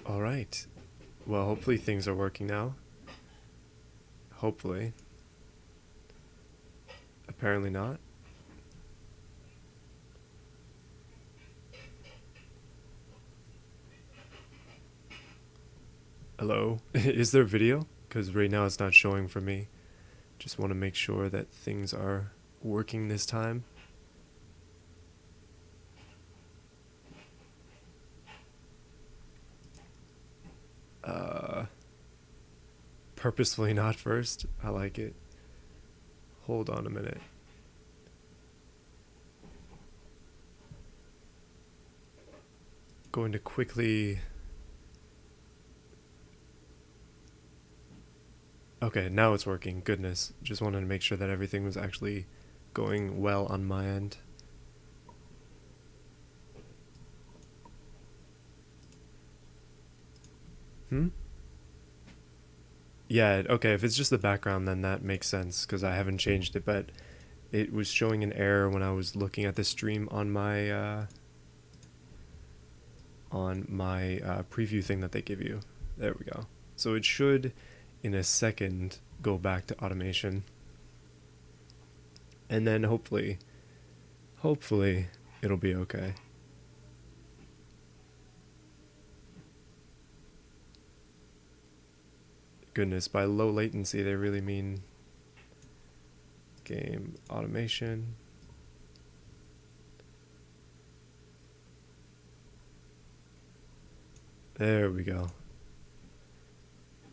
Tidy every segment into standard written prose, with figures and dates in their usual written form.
All right. Well, hopefully things are working now. Hopefully. Apparently not. Hello? Is there video? Because right now it's not showing for me. Just want to make sure that things are working this time. Uh, Purposefully not first. I like it. Hold on a minute. Going to quickly... Okay, now it's working. Goodness. Just wanted to make sure that everything was actually going well on my end. Hmm? Yeah, okay, if it's just the background, then that makes sense, because I haven't changed it, but it was showing an error when I was looking at the stream on my preview thing that they give you. There we go. So it should, in a second, go back to automation. And then hopefully, it'll be okay. Goodness, by low latency, they really mean game automation. There we go.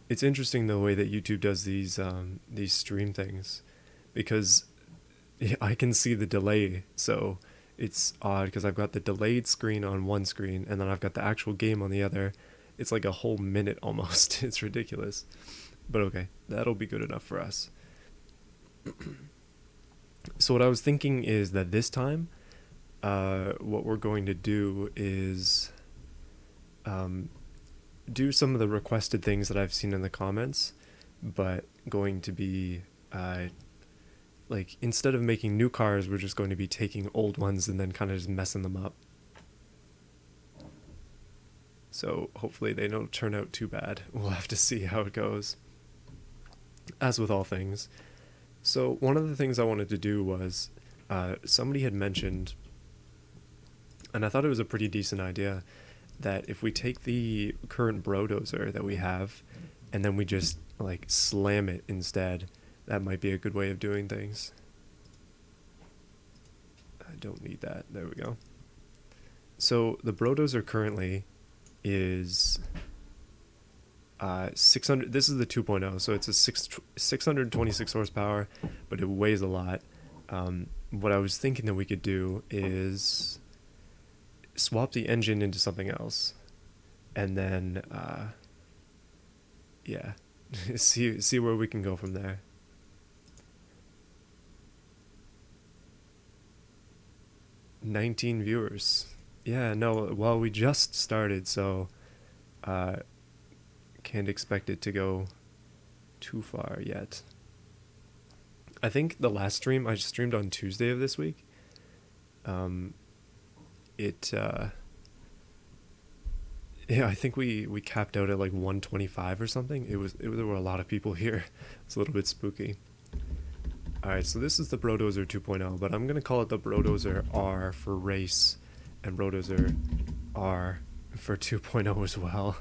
It's interesting the way that YouTube does these stream things, because I can see the delay, so it's odd because I've got the delayed screen on one screen and then I've got the actual game on the other. It's like a whole minute almost. It's ridiculous. But okay, that'll be good enough for us. So what I was thinking is that this time, what we're going to do is do some of the requested things that I've seen in the comments, but going to be like, instead of making new cars, we're just going to be taking old ones and then kind of just messing them up. So hopefully they don't turn out too bad. We'll have to see how it goes, as with all things. So one of the things I wanted to do was, somebody had mentioned, and I thought it was a pretty decent idea, that if we take the current Brodozer that we have and then we just like slam it instead, that might be a good way of doing things. I don't need that. There we go. So the Brodozer currently is 600. This is the 2.0, so it's a 626 horsepower, but it weighs a lot. What I was thinking that we could do is swap the engine into something else, and then yeah, see where we can go from there. $19 viewers. Yeah, no, well, we just started, so can't expect it to go too far yet. I think the last stream I streamed on Tuesday of this week, yeah, I think we capped out at like 125 or something. There were a lot of people here. It's a little bit spooky. Alright, so this is the Brodozer 2.0, but I'm going to call it the Brodozer R for race, and Brodozer R for 2.0 as well.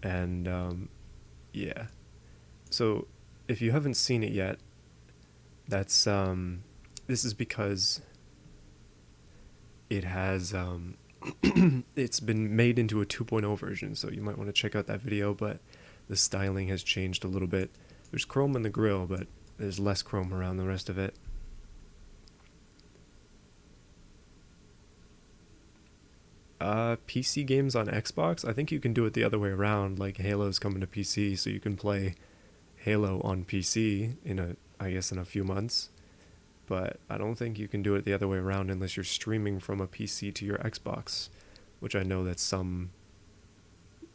And yeah. So if you haven't seen it yet, that's this is because it has it's been made into a 2.0 version, so you might want to check out that video, but the styling has changed a little bit. There's chrome in the grille, but there's less chrome around the rest of it. PC games on Xbox, I think you can do it the other way around, like Halo's coming to PC, so you can play Halo on PC I guess in a few months. But I don't think you can do it the other way around unless you're streaming from a PC to your Xbox, which I know that some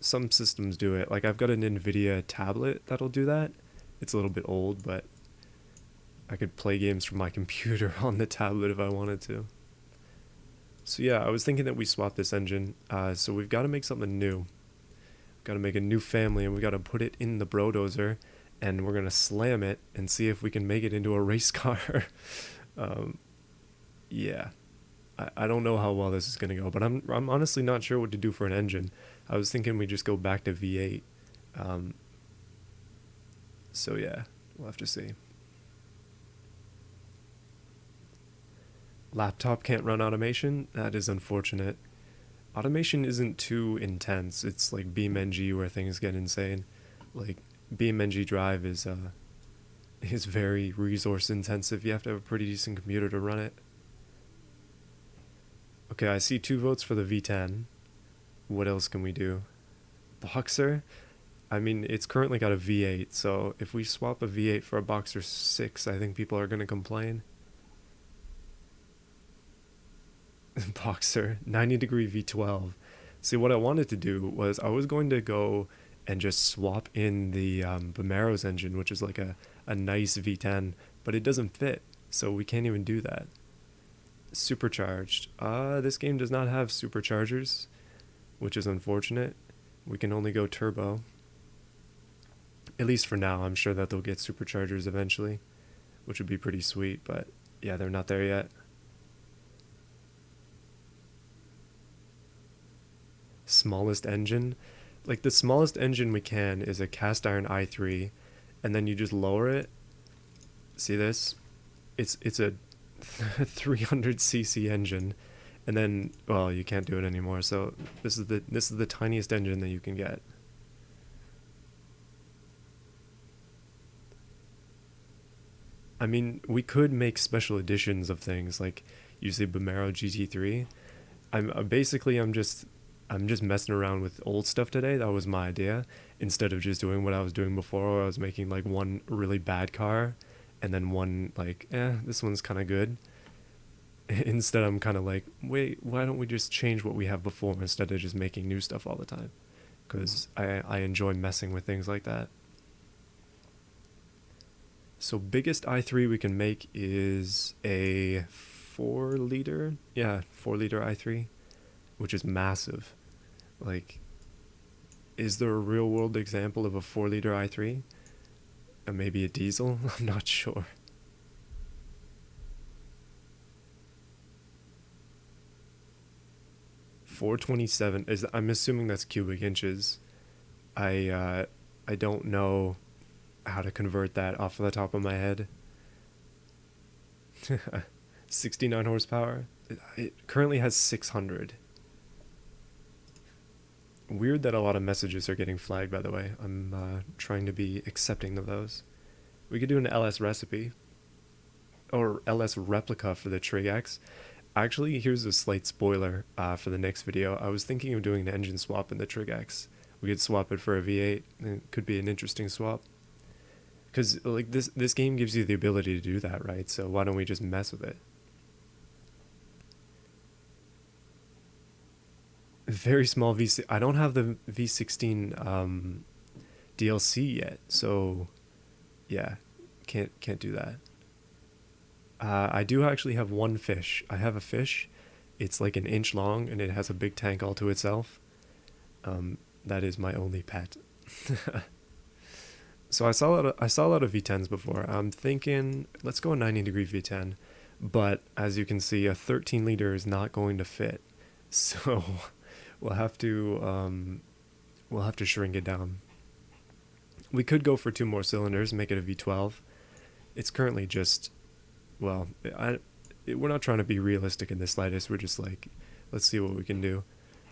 systems do it. Like, I've got an NVIDIA tablet that'll do that. It's a little bit old, but I could play games from my computer on the tablet if I wanted to. So yeah, I was thinking that we swap this engine. So we've got to make something new. Got to make a new family, and we got to put it in the Brodozer, and we're gonna slam it and see if we can make it into a race car. um, yeah, I don't know how well this is gonna go, but I'm honestly not sure what to do for an engine. I was thinking we just go back to V8. Um, so yeah, we'll have to see. Laptop can't run automation. That is unfortunate. Automation isn't too intense. It's like beamng where things get insane. Like beamng.drive is very resource intensive. You have to have a pretty decent computer to run it. Okay, I see 2 votes for the V10. What else can we do? Boxer? I mean, it's currently got a V8, so if we swap a V8 for a Boxer 6, I think people are going to complain. Boxer, 90-degree V12. See, what I wanted to do was I was going to go and just swap in the Bomero's engine, which is like a nice V10, but it doesn't fit, so we can't even do that. Supercharged. This game does not have superchargers, which is unfortunate. We can only go turbo. At least for now. I'm sure that they'll get superchargers eventually, which would be pretty sweet, but yeah, they're not there yet. Smallest engine? Like, the smallest engine we can is a cast iron i3, and then you just lower it. See this? It's a 300cc engine, and then, well, you can't do it anymore, so this is the tiniest engine that you can get. I mean, we could make special editions of things, like use the Bomero GT3. I'm just messing around with old stuff today. That was my idea, instead of just doing what I was doing before, where I was making like one really bad car and then one like, this one's kind of good. Instead, I'm kind of like, wait, why don't we just change what we have before instead of just making new stuff all the time? Because I enjoy messing with things like that. So biggest i3 we can make is a 4-liter, 4-liter i3, which is massive. Like, is there a real world example of a 4-liter i3? Maybe a diesel? I'm not sure. .427 is, I'm assuming that's cubic inches. I don't know how to convert that off the top of my head. 69 horsepower. It currently has 600. Weird that a lot of messages are getting flagged, by the way. I'm trying to be accepting of those. We could do an LS recipe or LS replica for the Trig X. Actually, here's a slight spoiler for the next video. I was thinking of doing an engine swap in the Trig X. We could swap it for a V8. It could be an interesting swap. Because like this game gives you the ability to do that, right? So why don't we just mess with it? Very small V6. I don't have the V16 DLC yet, so yeah, can't do that. I do actually have one fish. I have a fish. It's like an inch long, and it has a big tank all to itself. That is my only pet. So I saw a lot of V10s before. I'm thinking, let's go a 90-degree V10. But as you can see, a 13-liter is not going to fit. So we'll have to shrink it down. We could go for 2 more cylinders, make it a V12. It's currently just, well, we're not trying to be realistic in the slightest. We're just like, let's see what we can do.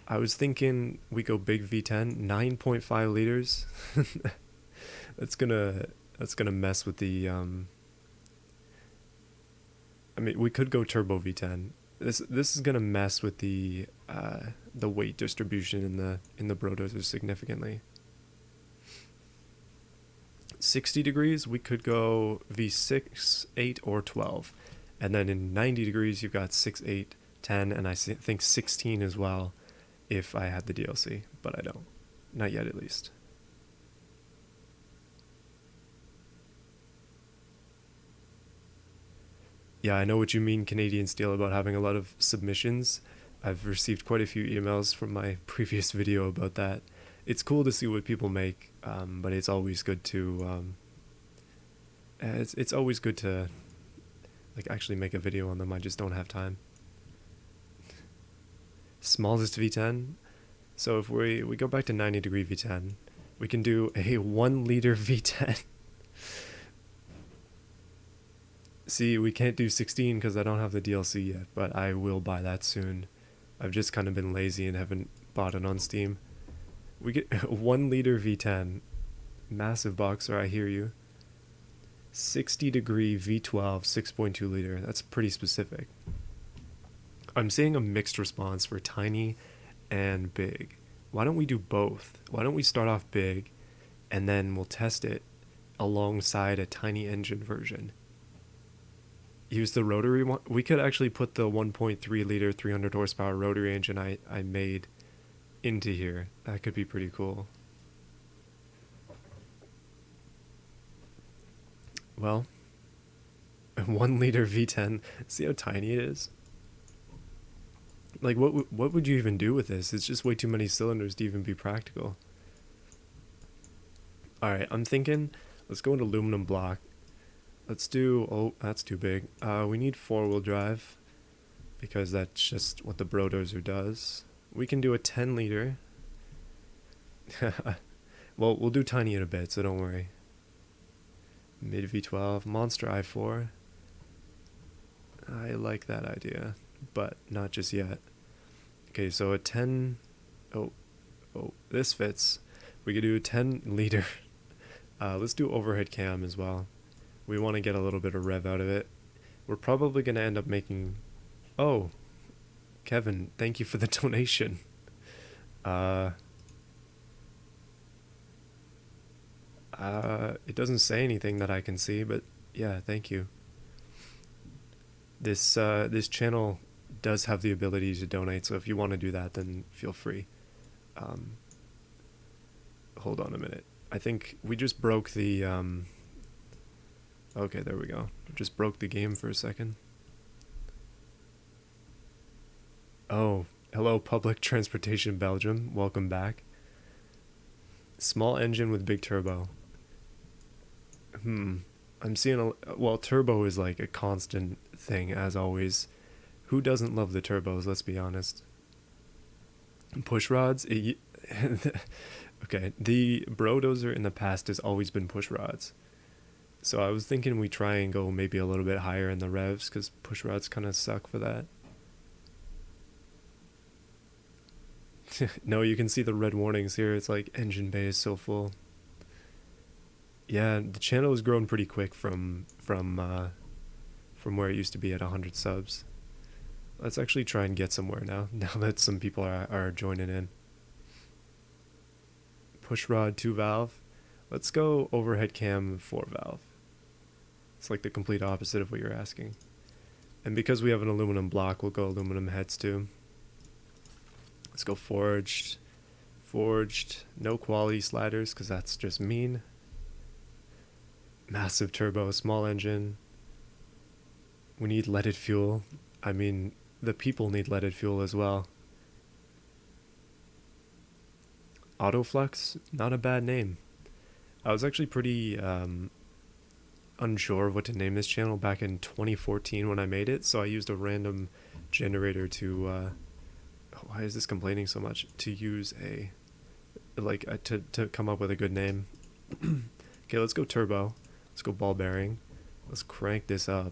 I was thinking we go big V10, 9.5 liters. That's gonna mess with the I mean, we could go turbo V10. This is gonna mess with the weight distribution in the Brodozer significantly. 60 degrees, we could go V6, 8, or 12. And then in 90 degrees, you've got 6, 8, 10, and I think 16 as well if I had the DLC, but I don't. Not yet, at least. Yeah, I know what you mean, Canadian Steel, about having a lot of submissions. I've received quite a few emails from my previous video about that. it's cool to see what people make, but it's always good to it's always good to like actually make a video on them. I just don't have time. Smallest V10. So if we go back to 90-degree V10, we can do a 1 liter V10. See, we can't do 16 because I don't have the DLC yet, but I will buy that soon. I've just kind of been lazy and haven't bought it on Steam. We get 1 liter V10, massive boxer, I hear you. 60-degree V12, 6.2 liter. That's pretty specific. I'm seeing a mixed response for tiny and big. Why don't we do both? Why don't we start off big and then we'll test it alongside a tiny engine version? Use the rotary one. We could actually put the 1.3 liter 300 horsepower rotary engine I made into here. That could be pretty cool. Well, 1 liter V10. See how tiny it is? Like, what would you even do with this? It's just way too many cylinders to even be practical. Alright, I'm thinking, let's go into aluminum block. Let's do, oh, that's too big. We need 4-wheel drive, because that's just what the Brodozer does. We can do a 10 liter. Well, we'll do tiny in a bit, so don't worry. Mid V12, Monster i4. I like that idea, but not just yet. Okay, so a 10, oh, this fits. We could do a 10 liter. Let's do overhead cam as well. We want to get a little bit of rev out of it. We're probably going to end up making, oh, Kevin, thank you for the donation. It doesn't say anything that I can see, but yeah, thank you. This channel does have the ability to donate, so if you want to do that, then feel free. Hold on a minute. I think we just broke the okay, there we go. Just broke the game for a second. Oh, hello Public Transportation Belgium. Welcome back. Small engine with big turbo. I'm seeing well, turbo is like a constant thing as always. Who doesn't love the turbos, let's be honest. Push rods, okay, the Brodozer in the past has always been push rods. So I was thinking we try and go maybe a little bit higher in the revs, because push rods kind of suck for that. No, you can see the red warnings here. It's like engine bay is so full. Yeah, the channel has grown pretty quick from where it used to be at 100 subs. Let's actually try and get somewhere now that some people are joining in. Push rod 2 valve. Let's go overhead cam 4 valve. It's like the complete opposite of what you're asking. And because we have an aluminum block, we'll go aluminum heads too. Let's go forged. Forged. No quality sliders, because that's just mean. Massive turbo, small engine. We need leaded fuel. I mean, the people need leaded fuel as well. Autoflux, not a bad name. I was actually pretty unsure of what to name this channel back in 2014 when I made it, so I used a random generator to why is this complaining so much? To use a to come up with a good name. Okay, let's go turbo. Let's go ball bearing. Let's crank this up.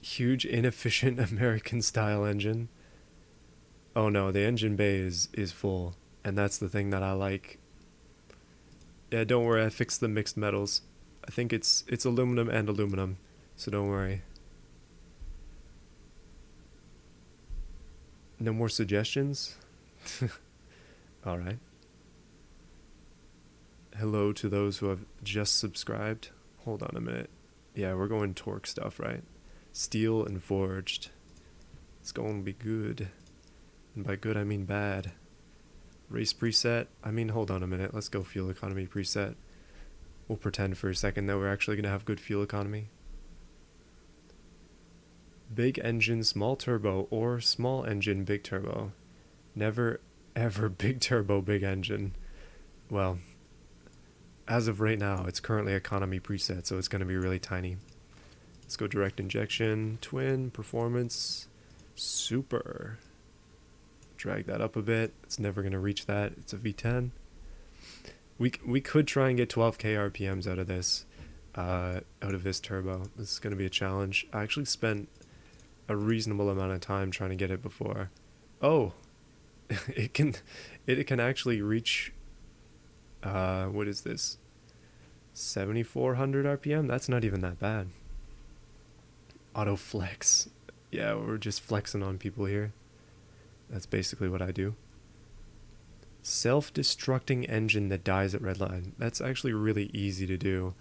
Huge inefficient American style engine. Oh no, the engine bay is full, and that's the thing that I like. Yeah, don't worry, I fixed the mixed metals. I think it's aluminum and aluminum, so don't worry. No more suggestions? Alright. Hello to those who have just subscribed. Hold on a minute. Yeah, we're going torque stuff, right? Steel and forged. It's going to be good. And by good, I mean bad. Race preset. I mean, hold on a minute. Let's go fuel economy preset. We'll pretend for a second that we're actually going to have good fuel economy. Big engine, small turbo, or small engine, big turbo. Never ever big turbo, big engine. Well, as of right now, it's currently economy preset, so it's going to be really tiny. Let's go direct injection, twin, performance, super. Drag that up a bit. It's never going to reach that. It's a V10. We could try and get 12k RPMs out of this turbo. This is going to be a challenge. I actually spent a reasonable amount of time trying to get it before. Oh, it can actually reach what is this? 7400 RPM? That's not even that bad. Auto flex. Yeah, we're just flexing on people here. That's basically what I do. Self-destructing engine that dies at red line. That's actually really easy to do.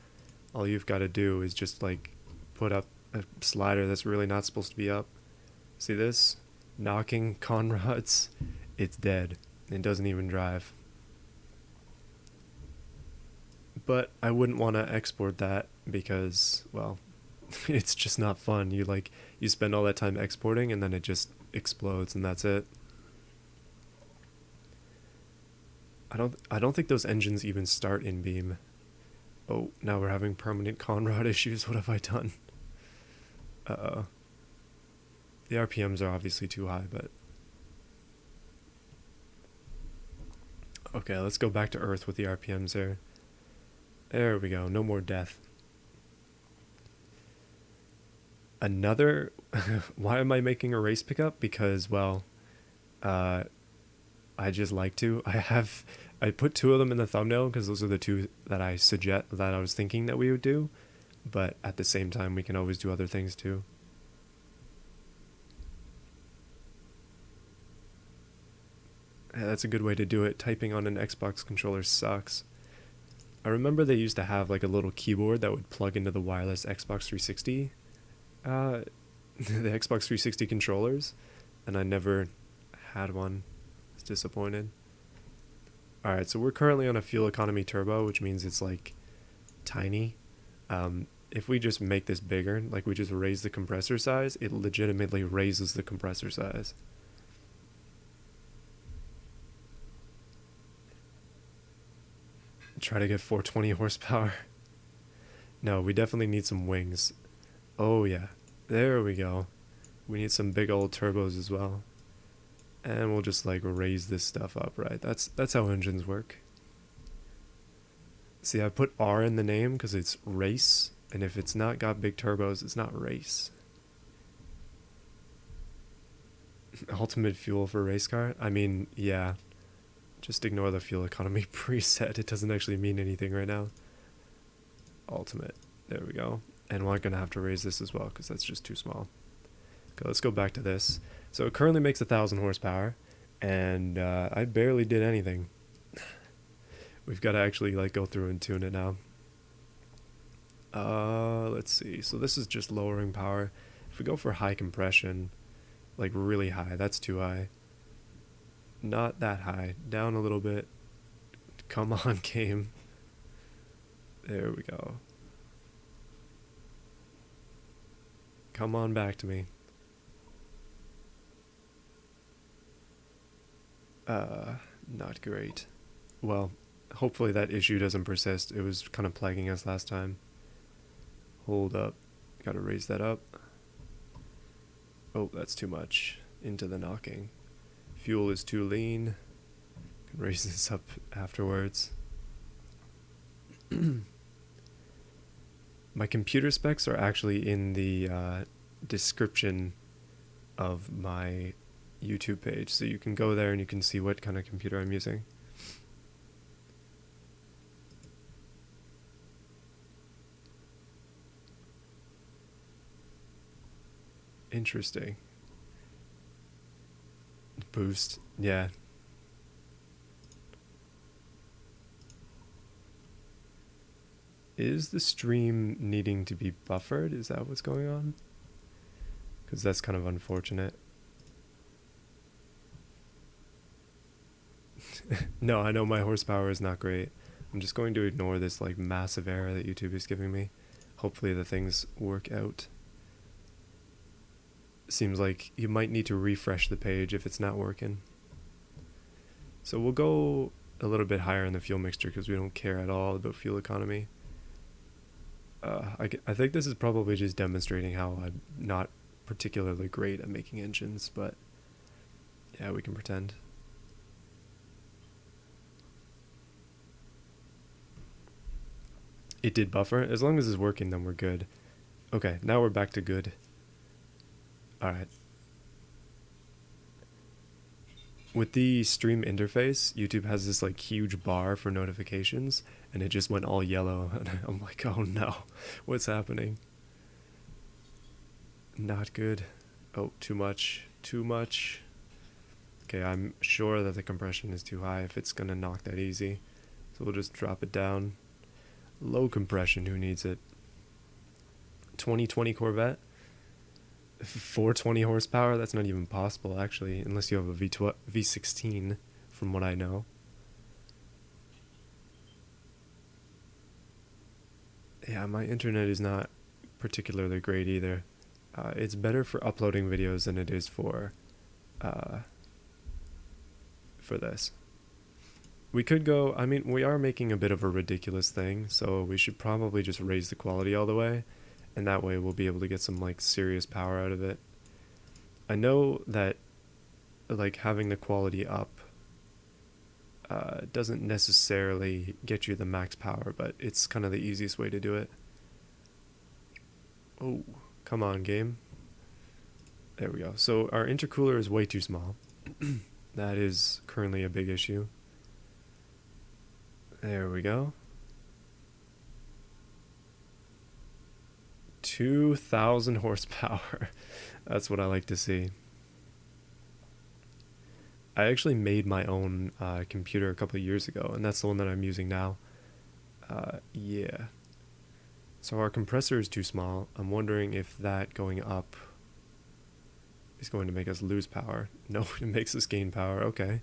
All you've got to do is just like put up a slider that's really not supposed to be up. See this? Knocking conrods. It's dead. It doesn't even drive. But I wouldn't want to export that because, well, it's just not fun. You spend all that time exporting and then it just explodes and that's it. I don't think those engines even start in beam. Oh, now we're having permanent conrod issues. What have I done? Uh-oh. The RPMs are obviously too high, but okay, let's go back to earth with the RPMs there. There we go. No more death. Another why am I making a race pickup? Because, well, I just like to. I put two of them in the thumbnail because those are the two that I was thinking that we would do, but at the same time we can always do other things too. Yeah, that's a good way to do it. Typing on an Xbox controller sucks. I remember they used to have like a little keyboard that would plug into the wireless Xbox 360 the Xbox 360 controllers, and I never had one. I was disappointed. Alright, so we're currently on a fuel economy turbo, which means it's like tiny. If we just make this bigger, like we just raise the compressor size, it legitimately raises the compressor size. Try to get 420 horsepower. No, we definitely need some wings. Oh yeah, there we go. We need some big old turbos as well. And we'll just like raise this stuff up, right? That's how engines work. See, I put R in the name because it's race, and if it's not got big turbos, it's not race. Ultimate fuel for race car? I mean, yeah. Just ignore the fuel economy preset. It doesn't actually mean anything right now. Ultimate. There we go. And we're going to have to raise this as well because that's just too small. Okay, let's go back to this. So it currently makes 1,000 horsepower, and I barely did anything. We've got to actually like go through and tune it now. Let's see. So this is just lowering power. If we go for high compression, like really high, that's too high. Not that high. Down a little bit. Come on, game. There we go. Come on back to me. Not great. Well, hopefully that issue doesn't persist. It was kind of plaguing us last time. Hold up. Gotta raise that up. Oh, that's too much. Into the knocking. Fuel is too lean. Can raise this up afterwards. My computer specs are actually in the description of my YouTube page, so you can go there and you can see what kind of computer I'm using. Interesting. Boost, yeah. Is the stream needing to be buffered? Is that what's going on? Because that's kind of unfortunate. No, I know my horsepower is not great. I'm just going to ignore this like massive error that YouTube is giving me. Hopefully the things work out. Seems like you might need to refresh the page if it's not working. So we'll go a little bit higher in the fuel mixture because we don't care at all about fuel economy. I think this is probably just demonstrating how I'm not particularly great at making engines, but yeah, we can pretend. It did buffer. As long as it's working, then we're good. Okay, now we're back to good. Alright. With the stream interface, YouTube has this like huge bar for notifications, and it just went all yellow, and I'm like, oh no, what's happening? Not good. Oh, too much. Too much. Okay, I'm sure that the compression is too high if it's gonna knock that easy. So we'll just drop it down. Low compression, who needs it? 2020 Corvette? 420 horsepower? That's not even possible, actually, unless you have a V16, from what I know. Yeah, my internet is not particularly great either. It's better for uploading videos than it is for this. We could go, I mean, we are making a bit of a ridiculous thing, so we should probably just raise the quality all the way, and that way we'll be able to get some like serious power out of it. I know that like having the quality up doesn't necessarily get you the max power, but it's kind of the easiest way to do it. Oh, come on, game. There we go. So our intercooler is way too small. That is currently a big issue. There we go. 2,000 horsepower. That's what I like to see. I actually made my own computer a couple of years ago, and that's the one that I'm using now. Yeah. So our compressor is too small. I'm wondering if that going up is going to make us lose power. No, it makes us gain power. Okay.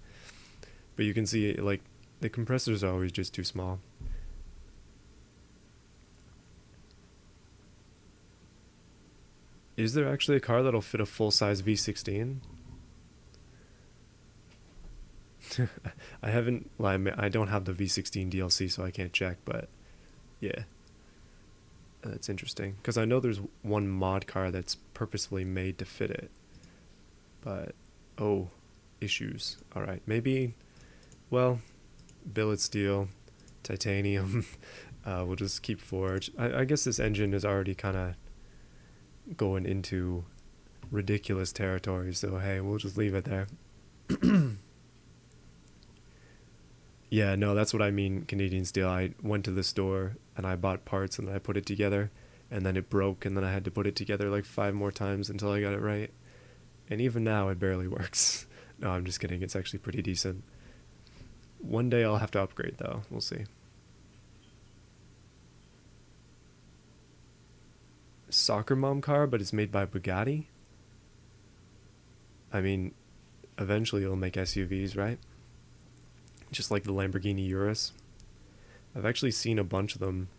But you can see, like, the compressors are always just too small. Is there actually a car that'll fit a full-size V16? I haven't, well, I don't have the V16 DLC, so I can't check, but yeah. That's interesting. Because I know there's one mod car that's purposefully made to fit it. But, oh, issues. Alright, maybe, well, billet steel, titanium, we'll just keep forged. I guess this engine is already kind of going into ridiculous territory, so hey, we'll just leave it there. Yeah, no, that's what I mean, Canadian steel. I went to the store and I bought parts and then I put it together and then it broke and then I had to put it together like 5 more times until I got it right. And even now it barely works. No, I'm just kidding. It's actually pretty decent. One day I'll have to upgrade though. We'll see. Soccer mom car, but it's made by Bugatti? I mean, eventually it'll make SUVs, right? Just like the Lamborghini Urus. I've actually seen a bunch of them.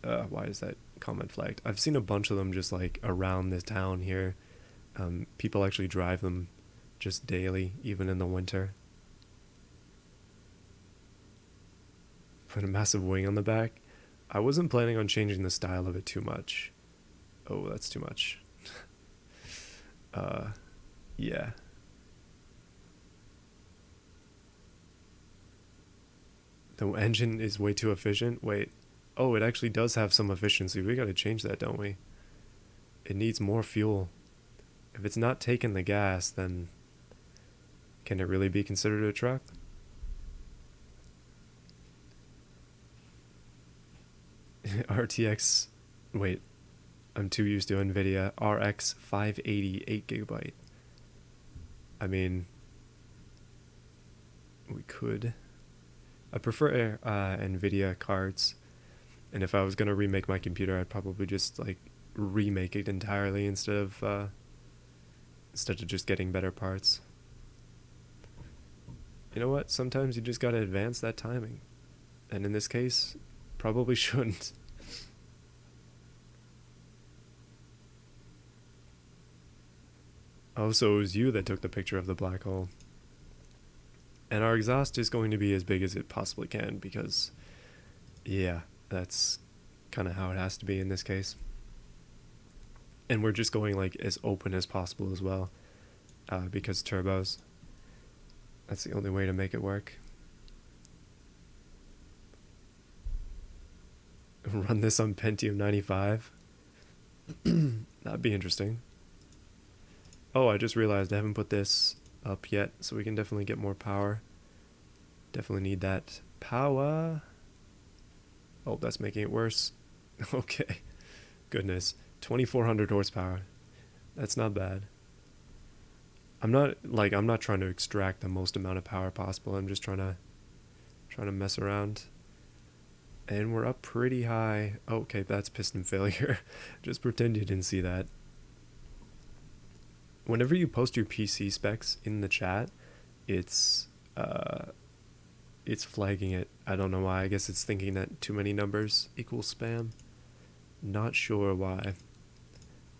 Why is that comment flagged? I've seen a bunch of them just like around this town here. People actually drive them just daily, even in the winter. Put a massive wing on the back. I wasn't planning on changing the style of it too much. Oh, that's too much. Yeah. The engine is way too efficient. Wait. Oh, it actually does have some efficiency. We gotta change that, don't we? It needs more fuel. If it's not taking the gas, then can it really be considered a truck? RTX, wait, I'm too used to NVIDIA. RX 580, 8GB. I mean, we could. I prefer NVIDIA cards, and if I was gonna remake my computer, I'd probably just like remake it entirely instead of just getting better parts. You know what? Sometimes you just gotta advance that timing, and in this case, probably shouldn't. Oh, so it was you that took the picture of the black hole. And our exhaust is going to be as big as it possibly can because, yeah, that's kind of how it has to be in this case. And we're just going like as open as possible as well, because turbos. That's the only way to make it work. Run this on Pentium 95. That'd be interesting. Oh, I just realized I haven't put this up yet, so we can definitely get more power. Definitely need that power. Oh, that's making it worse. Okay. Goodness. 2400 horsepower. That's not bad. I'm not trying to extract the most amount of power possible. I'm just trying to mess around. And we're up pretty high. Okay, that's piston failure. Just pretend you didn't see that. Whenever you post your PC specs in the chat, it's flagging it. I don't know why. I guess it's thinking that too many numbers equals spam. Not sure why.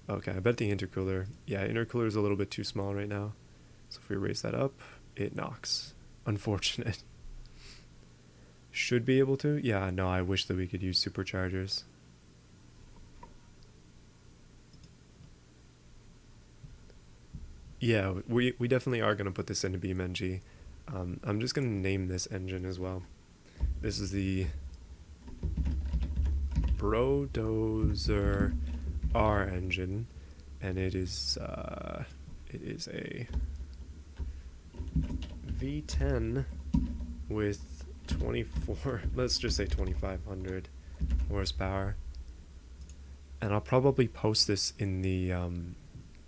Okay, I bet the intercooler. Yeah, intercooler is a little bit too small right now. So if we raise that up, it knocks. Unfortunate. Should be able to. Yeah, no, I wish that we could use superchargers. Yeah, we definitely are going to put this into beamng. I'm just going to name this engine as well. This is the Brodozer R engine, and it is a V10 with 24, let's just say 2500 horsepower. And I'll probably post this in the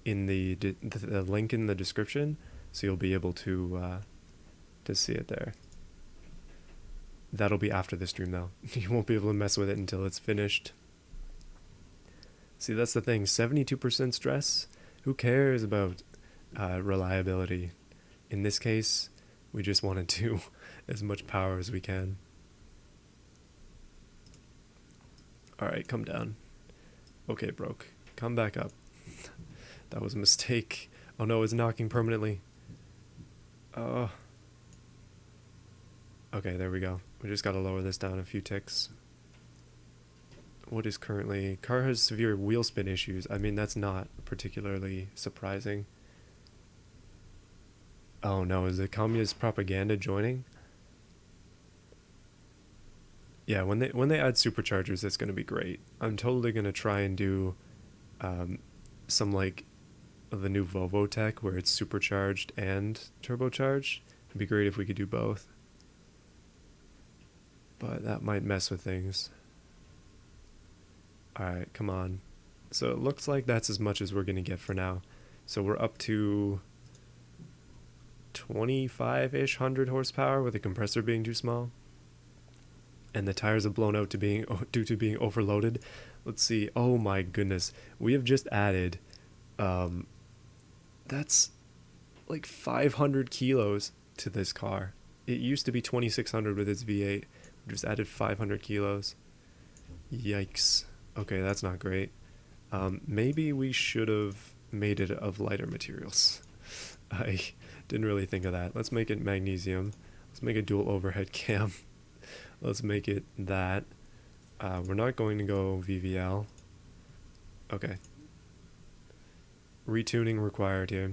link in the description, so you'll be able to see it there. That'll be after the stream though. You won't be able to mess with it until it's finished. See, that's the thing. 72% stress. Who cares about reliability? In this case, we just want to do as much power as we can. Alright, come down. Okay, broke. Come back up. That was a mistake. Oh no, it's knocking permanently. Okay, there we go. We just gotta lower this down a few ticks. What is currently... Car has severe wheel spin issues. I mean, that's not particularly surprising. Oh no, is it communist propaganda joining? Yeah, when they add superchargers, it's gonna be great. I'm totally gonna try and do some like of the new Volvo tech where it's supercharged and turbocharged. It'd be great if we could do both. But that might mess with things. Alright, come on. So it looks like that's as much as we're going to get for now. So we're up to 25-ish hundred horsepower with the compressor being too small. And the tires have blown out due to being overloaded. Let's see. Oh my goodness. We have just added... that's like 500 kilos to this car. It used to be 2600 with its V8. We just added 500 kilos. Yikes. Okay, that's not great. Maybe we should have made it of lighter materials. I didn't really think of that. Let's make it magnesium. Let's make a dual overhead cam. Let's make it that. We're not going to go VVL. Okay. Retuning required here.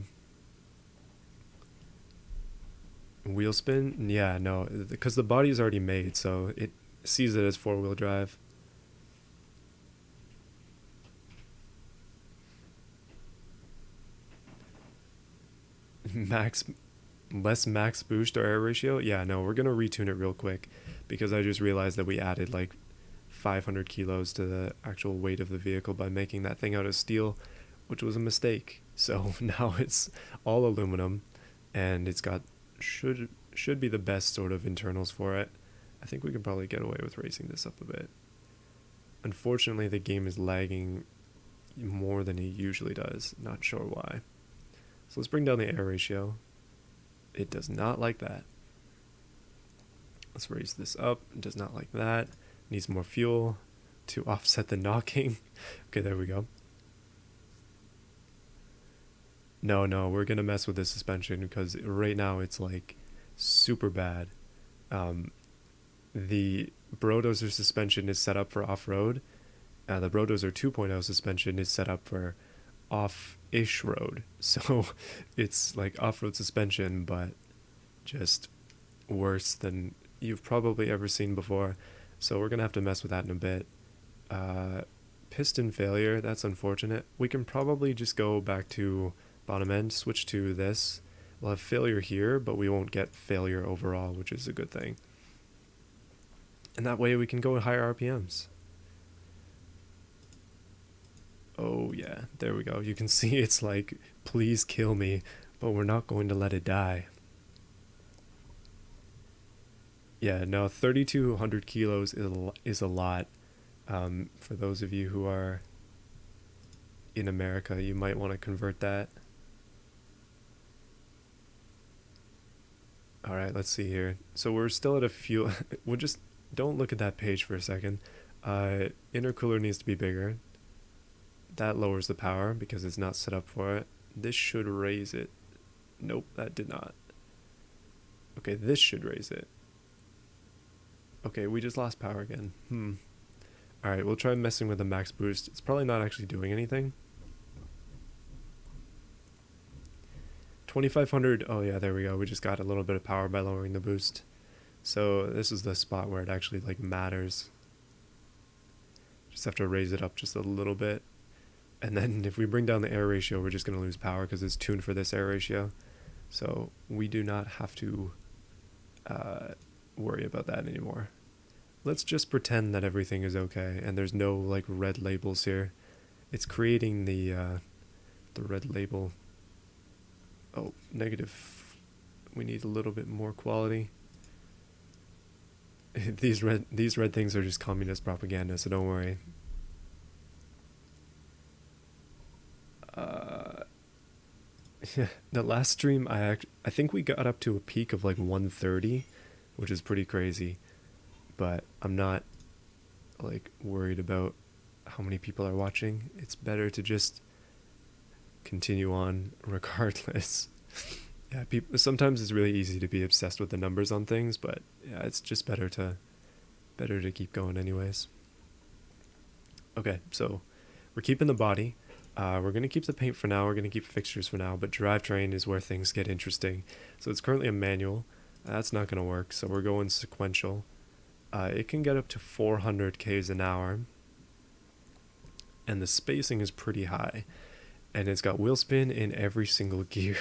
Wheel spin? Yeah, no, because the body is already made, so it sees it as four-wheel drive. Less max boost or air ratio? Yeah, no, we're gonna retune it real quick because I just realized that we added like 500 kilos to the actual weight of the vehicle by making that thing out of steel, which was a mistake. So now it's all aluminum, and it's got should be the best sort of internals for it. I think we could probably get away with raising this up a bit. Unfortunately, the game is lagging more than it usually does. Not sure why. So let's bring down the air ratio. It does not like that. Let's raise this up. It does not like that. Needs more fuel to offset the knocking. Okay, there we go. No, we're going to mess with this suspension because right now it's like super bad. Um, the Brodozer suspension is set up for off-road. The Brodozer 2.0 suspension is set up for off-ish road. So it's like off-road suspension, but just worse than you've probably ever seen before. So we're going to have to mess with that in a bit. Uh, Piston failure, that's unfortunate. We can probably just go back to bottom end, switch to this. We'll have failure here, but we won't get failure overall, which is a good thing. And that way we can go at higher RPMs. Oh yeah, there we go. You can see it's like, please kill me, but we're not going to let it die. Yeah, no, 3,200 kilos is a lot. For those of you who are in America, you might want to convert that. All right, let's see here. So we're still at a fuel. We'll just don't look at that page for a second. Intercooler needs to be bigger. That lowers the power because it's not set up for it. This should raise it. Nope, that did not. Okay, this should raise it. Okay, we just lost power again. Alright, we'll try messing with the max boost. It's probably not actually doing anything. 2,500. Oh yeah, there we go. We just got a little bit of power by lowering the boost. So this is the spot where it actually like matters. Just have to raise it up just a little bit. And then if we bring down the air ratio, we're just going to lose power because it's tuned for this air ratio. So we do not have to worry about that anymore. Let's just pretend that everything is okay and there's no like red labels here. It's creating the red label. Oh, negative. We need a little bit more quality. These red things are just communist propaganda, so don't worry. The last stream I think we got up to a peak of like 130, which is pretty crazy. But I'm not like worried about how many people are watching. It's better to just continue on regardless. Yeah, sometimes it's really easy to be obsessed with the numbers on things, but yeah, it's just better to keep going anyways. Okay, so we're keeping the body. We're going to keep the paint for now. We're going to keep fixtures for now, but drivetrain is where things get interesting. So it's currently a manual. That's not going to work, so we're going sequential. It can get up to 400 k's an hour, and the spacing is pretty high, and it's got wheel spin in every single gear.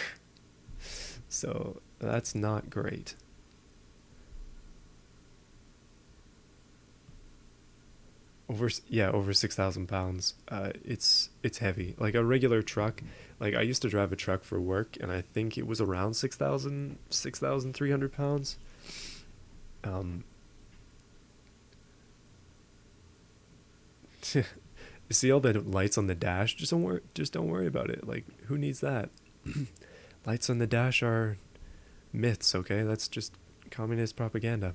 So that's not great. Over 6,000 pounds. It's heavy. Like a regular truck. Like I used to drive a truck for work, and I think it was around 6,300 pounds. You see all the lights on the dash? Just don't worry about it. Like who needs that? Lights on the dash are myths, okay? That's just communist propaganda.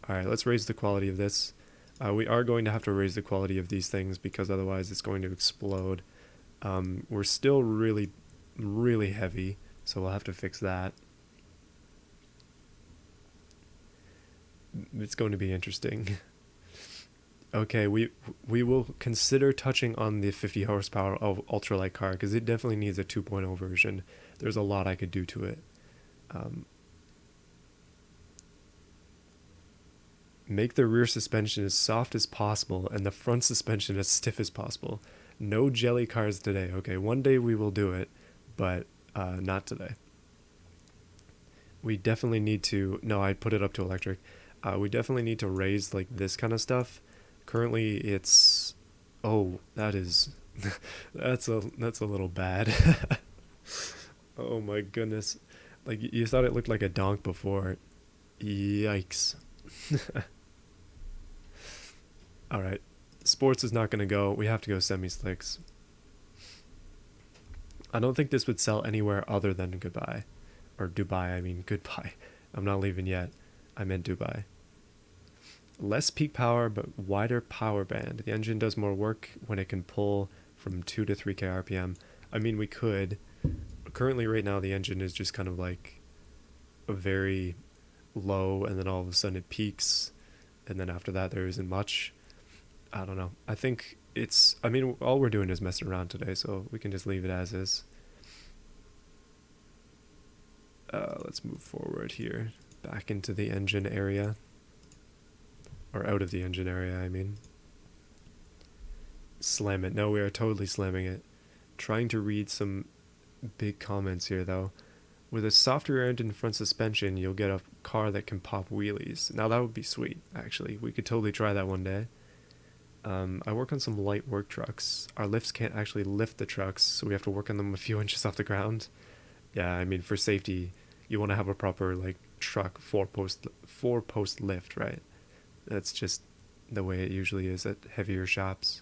All right, let's raise the quality of this. We are going to have to raise the quality of these things because otherwise it's going to explode. We're still really, really heavy, so we'll have to fix that. It's going to be interesting. Okay, we will consider touching on the 50 horsepower of ultralight car because it definitely needs a 2.0 version. There's a lot I could do to it. Make the rear suspension as soft as possible and the front suspension as stiff as possible. No jelly cars today. Okay, one day we will do it, but not today. We definitely need to... No, I put it up to electric. We definitely need to raise like this kind of stuff. Currently it's... Oh, that is... that's a little bad. Oh my goodness. Like you thought it looked like a donk before. Yikes. Alright. Sports is not going to go. We have to go semi-slicks. I don't think this would sell anywhere other than goodbye. Or Dubai, I mean goodbye. I'm not leaving yet. I meant Dubai. Less peak power, but wider power band. The engine does more work when it can pull from 2 to 3k RPM. I mean, we could. Currently, right now, the engine is just kind of like a very low, and then all of a sudden it peaks, and then after that there isn't much. I don't know. I think I mean, all we're doing is messing around today, so we can just leave it as is. Let's move forward here, back into the engine area. Or out of the engine area, I mean. Slam it. No, we are totally slamming it. Trying to read some big comments here, though. With a soft rear end and front suspension, you'll get a car that can pop wheelies. Now, that would be sweet, actually. We could totally try that one day. I work on some light work trucks. Our lifts can't actually lift the trucks, so we have to work on them a few inches off the ground. Yeah, I mean, for safety, you want to have a proper, like, truck four-post lift, right? That's just the way it usually is at heavier shops.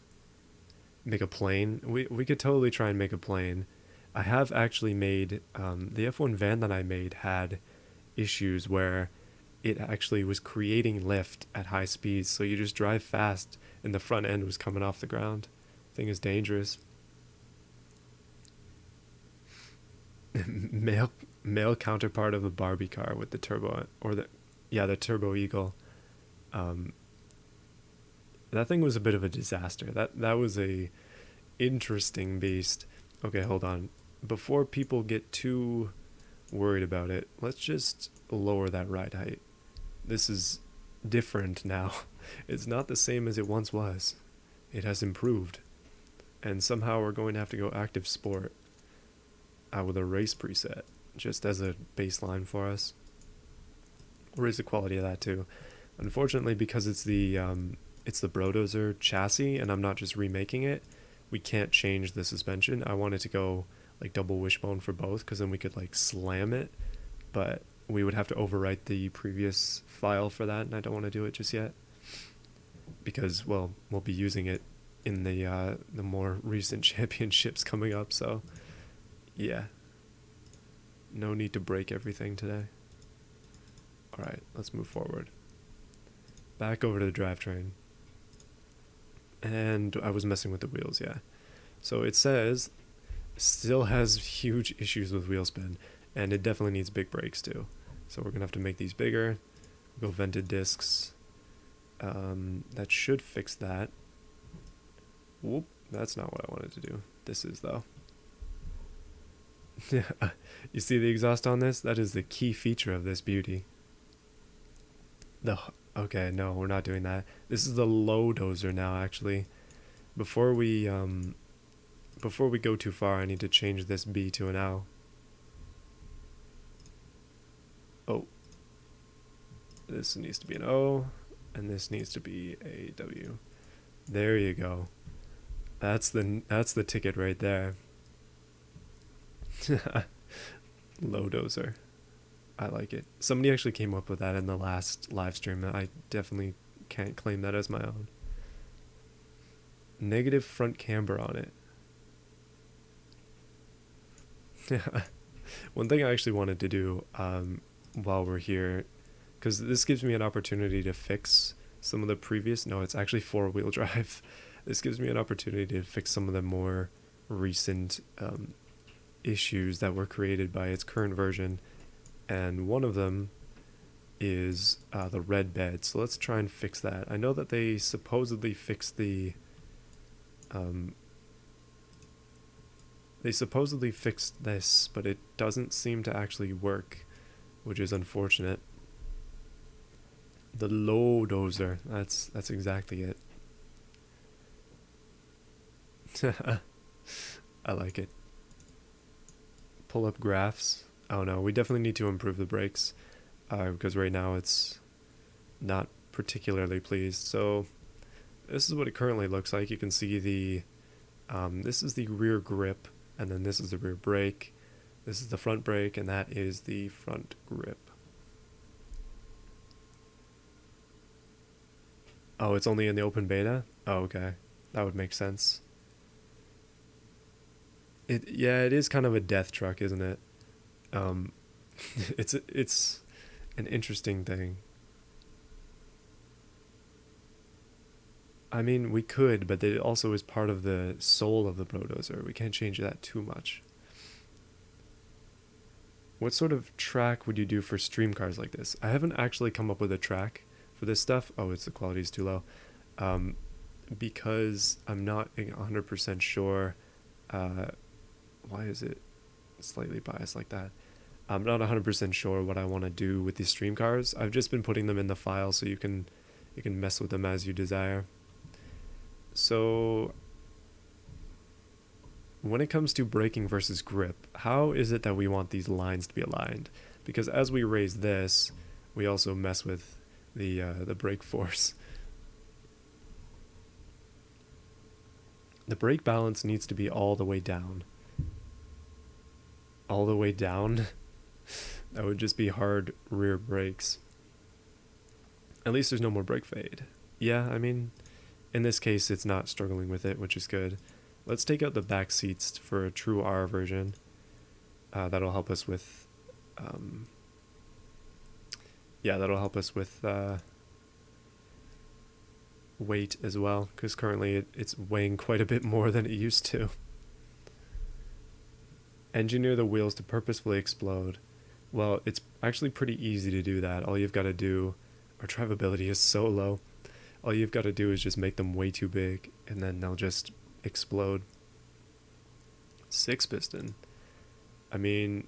Make a plane. We could totally try and make a plane. I have actually made, the F1 van that I made had issues where it actually was creating lift at high speeds, so you just drive fast and the front end was coming off the ground. Thing is dangerous. male counterpart of the Barbie car with the turbo, or the Turbo Eagle. That thing was a bit of a disaster. That was a interesting beast. Okay, hold on. Before people get too worried about it, let's just lower that ride height. This is different now. It's not the same as it once was. It has improved. And somehow we're going to have to go active sport with a race preset, just as a baseline for us. Raise the quality of that too. Unfortunately, because it's the Brodozer chassis and I'm not just remaking it, we can't change the suspension. I wanted to go like double wishbone for both, because then we could like slam it, but we would have to overwrite the previous file for that, and I don't want to do it just yet, because, well, we'll be using it in the more recent championships coming up, so yeah, no need to break everything today. Alright, let's move forward. Back over to the drivetrain. And I was messing with the wheels, yeah. So it says, still has huge issues with wheel spin, and it definitely needs big brakes too. So we're going to have to make these bigger. Go vented discs. That should fix that. Whoop, that's not what I wanted to do. This is, though. You see the exhaust on this? That is the key feature of this beauty. Okay, no, we're not doing that. This is the Lo Dozer now, actually. Before we go too far, I need to change this B to an L. Oh. This needs to be an O, and this needs to be a W. There you go. That's the ticket right there. Lo Dozer. I like it. Somebody actually came up with that in the last live stream. I definitely can't claim that as my own. Negative front camber on it. One thing I actually wanted to do while we're here, because this gives me an opportunity to fix some of the previous... No, it's actually four-wheel drive. This gives me an opportunity to fix some of the more recent issues that were created by its current version. And one of them is the red bed. So let's try and fix that. I know that they supposedly fixed this, but it doesn't seem to actually work, which is unfortunate. The Lo Dozer. That's exactly it. I like it. Pull up graphs. Oh no, we definitely need to improve the brakes, because right now it's not particularly pleased. So this is what it currently looks like. You can see this is the rear grip, and then this is the rear brake. This is the front brake, and that is the front grip. Oh, it's only in the open beta? Oh, okay. That would make sense. Yeah, it is kind of a death truck, isn't it? It's an interesting thing. I mean, we could, but it also is part of the soul of the Brodozer. We can't change that too much. what sort of track would you do for stream cars like this? I haven't actually come up with a track for this stuff. Oh, it's the quality is too low. Um, because I'm not 100% sure. Why is it slightly biased like that? I'm not 100% sure what I want to do with these stream cars. I've just been putting them in the file so you can mess with them as you desire. So when it comes to braking versus grip, how is it that we want these lines to be aligned? Because as we raise this, we also mess with the brake force. The brake balance needs to be all the way down. All the way down? That would just be hard rear brakes. At least there's no more brake fade. Yeah, I mean, in this case, it's not struggling with it, which is good. Let's take out the back seats for a true R version. That'll help us with... that'll help us with weight as well, because currently it's weighing quite a bit more than it used to. Engineer the wheels to purposefully explode. Well, it's actually pretty easy to do that. All you've got to do... Our drivability is so low. All you've got to do is just make them way too big, and then they'll just explode. 6-piston. I mean,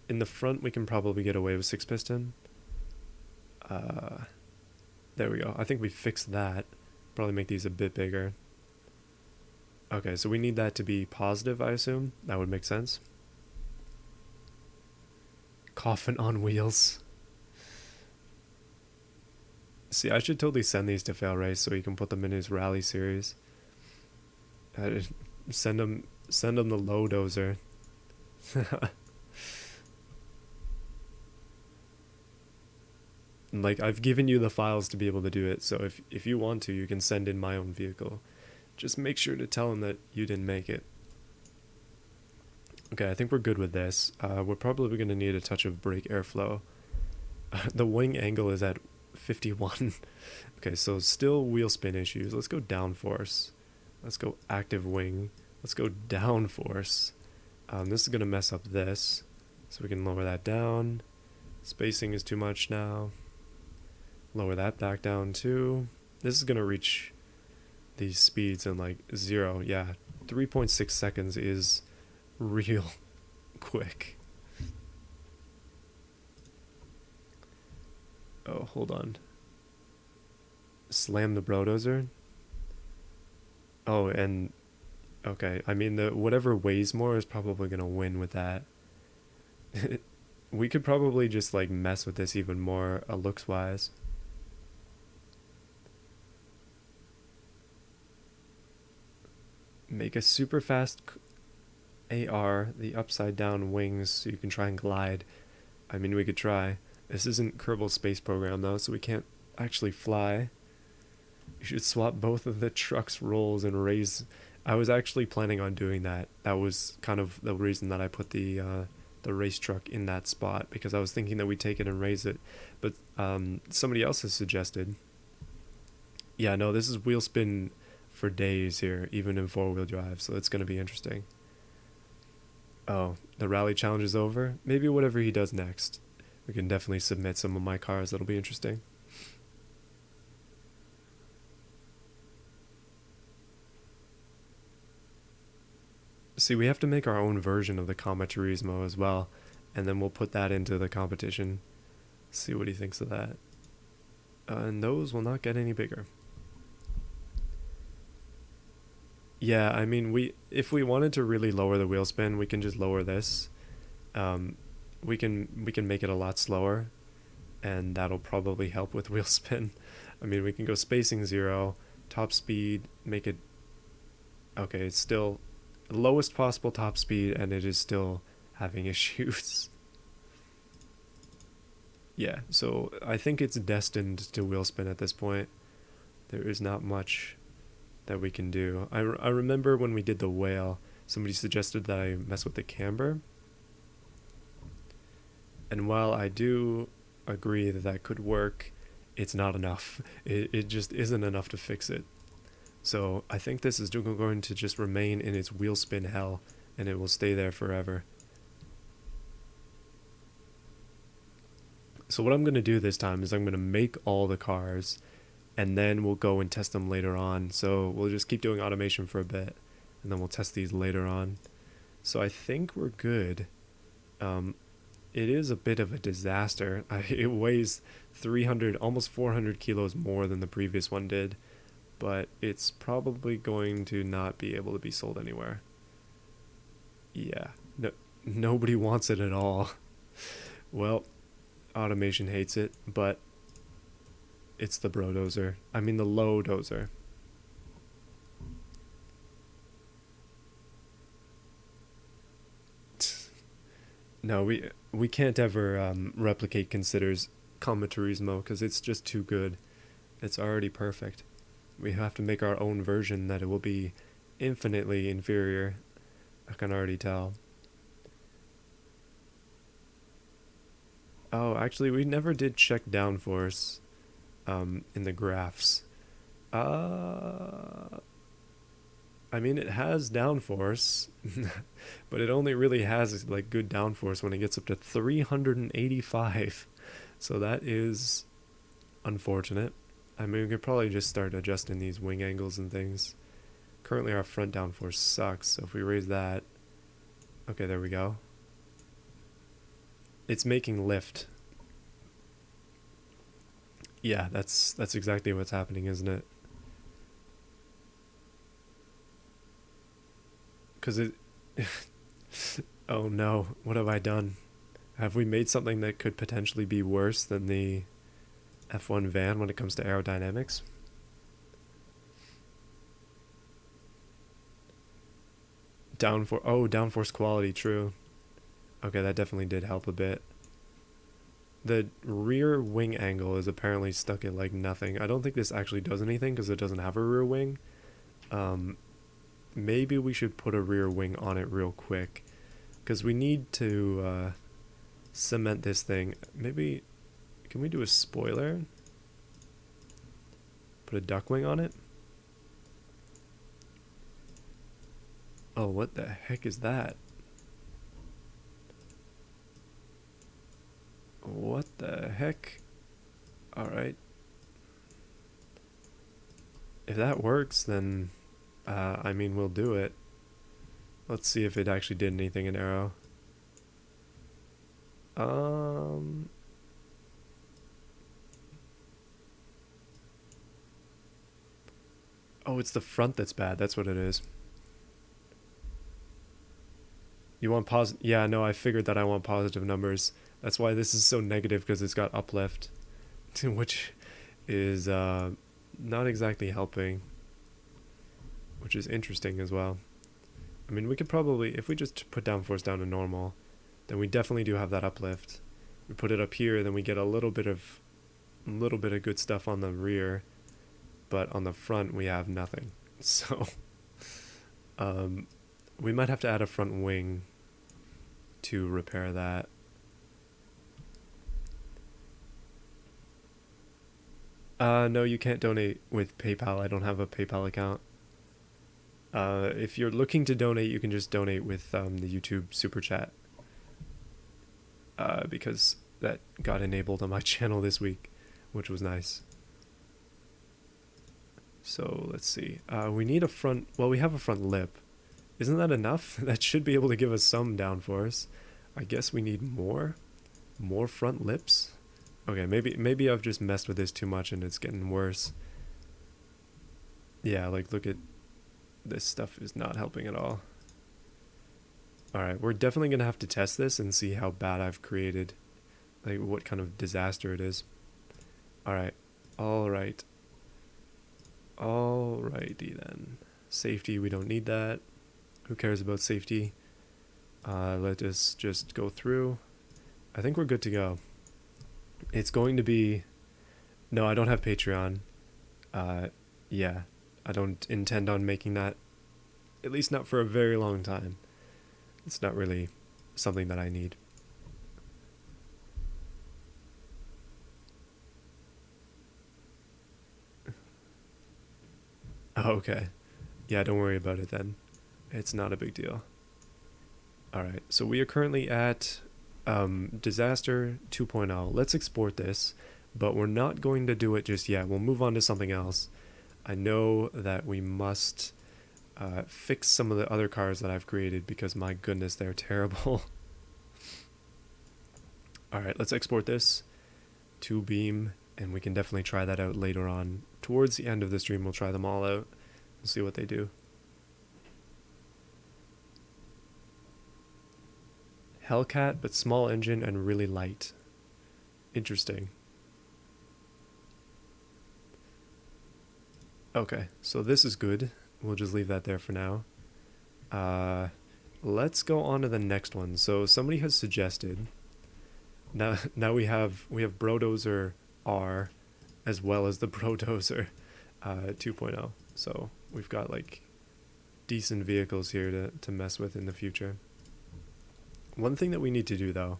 in the front we can probably get away with 6-piston. There we go. I think we fixed that. Probably make these a bit bigger. Okay, so we need that to be positive, I assume. That would make sense. Coffin on wheels. See, I should totally send these to Fail Race so he can put them in his rally series. Send him the Lo Dozer. Like, I've given you the files to be able to do it, so if you want to, you can send in my own vehicle. Just make sure to tell him that you didn't make it. Okay, I think we're good with this. We're probably going to need a touch of brake airflow. The wing angle is at 51. Okay, so still wheel spin issues. Let's go downforce. Let's go active wing. Let's go downforce. This is going to mess up this, so we can lower that down. Spacing is too much now. Lower that back down too. This is going to reach these speeds in like 0. Yeah, 3.6 seconds is real quick. Oh, hold on. Slam the Brodozer. Oh, and okay, I mean, the whatever weighs more is probably gonna win with that. We could probably just like mess with this even more looks wise. Make a super fast AR, the upside down wings, so you can try and glide. I mean, we could try. This isn't Kerbal Space Program though, so we can't actually fly. You should swap both of the truck's rolls and raise. I was actually planning on doing that. That was kind of the reason that I put the race truck in that spot, because I was thinking that we'd take it and raise it. But somebody else has suggested. Yeah, no, this is wheel spin for days here, even in 4-wheel drive, so it's going to be interesting. Oh, the rally challenge is over? Maybe whatever he does next. We can definitely submit some of my cars. That'll be interesting. See, we have to make our own version of the Comet Turismo as well, and then we'll put that into the competition. See what he thinks of that. And those will not get any bigger. Yeah, I mean, if we wanted to really lower the wheel spin, we can just lower this. We can make it a lot slower, and that'll probably help with wheel spin. I mean, we can go spacing 0, top speed, make it... Okay, it's still lowest possible top speed, and it is still having issues. Yeah, so I think it's destined to wheel spin at this point. There is not much that we can do. I remember when we did the whale, somebody suggested that I mess with the camber. And while I do agree that that could work, it's not enough. It just isn't enough to fix it. So I think this is going to just remain in its wheel spin hell, and it will stay there forever. So what I'm going to do this time is I'm going to make all the cars, and then we'll go and test them later on. So we'll just keep doing automation for a bit, and then we'll test these later on. So I think we're good. Um, it is a bit of a disaster. It weighs 300, almost 400 kilos more than the previous one did, but it's probably going to not be able to be sold anywhere. Yeah, no, nobody wants it at all. Well, automation hates it, but it's the Brodozer. I mean the Lo Dozer. No, we can't ever replicate Consider's Comaturismo because it's just too good. It's already perfect. We have to make our own version that it will be infinitely inferior. I can already tell. Oh, actually, we never did check downforce in the graphs. Uh, I mean, it has downforce, but it only really has like good downforce when it gets up to 385. So that is unfortunate. I mean, we could probably just start adjusting these wing angles and things. Currently, our front downforce sucks, so if we raise that, okay, there we go. It's making lift. Yeah, that's exactly what's happening, isn't it? Because it. Oh no, what have I done? Have we made something that could potentially be worse than the F1 van when it comes to aerodynamics? Downforce. Oh, downforce quality. True. Okay, that definitely did help a bit. The rear wing angle is apparently stuck at like nothing. I don't think this actually does anything because it doesn't have a rear wing. Um, Maybe we should put a rear wing on it real quick because we need to cement this thing. Maybe can we do a spoiler? Put a duck wing on it. Oh, what the heck is that? What the heck? Alright. If that works, then, I mean, we'll do it. Let's see if it actually did anything in Arrow. Um... Oh, it's the front that's bad. That's what it is. You want positive? Yeah, no, I figured that I want positive numbers. That's why this is so negative because it's got uplift, which is not exactly helping, which is interesting as well. I mean, we could probably, if we just put downforce down to normal, then we definitely do have that uplift. We put it up here, then we get a little bit of good stuff on the rear, but on the front we have nothing. So, um, we might have to add a front wing to repair that. No, you can't donate with PayPal. I don't have a PayPal account. If you're looking to donate, you can just donate with the YouTube super chat. Because that got enabled on my channel this week, which was nice. So let's see. We need a front. Well, we have a front lip. Isn't that enough? That should be able to give us some downforce. I guess we need more. More front lips. Okay, maybe I've just messed with this too much and it's getting worse. Yeah, like look at this stuff is not helping at all. Alright, we're definitely gonna have to test this and see how bad I've created. Like what kind of disaster it is. Alright. Alright. Alrighty then. Safety, we don't need that. Who cares about safety? Let us just go through. I think we're good to go. It's going to be... No, I don't have Patreon. Yeah, I don't intend on making that. At least not for a very long time. It's not really something that I need. Oh, okay. Yeah, don't worry about it then. It's not a big deal. Alright, so we are currently at Disaster 2.0. Let's export this, but we're not going to do it just yet. We'll move on to something else. I know that we must fix some of the other cars that I've created because my goodness, they're terrible. Alright, let's export this to Beam, and we can definitely try that out later on. Towards the end of the stream, we'll try them all out. We'll see what they do. Hellcat, but small engine and really light. Interesting. Okay, so this is good. We'll just leave that there for now. Let's go on to the next one. So somebody has suggested. Now we have Brodozer R, as well as the Brodozer 2.0. So we've got like decent vehicles here to mess with in the future. One thing that we need to do though,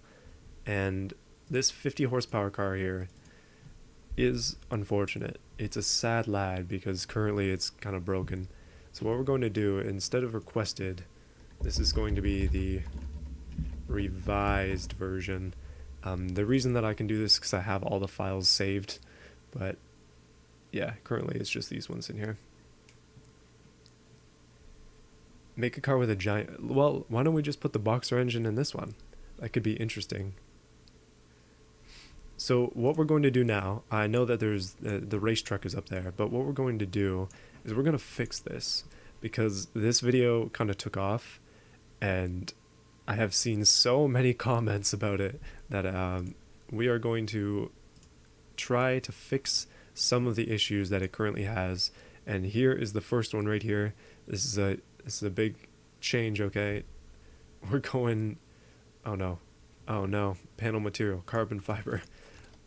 and this 50 horsepower car here is unfortunate. It's a sad lad because currently it's kind of broken. So what we're going to do, instead of requested, this is going to be the revised version. The reason that I can do this is because I have all the files saved, but yeah, currently it's just these ones in here. Make a car with a giant... Well, why don't we just put the boxer engine in this one? That could be interesting. So what we're going to do now, I know that there's the race truck is up there, but what we're going to do is we're going to fix this because this video kind of took off and I have seen so many comments about it that we are going to try to fix some of the issues that it currently has. And here is the first one right here. This is a big change, okay? We're going... Oh no, panel material, carbon fiber.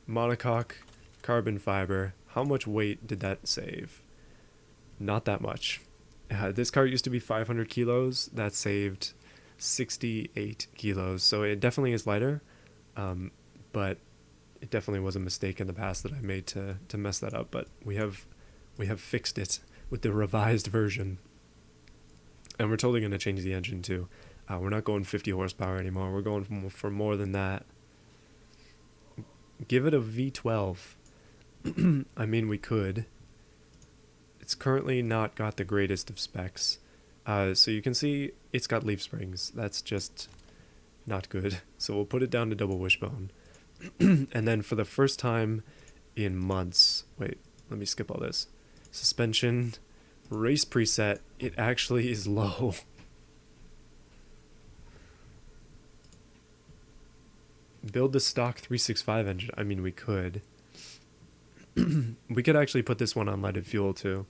Monocoque, carbon fiber. How much weight did that save? Not that much. This car used to be 500 kilos. That saved 68 kilos. So it definitely is lighter, but it definitely was a mistake in the past that I made to mess that up. But we have fixed it with the revised version. And we're totally going to change the engine too. We're not going 50 horsepower anymore. We're going for more than that. Give it a V12. I mean, we could. It's currently not got the greatest of specs. So you can see it's got leaf springs. That's just not good. So we'll put it down to double wishbone. And then for the first time in months... Wait, let me skip all this. Suspension, race preset. It actually is low. Build the stock 365 engine. I mean, we could. We could actually put this one on leaded fuel too.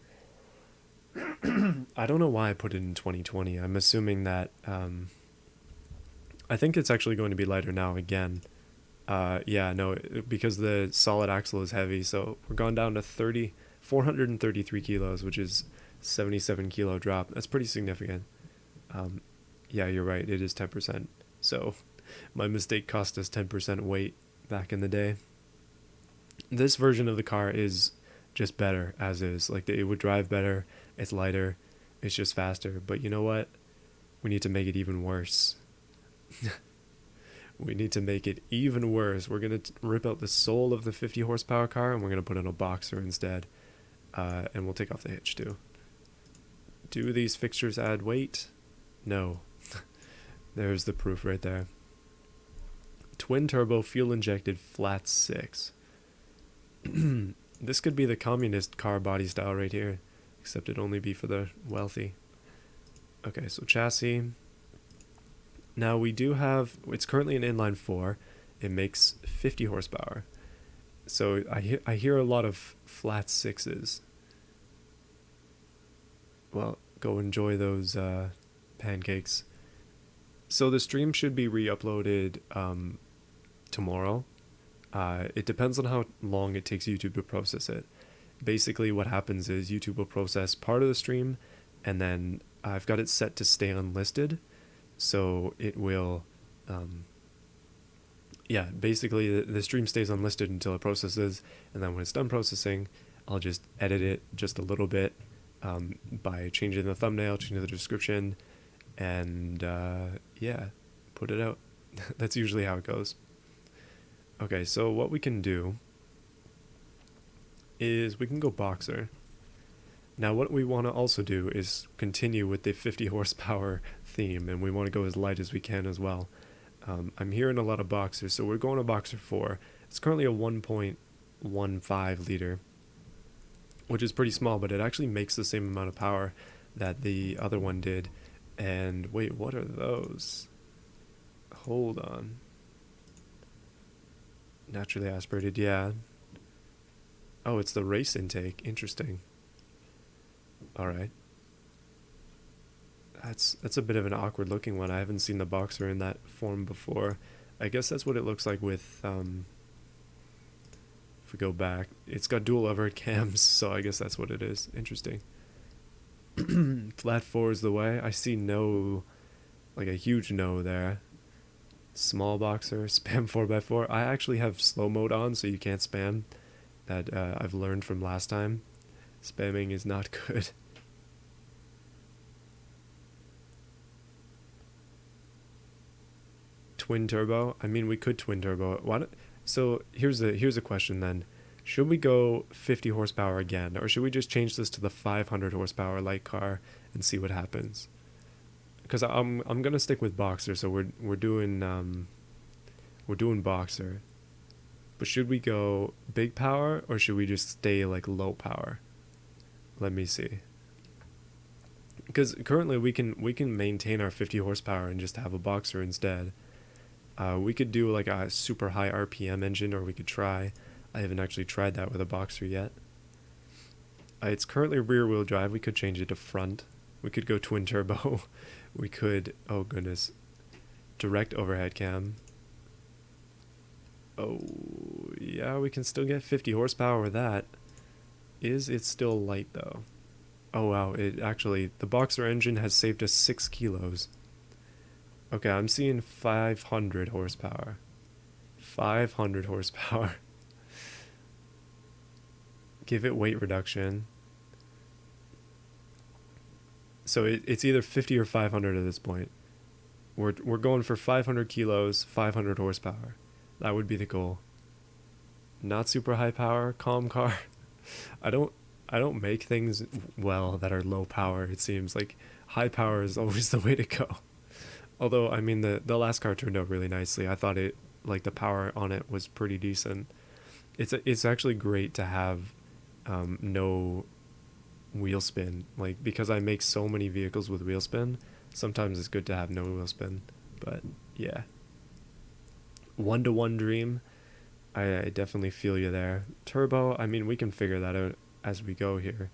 I don't know why I put it in 2020. I'm assuming that I think it's actually going to be lighter now again. Yeah, no, because the solid axle is heavy, so we're gone down to 433 kilos, which is 77 kilo drop. That's pretty significant. Yeah, you're right. It is 10%. So my mistake cost us 10% weight back in the day. This version of the car is just better as is. Like, it would drive better. It's lighter. It's just faster. But you know what? We need to make it even worse. We need to make it even worse. We're going to rip out the soul of the 50 horsepower car and we're going to put in a boxer instead. And we'll take off the hitch too. Do these fixtures add weight? No. There's the proof right there. Twin turbo fuel injected flat 6. This could be the communist car body style right here, except it'd only be for the wealthy. Okay, so chassis. Now we do have, it's currently an inline 4. It makes 50 horsepower. So I hear a lot of flat 6s. Well, go enjoy those pancakes. So the stream should be re-uploaded tomorrow. It depends on how long it takes YouTube to process it. Basically what happens is YouTube will process part of the stream, and then I've got it set to stay unlisted, so it will yeah, basically the stream stays unlisted until it processes, and then when it's done processing, I'll just edit it just a little bit by changing the thumbnail, changing the description, and yeah, put it out. That's usually how it goes. Okay, so what we can do is we can go boxer. Now what we want to also do is continue with the 50 horsepower theme, and we want to go as light as we can as well. I'm hearing a lot of boxers, so we're going to boxer 4. It's currently a 1.15 liter, which is pretty small, but it actually makes the same amount of power that the other one did. And wait, what are those? Hold on. Naturally aspirated, yeah. Oh, it's the race intake. Interesting. Alright. That's a bit of an awkward looking one. I haven't seen the boxer in that form before. I guess that's what it looks like with, if we go back. It's got dual overhead cams, so I guess that's what it is. Interesting. Flat 4 is the way. I see no, like a huge no there. Small boxer, spam 4x4. I actually have slow mode on, so you can't spam. That I've learned from last time. Spamming is not good. Twin turbo. I mean, we could twin turbo. So here's a question then. Should we go 50 horsepower again, or should we just change this to the 500 horsepower light car and see what happens? Because I'm gonna stick with boxer, so we're doing boxer. But should we go big power, or should we just stay like low power? Let me see. Because currently we can maintain our 50 horsepower and just have a boxer instead. We could do like a super high RPM engine, or we could try. I haven't actually tried that with a boxer yet. It's currently rear wheel drive. We could change it to front. We could go twin turbo. We could, oh goodness, direct overhead cam. Oh, yeah, we can still get 50 horsepower with that. Is it still light though? Oh wow, the boxer engine has saved us 6 kilos. Okay, I'm seeing 500 horsepower. 500 horsepower. Give it weight reduction. So it's either 50 or 500 at this point. We're going for 500 kilos, 500 horsepower. That would be the goal. Not super high power, calm car. I don't make things well that are low power. It seems like high power is always the way to go. Although I mean the last car turned out really nicely. I thought it, like, the power on it was pretty decent. It's actually great to have no wheel spin, like, because I make so many vehicles with wheel spin. Sometimes it's good to have no wheel spin. But yeah, 1-to-1 dream. I definitely feel you there. Turbo, I mean, we can figure that out as we go here.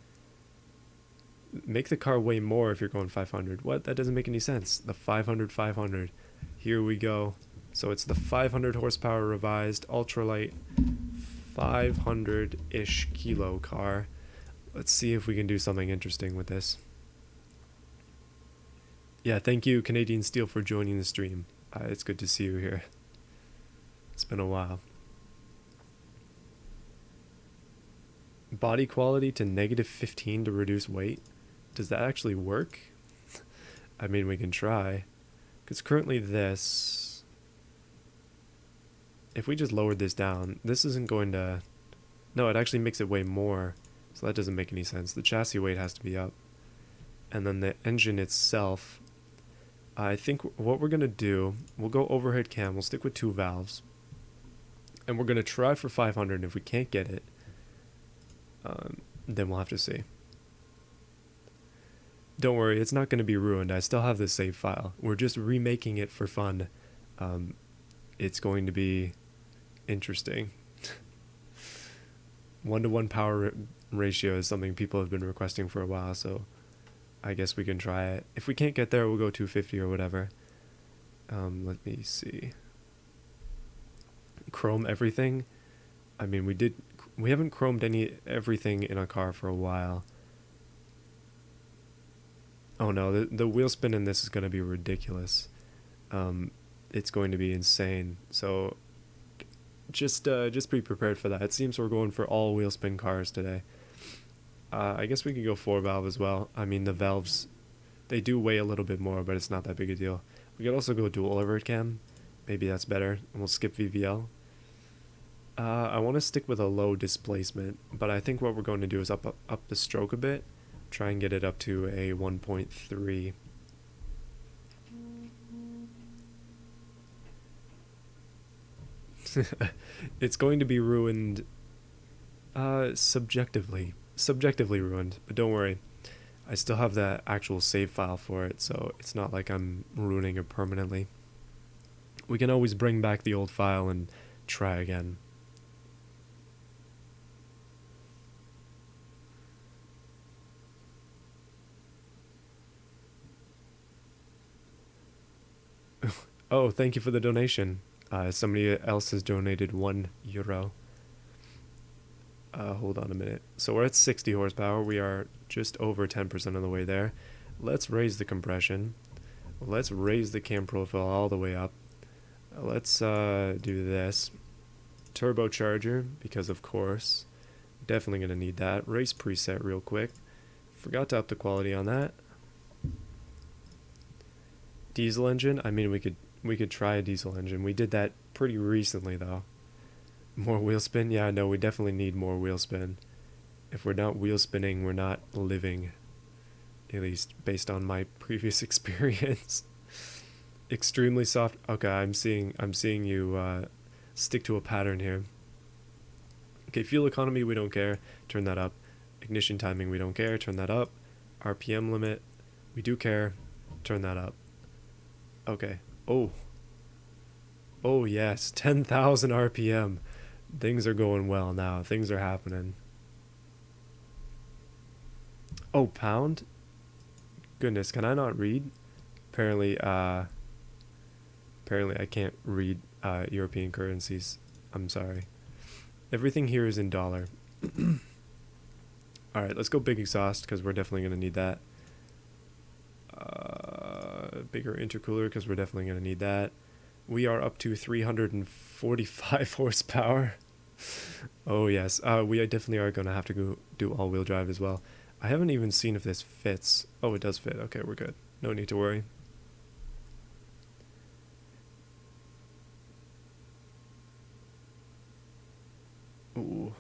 Make the car weigh more if you're going 500. What? That doesn't make any sense. The 500. Here we go. So it's the 500 horsepower revised ultralight 500-ish kilo car. Let's see if we can do something interesting with this. Yeah, thank you, Canadian Steel, for joining the stream. It's good to see you here. It's been a while. Body quality to -15 to reduce weight. Does that actually work? I mean, we can try. Because currently this... If we just lowered this down, this isn't going to... No, it actually makes it weigh more. So that doesn't make any sense. The chassis weight has to be up. And then the engine itself... I think what we're going to do... We'll go overhead cam. We'll stick with 2 valves. And we're going to try for 500. And if we can't get it... then we'll have to see. Don't worry, it's not going to be ruined. I still have the save file. We're just remaking it for fun. It's going to be interesting. 1-to-1 power ratio is something people have been requesting for a while, so I guess we can try it. If we can't get there, we'll go 250 or whatever. Let me see. Chrome everything. I mean, we haven't chromed everything in a car for a while. Oh no, the wheel spin in this is going to be ridiculous. It's going to be insane. So just be prepared for that. It seems we're going for all wheel spin cars today. I guess we could go 4 valve as well. I mean, the valves, they do weigh a little bit more, but it's not that big a deal. We could also go dual overhead cam. Maybe that's better. And we'll skip VVL. I want to stick with a low displacement, but I think what we're going to do is up the stroke a bit. Try and get it up to a 1.3. It's going to be ruined subjectively ruined, but don't worry, I still have the actual save file for it, so it's not like I'm ruining it permanently. We can always bring back the old file and try again. Oh, thank you for the donation. Somebody else has donated €1. Hold on a minute. So we're at 60 horsepower. We are just over 10% of the way there. Let's raise the compression. Let's raise the cam profile all the way up. Let's do this. Turbocharger, because of course, definitely going to need that. Race preset real quick. Forgot to up the quality on that. Diesel engine, I mean, we could try a diesel engine. We did that pretty recently though. More wheel spin? Yeah, no, we definitely need more wheel spin. If we're not wheel spinning, we're not living. At least based on my previous experience. Extremely soft. Okay, I'm seeing you stick to a pattern here. Okay, fuel economy, we don't care. Turn that up. Ignition timing, we don't care. Turn that up. RPM limit, we do care. Turn that up. Okay. Oh yes, 10,000 RPM. Things are going well now. Things are happening. Oh, pound? Goodness, can I not read? Apparently I can't read European currencies. I'm sorry. Everything here is in dollar. Alright, let's go big exhaust because we're definitely going to need that. Bigger intercooler because we're definitely going to need that. We are up to 345 horsepower. Oh yes, we definitely are going to have to go do all-wheel drive as well. I haven't even seen if this fits. Oh, it does fit. Okay, we're good. No need to worry. Ooh,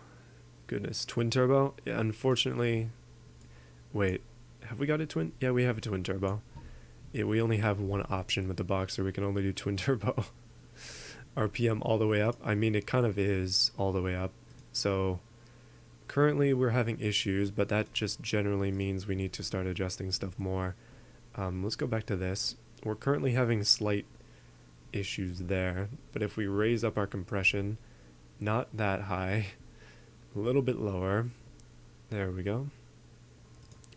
goodness. Twin turbo? Yeah, unfortunately... Wait, have we got a twin? Yeah, we have a twin turbo. Yeah, we only have one option with the Boxer. We can only do twin turbo. RPM all the way up. I mean, it kind of is all the way up. So currently we're having issues, but that just generally means we need to start adjusting stuff more. Let's go back to this. We're currently having slight issues there, but if we raise up our compression, not that high, a little bit lower, there we go.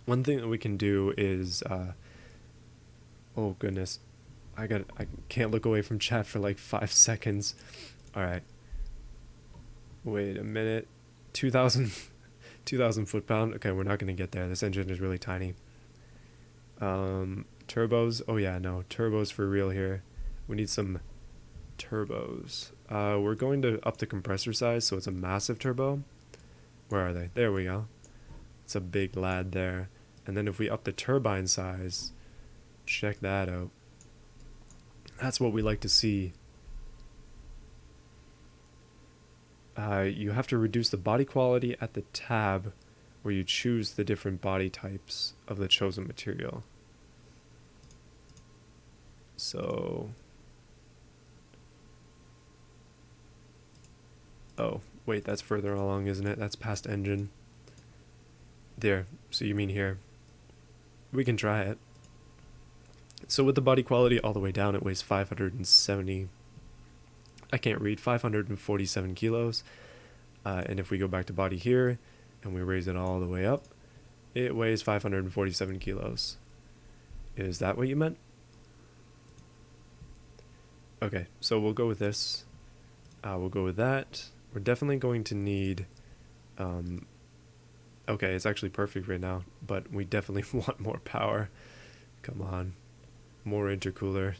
One thing that we can do is, oh goodness, I can't look away from chat for like 5 seconds. All right. Wait a minute. 2,000 foot-pound. Okay, we're not going to get there. This engine is really tiny. Turbos. Oh yeah, no. Turbos for real here. We need some turbos. We're going to up the compressor size, so it's a massive turbo. Where are they? There we go. It's a big lad there. And then if we up the turbine size, check that out. That's what we like to see. You have to reduce the body quality at the tab where you choose the different body types of the chosen material. So... Oh, wait, that's further along, isn't it? That's past engine. There, so you mean here. We can try it. So with the body quality all the way down, it weighs 570... I can't read, 547 kilos. And if we go back to body here, and we raise it all the way up, it weighs 547 kilos. Is that what you meant? Okay, so we'll go with this. We'll go with that. We're definitely going to need... okay, it's actually perfect right now, but we definitely want more power. Come on. More intercooler.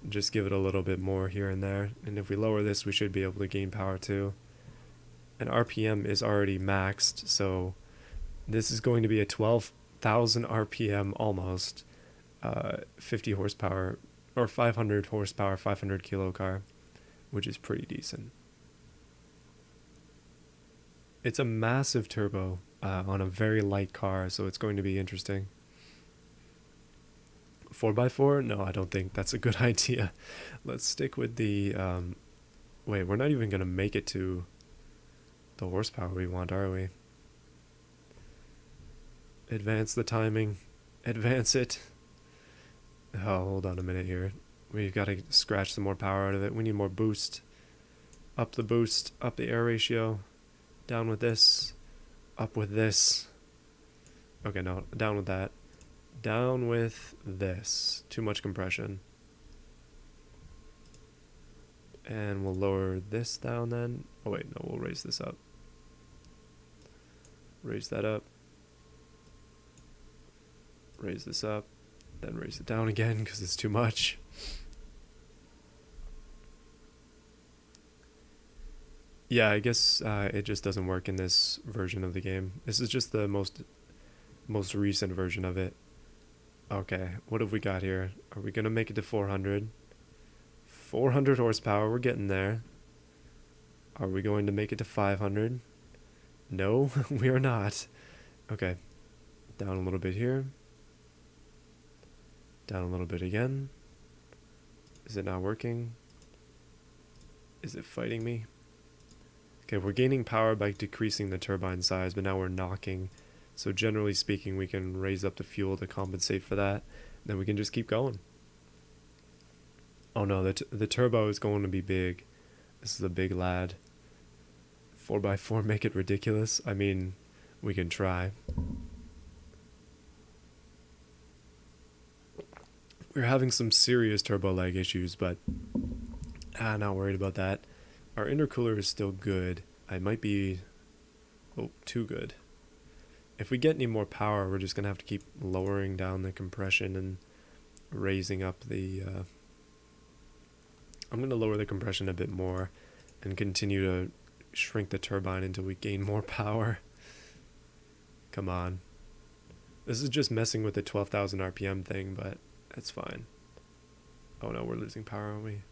Just give it a little bit more here and there. And if we lower this, we should be able to gain power too. And RPM is already maxed, so this is going to be a 12,000 RPM almost. 50 horsepower or 500 horsepower, 500 kilo car, which is pretty decent. It's a massive turbo on a very light car, so it's going to be interesting. 4x4? No, I don't think that's a good idea. Let's stick with the... wait, we're not even going to make it to the horsepower we want, are we? Advance the timing. Advance it. Oh, hold on a minute here. We've got to scratch some more power out of it. We need more boost. Up the boost. Up the air ratio. Down with this. Up with this. Okay, no. Down with that. Down with this. Too much compression. And we'll lower this down then. Oh wait, no, we'll raise this up. Raise that up. Raise this up. Then raise it down again because it's too much. Yeah, I guess it just doesn't work in this version of the game. This is just the most recent version of it. Okay, what have we got here? Are we going to make it to 400? 400 horsepower, we're getting there. Are we going to make it to 500? No, we are not. Okay, down a little bit here. Down a little bit again. Is it not working? Is it fighting me? Okay, we're gaining power by decreasing the turbine size, but now we're knocking. So generally speaking, we can raise up the fuel to compensate for that. Then we can just keep going. Oh no, the turbo is going to be big. This is a big lad. 4x4 make it ridiculous? I mean, we can try. We're having some serious turbo lag issues, but not worried about that. Our intercooler is still good. I might be too good. If we get any more power, we're just going to have to keep lowering down the compression and raising up the... I'm going to lower the compression a bit more and continue to shrink the turbine until we gain more power. Come on. This is just messing with the 12,000 RPM thing, but that's fine. Oh no, we're losing power, aren't we?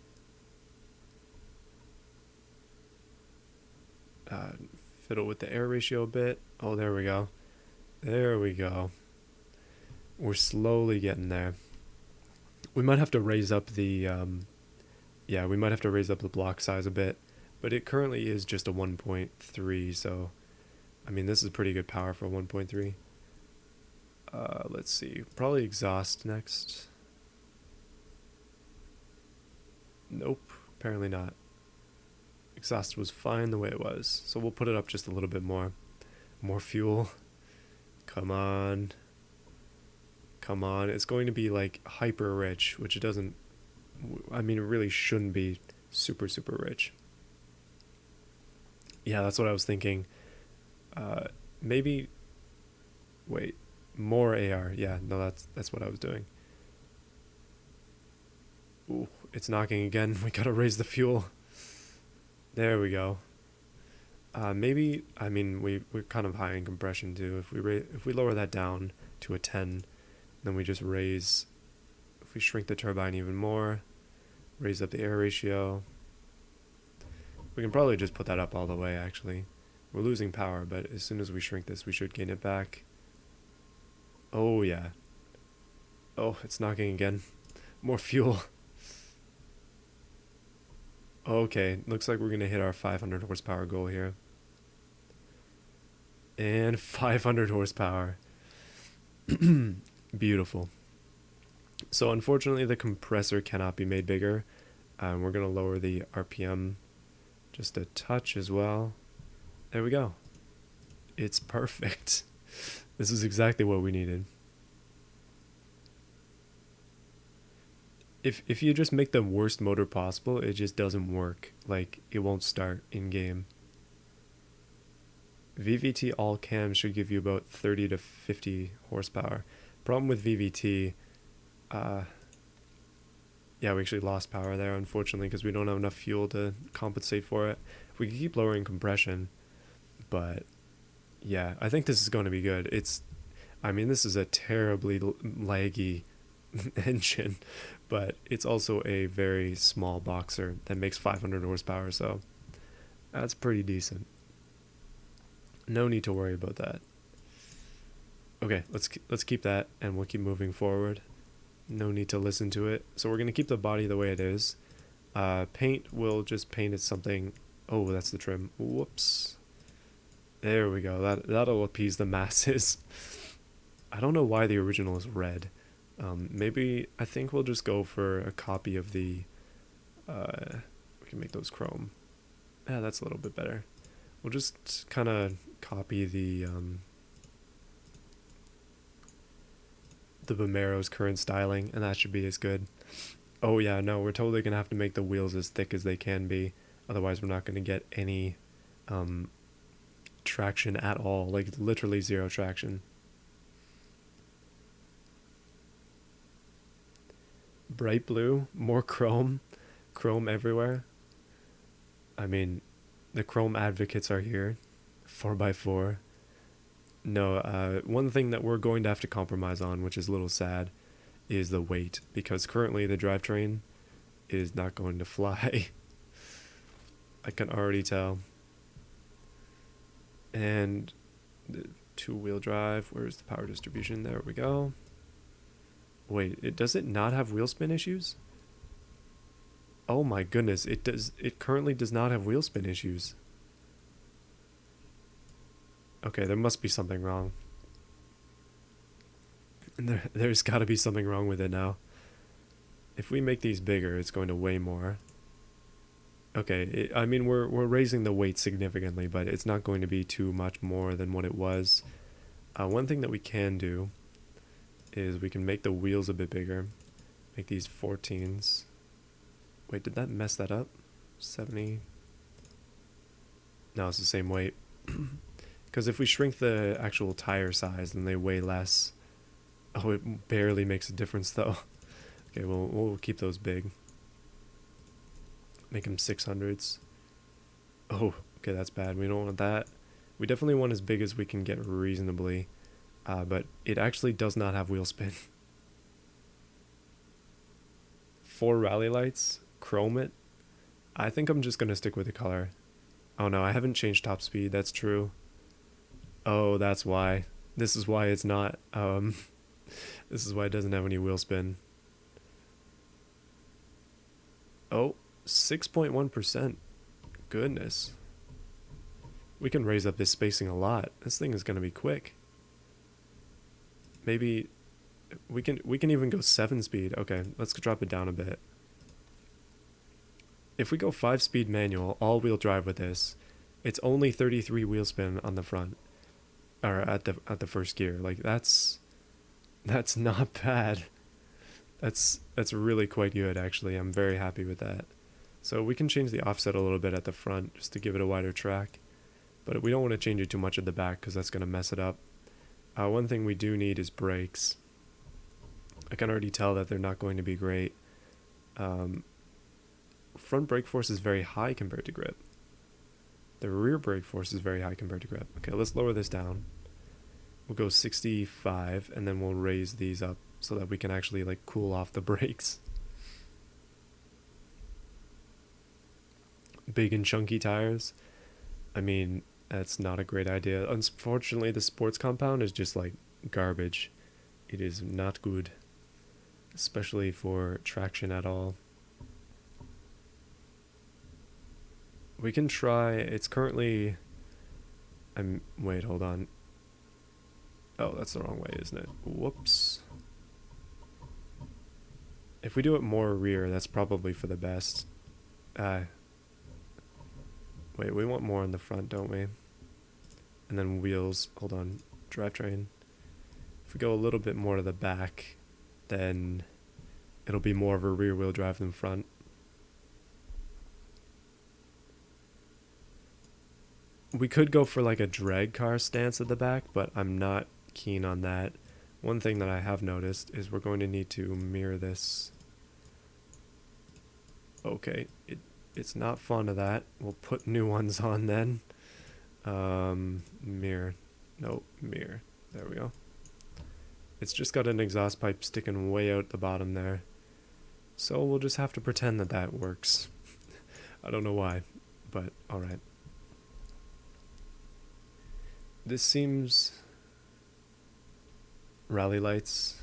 Fiddle with the air ratio a bit. Oh, there we go. There we go. We're slowly getting there. We might have to raise up the... yeah, we might have to raise up the block size a bit. But it currently is just a 1.3, so... I mean, this is pretty good power for 1.3. Let's see. Probably exhaust next. Nope, apparently not. Exhaust was fine the way it was, so we'll put it up just a little bit more. More fuel. Come on. Come on. It's going to be like hyper rich, which it doesn't... I mean, it really shouldn't be super, super rich. Yeah, that's what I was thinking. Maybe... Wait. More AR. Yeah, no, that's what I was doing. Ooh, it's knocking again. We gotta raise the fuel. There we go. Maybe, I mean, we're kind of high in compression too. If we lower that down to a 10, then we just raise... If we shrink the turbine even more, raise up the air ratio. We can probably just put that up all the way, actually. We're losing power, but as soon as we shrink this, we should gain it back. Oh, yeah. Oh, it's knocking again. More fuel. Okay, looks like we're going to hit our 500 horsepower goal here. And 500 horsepower. Beautiful. So unfortunately, the compressor cannot be made bigger. We're going to lower the RPM just a touch as well. There we go. It's perfect. This is exactly what we needed. If you just make the worst motor possible, it just doesn't work. Like, it won't start in-game. VVT all cams should give you about 30 to 50 horsepower. Problem with VVT, yeah, we actually lost power there, unfortunately, because we don't have enough fuel to compensate for it. We can keep lowering compression, but yeah, I think this is going to be good. I mean, this is a terribly laggy engine, but it's also a very small boxer that makes 500 horsepower, so that's pretty decent. No need to worry about that. Okay, let's keep that, and we'll keep moving forward. No need to listen to it. So we're gonna keep the body the way it is. Paint, we'll just paint it something. Oh, that's the trim. Whoops. There we go. That'll appease the masses. I don't know why the original is red. Maybe I think we'll just go for a copy of the. We can make those chrome. Yeah, that's a little bit better. We'll just kind of copy the Vomero's current styling, and that should be as good. Oh yeah, no, we're totally gonna have to make the wheels as thick as they can be, otherwise we're not gonna get any traction at all, like literally zero traction. Bright blue, more chrome, chrome everywhere. I mean, the chrome advocates are here, 4x4. No, one thing that we're going to have to compromise on, which is a little sad, is the weight, because currently the drivetrain is not going to fly. I can already tell. And the two-wheel drive, where's the power distribution? There we go. Wait, does it not have wheel spin issues? Oh my goodness, it currently does not have wheel spin issues. Okay, there must be something wrong. There's got to be something wrong with it now. If we make these bigger, it's going to weigh more. Okay, I mean, we're raising the weight significantly, but it's not going to be too much more than what it was. One thing that we can do is we can make the wheels a bit bigger. Make these 14s. Wait, did that mess that up? 70. No, it's the same weight. Because if we shrink the actual tire size, then they weigh less. Oh, it barely makes a difference, though. Okay, we'll keep those big. Make them 600s. Oh, okay, that's bad. We don't want that. We definitely want as big as we can get reasonably. But it actually does not have wheel spin. 4 rally lights. Chrome it. I think I'm just going to stick with the color. Oh no, I haven't changed top speed. That's true. Oh, that's why. This is why it's not, this is why it doesn't have any wheel spin. Oh, 6.1%. Goodness. We can raise up this spacing a lot. This thing is going to be quick. Maybe we can even go 7 speed. Okay, let's drop it down a bit. If we go 5-speed manual, all-wheel drive with this, it's only 33 wheel spin on the front. Or at the first gear. Like that's not bad. That's really quite good, actually. I'm very happy with that. So we can change the offset a little bit at the front just to give it a wider track, but we don't want to change it too much at the back because that's going to mess it up. One thing we do need is brakes. I can already tell that they're not going to be great. Front brake force is very high compared to grip. The rear brake force is very high compared to grip. Okay, let's lower this down. We'll go 65, and then we'll raise these up so that we can actually like cool off the brakes. Big and chunky tires. I mean, that's not a great idea. Unfortunately, the sports compound is just like garbage. It is not good, especially for traction at all. We can try, it's currently, wait, hold on. Oh, that's the wrong way, isn't it? Whoops. If we do it more rear, that's probably for the best. Wait, we want more on the front, don't we? And then wheels, hold on, drivetrain. If we go a little bit more to the back, then it'll be more of a rear wheel drive than front. We could go for like a drag car stance at the back, but I'm not keen on that. One thing that I have noticed is we're going to need to mirror this. Okay, it's not fond of that. We'll put new ones on then. Mirror. Nope, mirror. There we go. It's just got an exhaust pipe sticking way out the bottom there. So we'll just have to pretend that that works. I don't know why, but alright. This seems... Rally lights.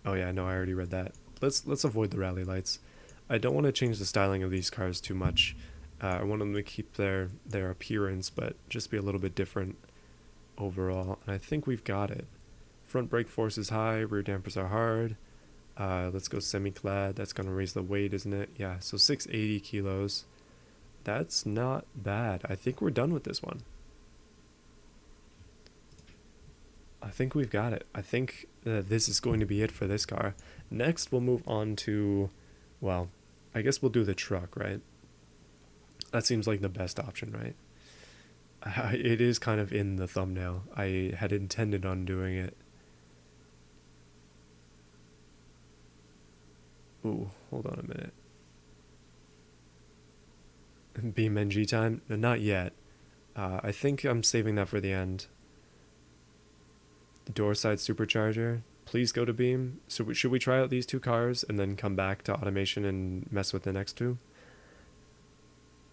Oh yeah, no, I already read that. Let's avoid the rally lights. I don't want to change the styling of these cars too much. I want them to keep their appearance, but just be a little bit different overall. And I think we've got it. Front brake force is high, rear dampers are hard. Let's go semi-clad. That's going to raise the weight, isn't it? Yeah, so 680 kilos. That's not bad. I think we're done with this one. I think we've got it. I think this is going to be it for this car. Next, we'll move on to, well, I guess we'll do the truck, right? That seems like the best option, right? It is kind of in the thumbnail. I had intended on doing it. Ooh, hold on a minute. BeamNG time? No, not yet. I think I'm saving that for the end. Door side supercharger. Please go to Beam. So should we try out these two cars and then come back to automation and mess with the next two?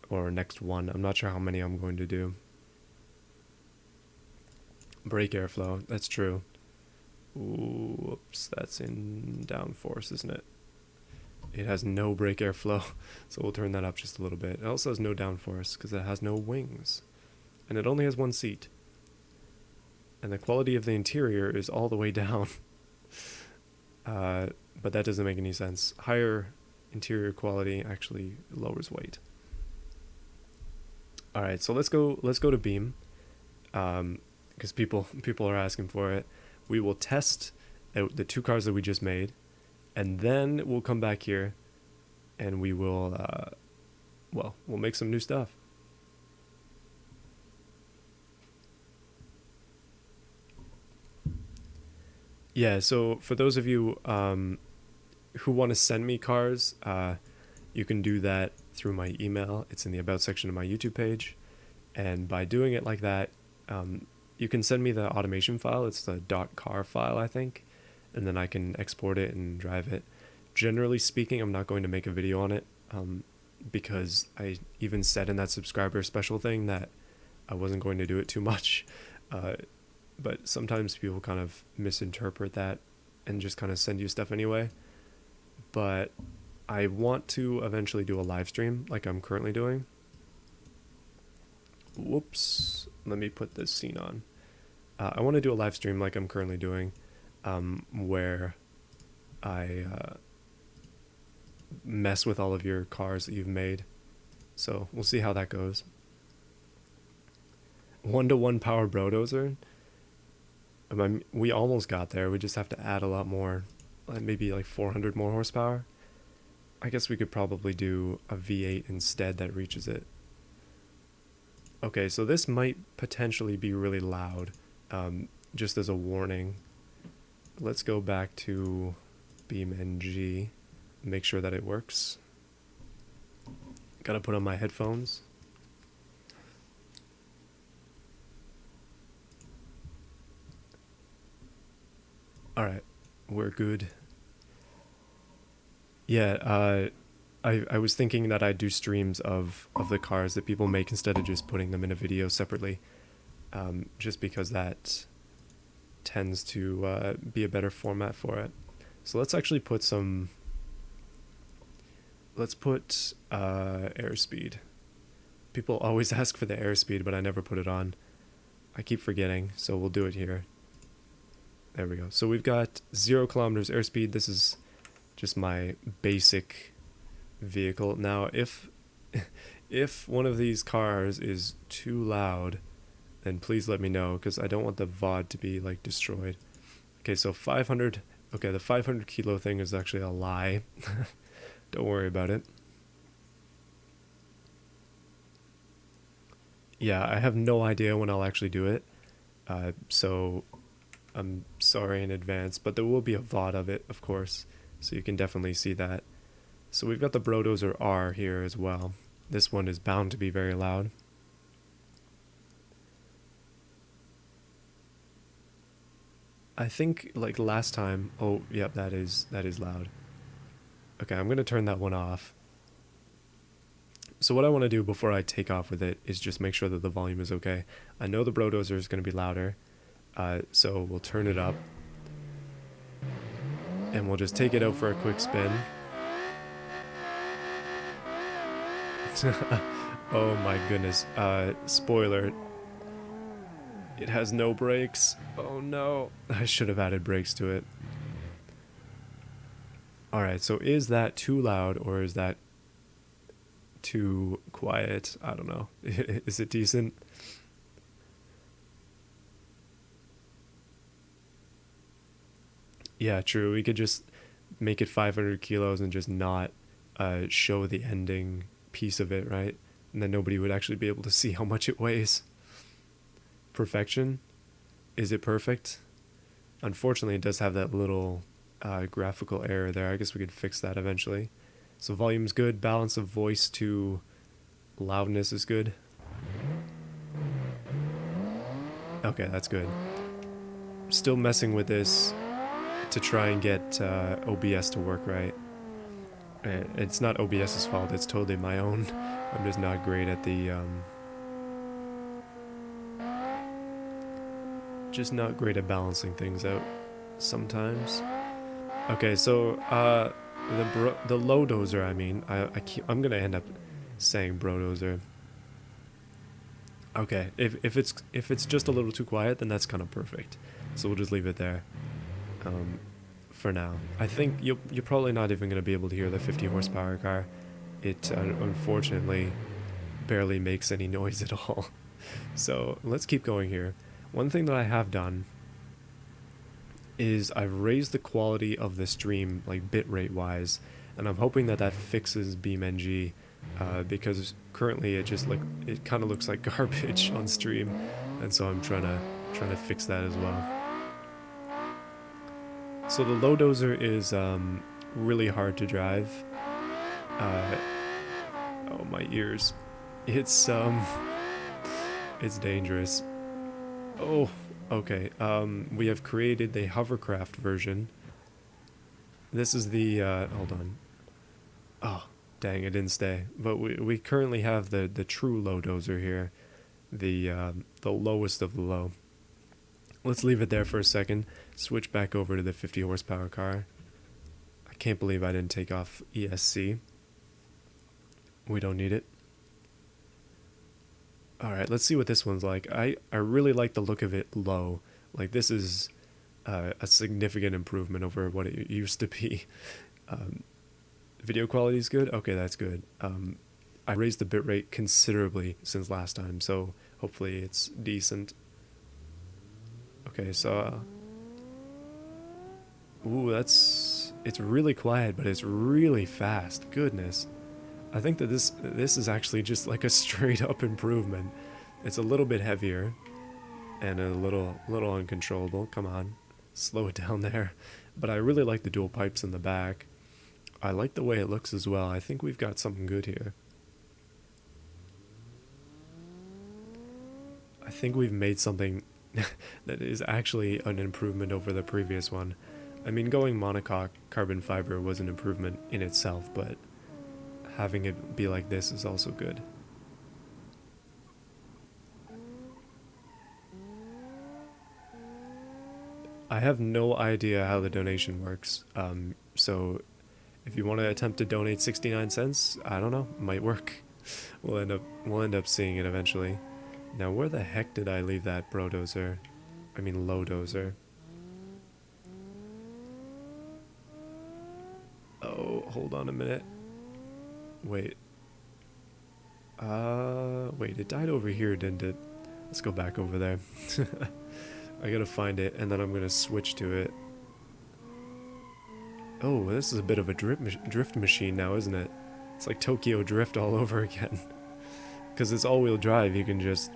Or next one. I'm not sure how many I'm going to do. Brake airflow. That's true. Ooh, whoops. That's in downforce, isn't it? It has no brake airflow, so we'll turn that up just a little bit. It also has no downforce because it has no wings. And it only has one seat. And the quality of the interior is all the way down. But that doesn't make any sense. Higher interior quality actually lowers weight. All right, so let's go to Beam, because people are asking for it. We will test out the two cars that we just made, and then we'll come back here, and we will, we'll make some new stuff. Yeah, so for those of you who want to send me cars, you can do that through my email. It's in the About section of my YouTube page. And by doing it like that, you can send me the automation file. It's the .car file, I think. And then I can export it and drive it. Generally speaking, I'm not going to make a video on it because I even said in that subscriber special thing that I wasn't going to do it too much. But sometimes people kind of misinterpret that and just kind of send you stuff anyway. But I want to eventually do a live stream like I'm currently doing. Whoops. Let me put this scene on. I want to do a live stream like I'm currently doing, where I mess with all of your cars that you've made. So we'll see how that goes. 1-to-1 power Brodozer. We almost got there. We just have to add a lot more, maybe like 400 more horsepower. I guess we could probably do a V8 instead that reaches it. Okay, so this might potentially be really loud, just as a warning. Let's go back to BeamNG, make sure that it works. Gotta put on my headphones. Alright, we're good. Yeah, I was thinking that I'd do streams of the cars that people make instead of just putting them in a video separately, just because that tends to be a better format for it. So let's actually put some... Let's put airspeed. People always ask for the airspeed, but I never put it on. I keep forgetting, so we'll do it here. There we go. So we've got 0 kilometers airspeed. This is just my basic vehicle. Now, if one of these cars is too loud, then please let me know, because I don't want the VOD to be like destroyed. Okay, so 500. Okay, the 500 kilo thing is actually a lie. Don't worry about it. Yeah, I have no idea when I'll actually do it. So I'm sorry in advance, but there will be a VOD of it, of course, so you can definitely see that. So we've got the Brodozer R here as well. This one is bound to be very loud. I think like last time, oh, yep, that is loud. Okay, I'm going to turn that one off. So what I want to do before I take off with it is just make sure that the volume is okay. I know the Brodozer is going to be louder, so we'll turn it up. And we'll just take it out for a quick spin. Oh my goodness. Spoiler. It has no brakes. Oh no. I should have added brakes to it. Alright, so is that too loud or is that too quiet? I don't know. Is it decent? Yeah, true. We could just make it 500 kilos and just not show the ending piece of it, right? And then nobody would actually be able to see how much it weighs. Perfection? Is it perfect? Unfortunately, it does have that little graphical error there. I guess we could fix that eventually. So volume's good. Balance of voice to loudness is good. Okay, that's good. Still messing with this to try and get OBS to work right. It's not OBS's fault. It's totally my own. I'm just not great at the just not great at balancing things out sometimes. Okay, so the Lo Dozer, I mean, I'm gonna end up saying Brodozer. Okay, if it's just a little too quiet, then that's kind of perfect. So we'll just leave it there. For now, I think you're probably not even gonna be able to hear the 50 horsepower car. It unfortunately barely makes any noise at all. So let's keep going here. One thing that I have done is I've raised the quality of the stream, like bitrate wise, and I'm hoping that that fixes beamng, because currently it kind of looks like garbage on stream, and so I'm trying to fix that as well. So the Lo Dozer is really hard to drive. Oh, my ears! It's dangerous. Oh, okay. We have created the hovercraft version. This is the hold on. Oh, dang! It didn't stay. But we currently have the true Lo Dozer here, the lowest of the low. Let's leave it there for a second. Switch back over to the 50 horsepower car. I can't believe I didn't take off ESC. We don't need it. Alright, let's see what this one's like. I really like the look of it low. Like, this is a significant improvement over what it used to be. Video quality is good? Okay, that's good. I raised the bitrate considerably since last time, so hopefully it's decent. Okay, so... ooh, it's really quiet, but it's really fast. Goodness. I think that this is actually just like a straight up improvement. It's a little bit heavier and a little uncontrollable. Come on, slow it down there. But I really like the dual pipes in the back. I like the way it looks as well. I think we've got something good here. I think we've made something that is actually an improvement over the previous one. I mean, going monocoque carbon fiber was an improvement in itself, but having it be like this is also good. I have no idea how the donation works, so if you want to attempt to donate 69 cents, I don't know, it might work. We'll end up seeing it eventually. Now, where the heck did I leave that Brodozer? I mean, Lo Dozer. Oh, hold on a minute. Wait. Wait, it died over here, didn't it? Let's go back over there. I gotta find it, and then I'm gonna switch to it. Oh, this is a bit of a drift machine now, isn't it? It's like Tokyo Drift all over again. Because it's all-wheel drive, you can just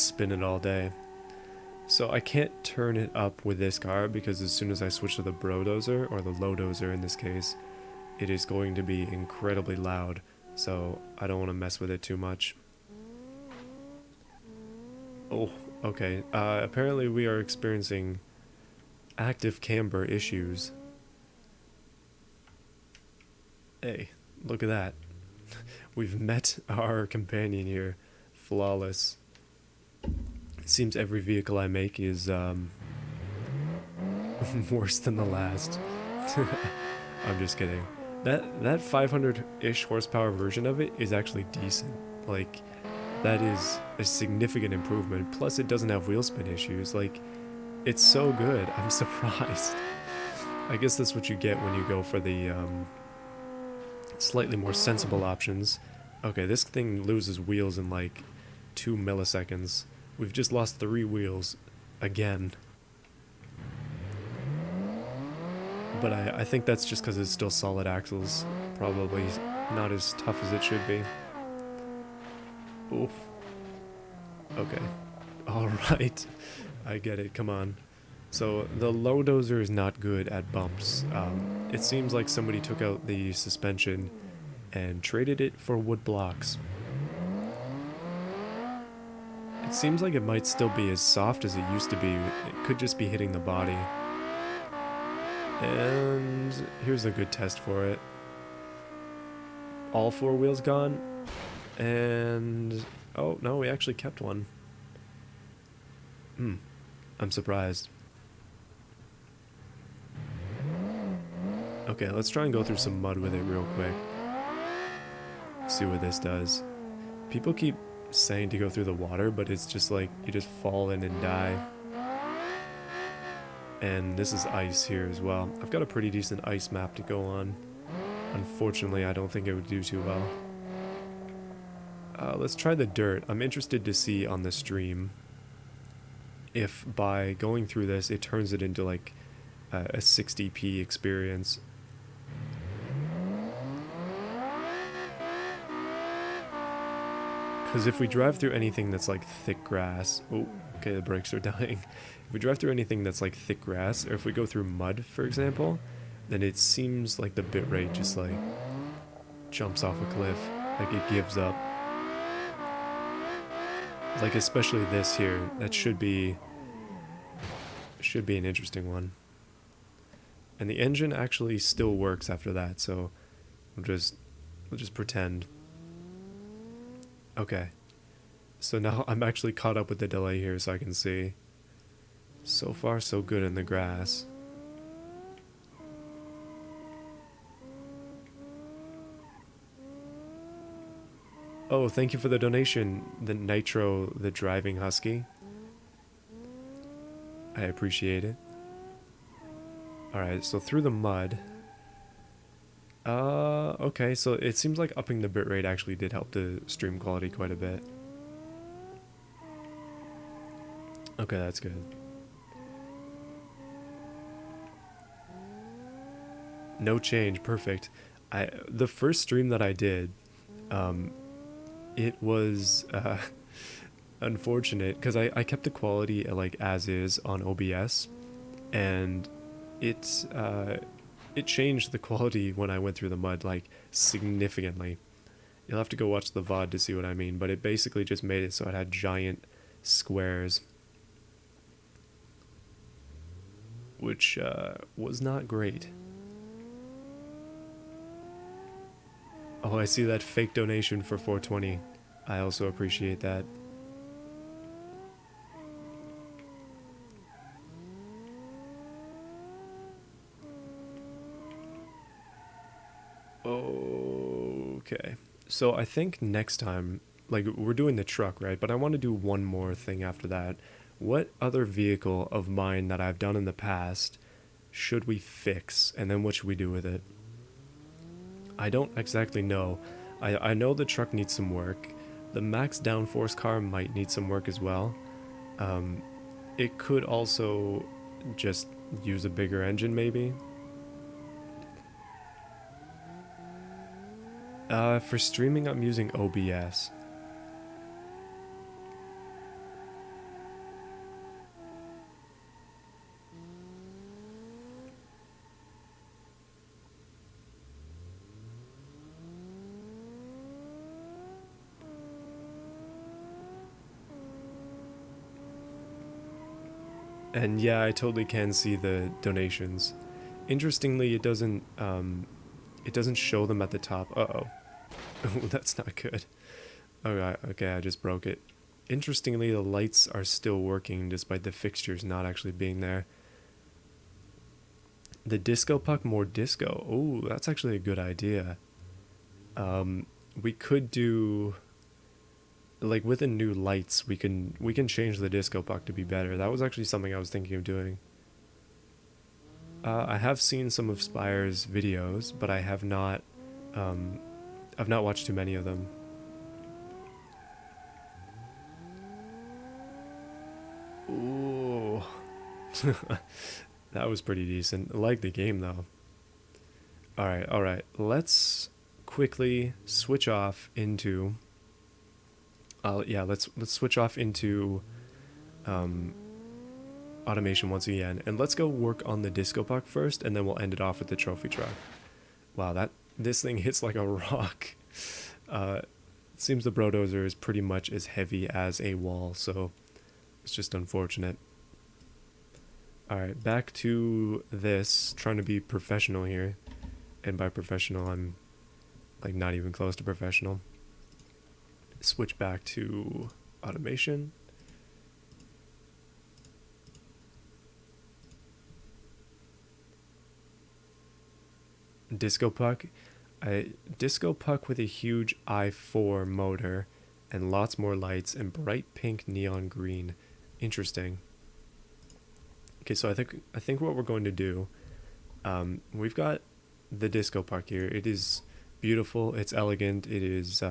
spin it all day. So I can't turn it up with this car because as soon as I switch to the Brodozer, or the Lo Dozer in this case, it is going to be incredibly loud. So I don't want to mess with it too much. Oh, okay. Apparently we are experiencing active camber issues. Hey, look at that. We've met our companion here. Flawless. It seems every vehicle I make is worse than the last. I'm just kidding. That 500-ish horsepower version of it is actually decent. Like, that is a significant improvement. Plus, it doesn't have wheel spin issues. Like, it's so good. I'm surprised. I guess that's what you get when you go for the slightly more sensible options. Okay, this thing loses wheels in like 2 milliseconds. We've just lost 3 wheels again. But I think that's just because it's still solid axles. Probably not as tough as it should be. Oh, okay. Alright. I get it, come on. So the Lo Dozer is not good at bumps. It seems like somebody took out the suspension and traded it for wood blocks. It seems like it might still be as soft as it used to be. It could just be hitting the body. And here's a good test for it. All 4 wheels gone. And oh no, we actually kept one. I'm surprised. Okay, let's try and go through some mud with it real quick. See what this does. People keep saying to go through the water, but it's just like you just fall in and die. And this is ice here as well. I've got a pretty decent ice map to go on. Unfortunately, I don't think it would do too well. Let's try the dirt. I'm interested to see on the stream if by going through this it turns it into like a 60p experience. Because if we drive through anything that's like thick grass... Oh, okay, the brakes are dying. If we drive through anything that's like thick grass, or if we go through mud, for example, then it seems like the bitrate just like jumps off a cliff. Like it gives up. Like especially this here, that should be an interesting one. And the engine actually still works after that, so we'll just pretend. Okay. So now I'm actually caught up with the delay here so I can see. So far so good in the grass. Oh, thank you for the donation, the Nitro, the driving husky. I appreciate it. Alright, so through the mud. Okay, so it seems like upping the bitrate actually did help the stream quality quite a bit. Okay, that's good. No change, perfect. The first stream that I did, it was unfortunate because I kept the quality like as is on OBS, and it changed the quality when I went through the mud like significantly. You'll have to go watch the VOD to see what I mean, but it basically just made it so it had giant squares, which was not great. Oh, I see that fake donation for 420. I also appreciate that. Okay. So I think next time, like we're doing the truck, right? But I want to do one more thing after that. What other vehicle of mine that I've done in the past should we fix? And then what should we do with it? I don't exactly know. I know the truck needs some work. The max downforce car might need some work as well. It could also just use a bigger engine maybe. For streaming I'm using OBS. And yeah, I totally can see the donations. Interestingly, it doesn't It doesn't show them at the top. Uh-oh. That's not good. Okay, okay, I just broke it. Interestingly, the lights are still working despite the fixtures not actually being there. The disco puck, more disco. Oh, that's actually a good idea. We could do, like, with the new lights, we can change the disco puck to be better. That was actually something I was thinking of doing. I have seen some of Spire's videos, but um, I've not watched too many of them. Ooh. That was pretty decent. I like the game though. All right. Let's quickly switch off into. Yeah, let's switch off into um, automation once again, and let's go work on the disco puck first, and then we'll end it off with the trophy truck. Wow, that this thing hits like a rock. It seems the Brodozer is pretty much as heavy as a wall, so it's just unfortunate. All right, back to this. Trying to be professional here, and by professional, I'm like not even close to professional. Switch back to automation. Disco puck. Disco puck with a huge i4 motor and lots more lights and bright pink neon green. Interesting. Okay, so I think what we're going to do, we've got the disco puck here. It is beautiful. It's elegant. It is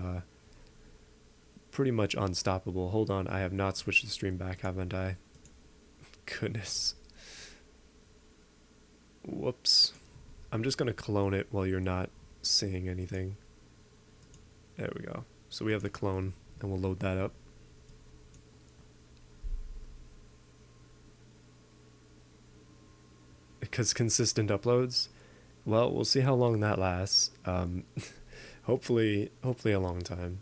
pretty much unstoppable. Hold on, I have not switched the stream back, haven't I? Goodness. Whoops. I'm just gonna clone it while you're not saying anything. There we go. So we have the clone, and we'll load that up. Because consistent uploads, well, we'll see how long that lasts. Hopefully a long time.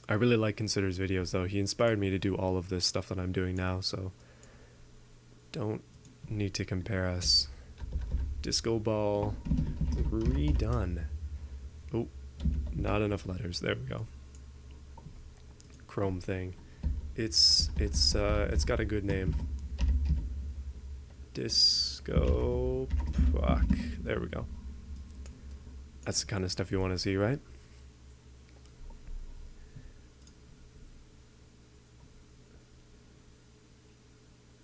I really like Consider's videos though. He inspired me to do all of this stuff that I'm doing now, so don't need to compare us. Disco ball redone. Oh, not enough letters. There we go. Chrome thing. It's got a good name. Disco puck. There we go. That's the kind of stuff you want to see, right?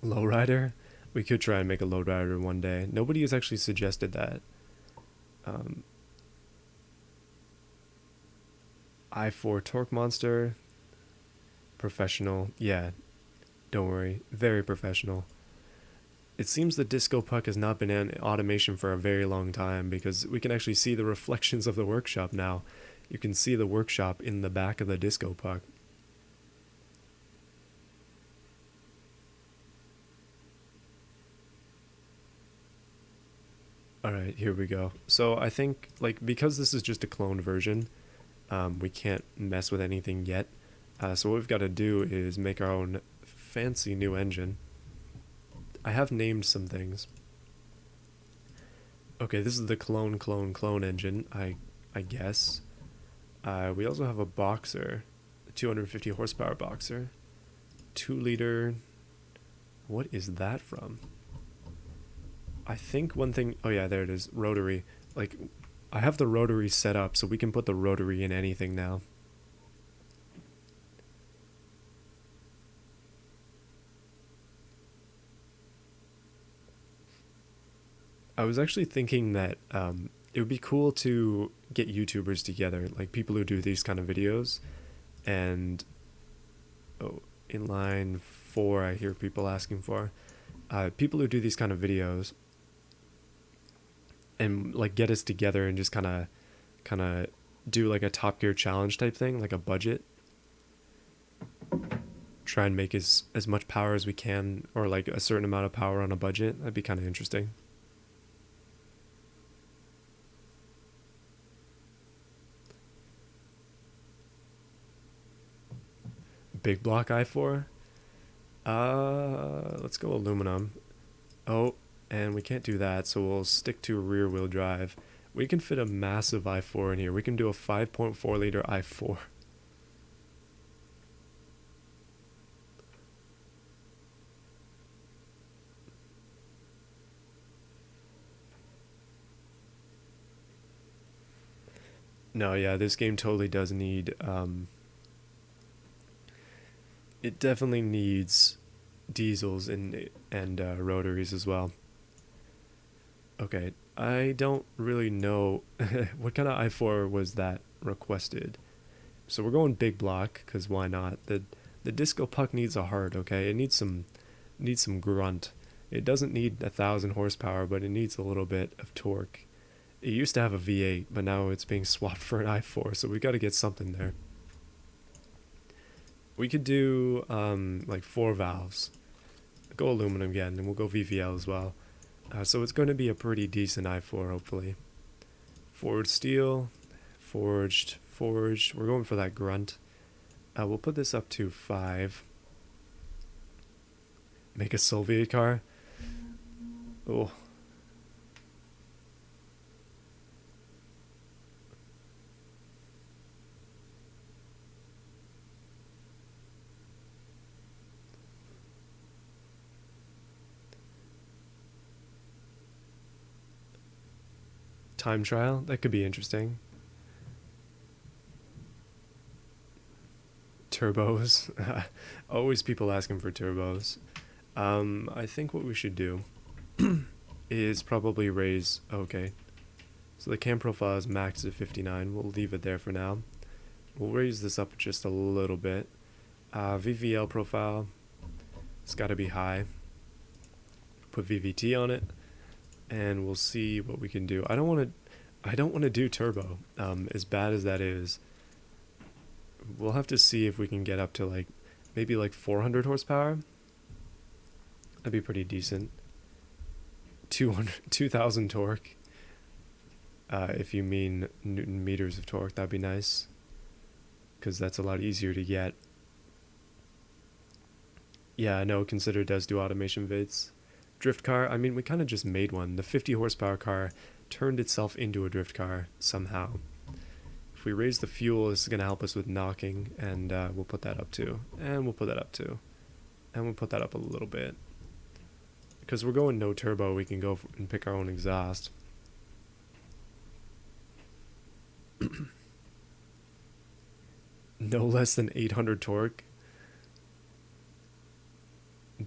Lowrider? We could try and make a lowrider one day. Nobody has actually suggested that. I4 torque monster. Professional. Yeah, don't worry. Very professional. It seems the disco puck has not been in automation for a very long time because we can actually see the reflections of the workshop now. You can see the workshop in the back of the disco puck. Alright, here we go. So I think, like, because this is just a cloned version, we can't mess with anything yet. So what we've got to do is make our own fancy new engine. I have named some things. Okay, this is the clone engine, I guess. We also have a boxer, a 250 horsepower boxer, 2-liter. What is that from? I think one thing, oh yeah, there it is, rotary. Like, I have the rotary set up, so we can put the rotary in anything now. I was actually thinking that it would be cool to get YouTubers together, like people who do these kind of videos, and oh, inline 4 I hear people asking for. People who do these kind of videos and like get us together and just kind of do like a Top Gear challenge type thing, like a budget. Try and make as much power as we can, or like a certain amount of power on a budget. That'd be kind of interesting. Big block i4. Let's go aluminum. Oh, and we can't do that, so we'll stick to rear wheel drive. We can fit a massive i4 in here. We can do a 5.4 liter i4. No, yeah, this game totally does need, it definitely needs diesels and rotaries as well. Okay, I don't really know what kind of i4 was that requested. So we're going big block because why not? The disco puck needs a heart. Okay, it needs some grunt. It doesn't need 1,000 horsepower, but it needs a little bit of torque. It used to have a V8, but now it's being swapped for an i4, so we got to get something there. We could do like 4 valves. Go aluminum again, and we'll go VVL as well. So it's going to be a pretty decent i4, hopefully. Forged steel, forged. We're going for that grunt. We'll put this up to 5. Make a Soviet car. Oh. Time trial? That could be interesting. Turbos. Always people asking for turbos. I think what we should do is probably raise... Okay. So the cam profile is maxed at 59. We'll leave it there for now. We'll raise this up just a little bit. VVL profile. It's got to be high. Put VVT on it. And we'll see what we can do. I don't want to do turbo. As bad as that is. We'll have to see if we can get up to like maybe like 400 horsepower. That'd be pretty decent. 2,000 torque. If you mean Newton meters of torque, that'd be nice. Because that's a lot easier to get. Yeah, I know, Consider does do automation vids. Drift car, I mean, we kind of just made one. The 50 horsepower car turned itself into a drift car somehow. If we raise the fuel, this is going to help us with knocking, and we'll put that up too. And we'll put that up too. And we'll put that up a little bit. Because we're going no turbo, we can go and pick our own exhaust. No less than 800 torque.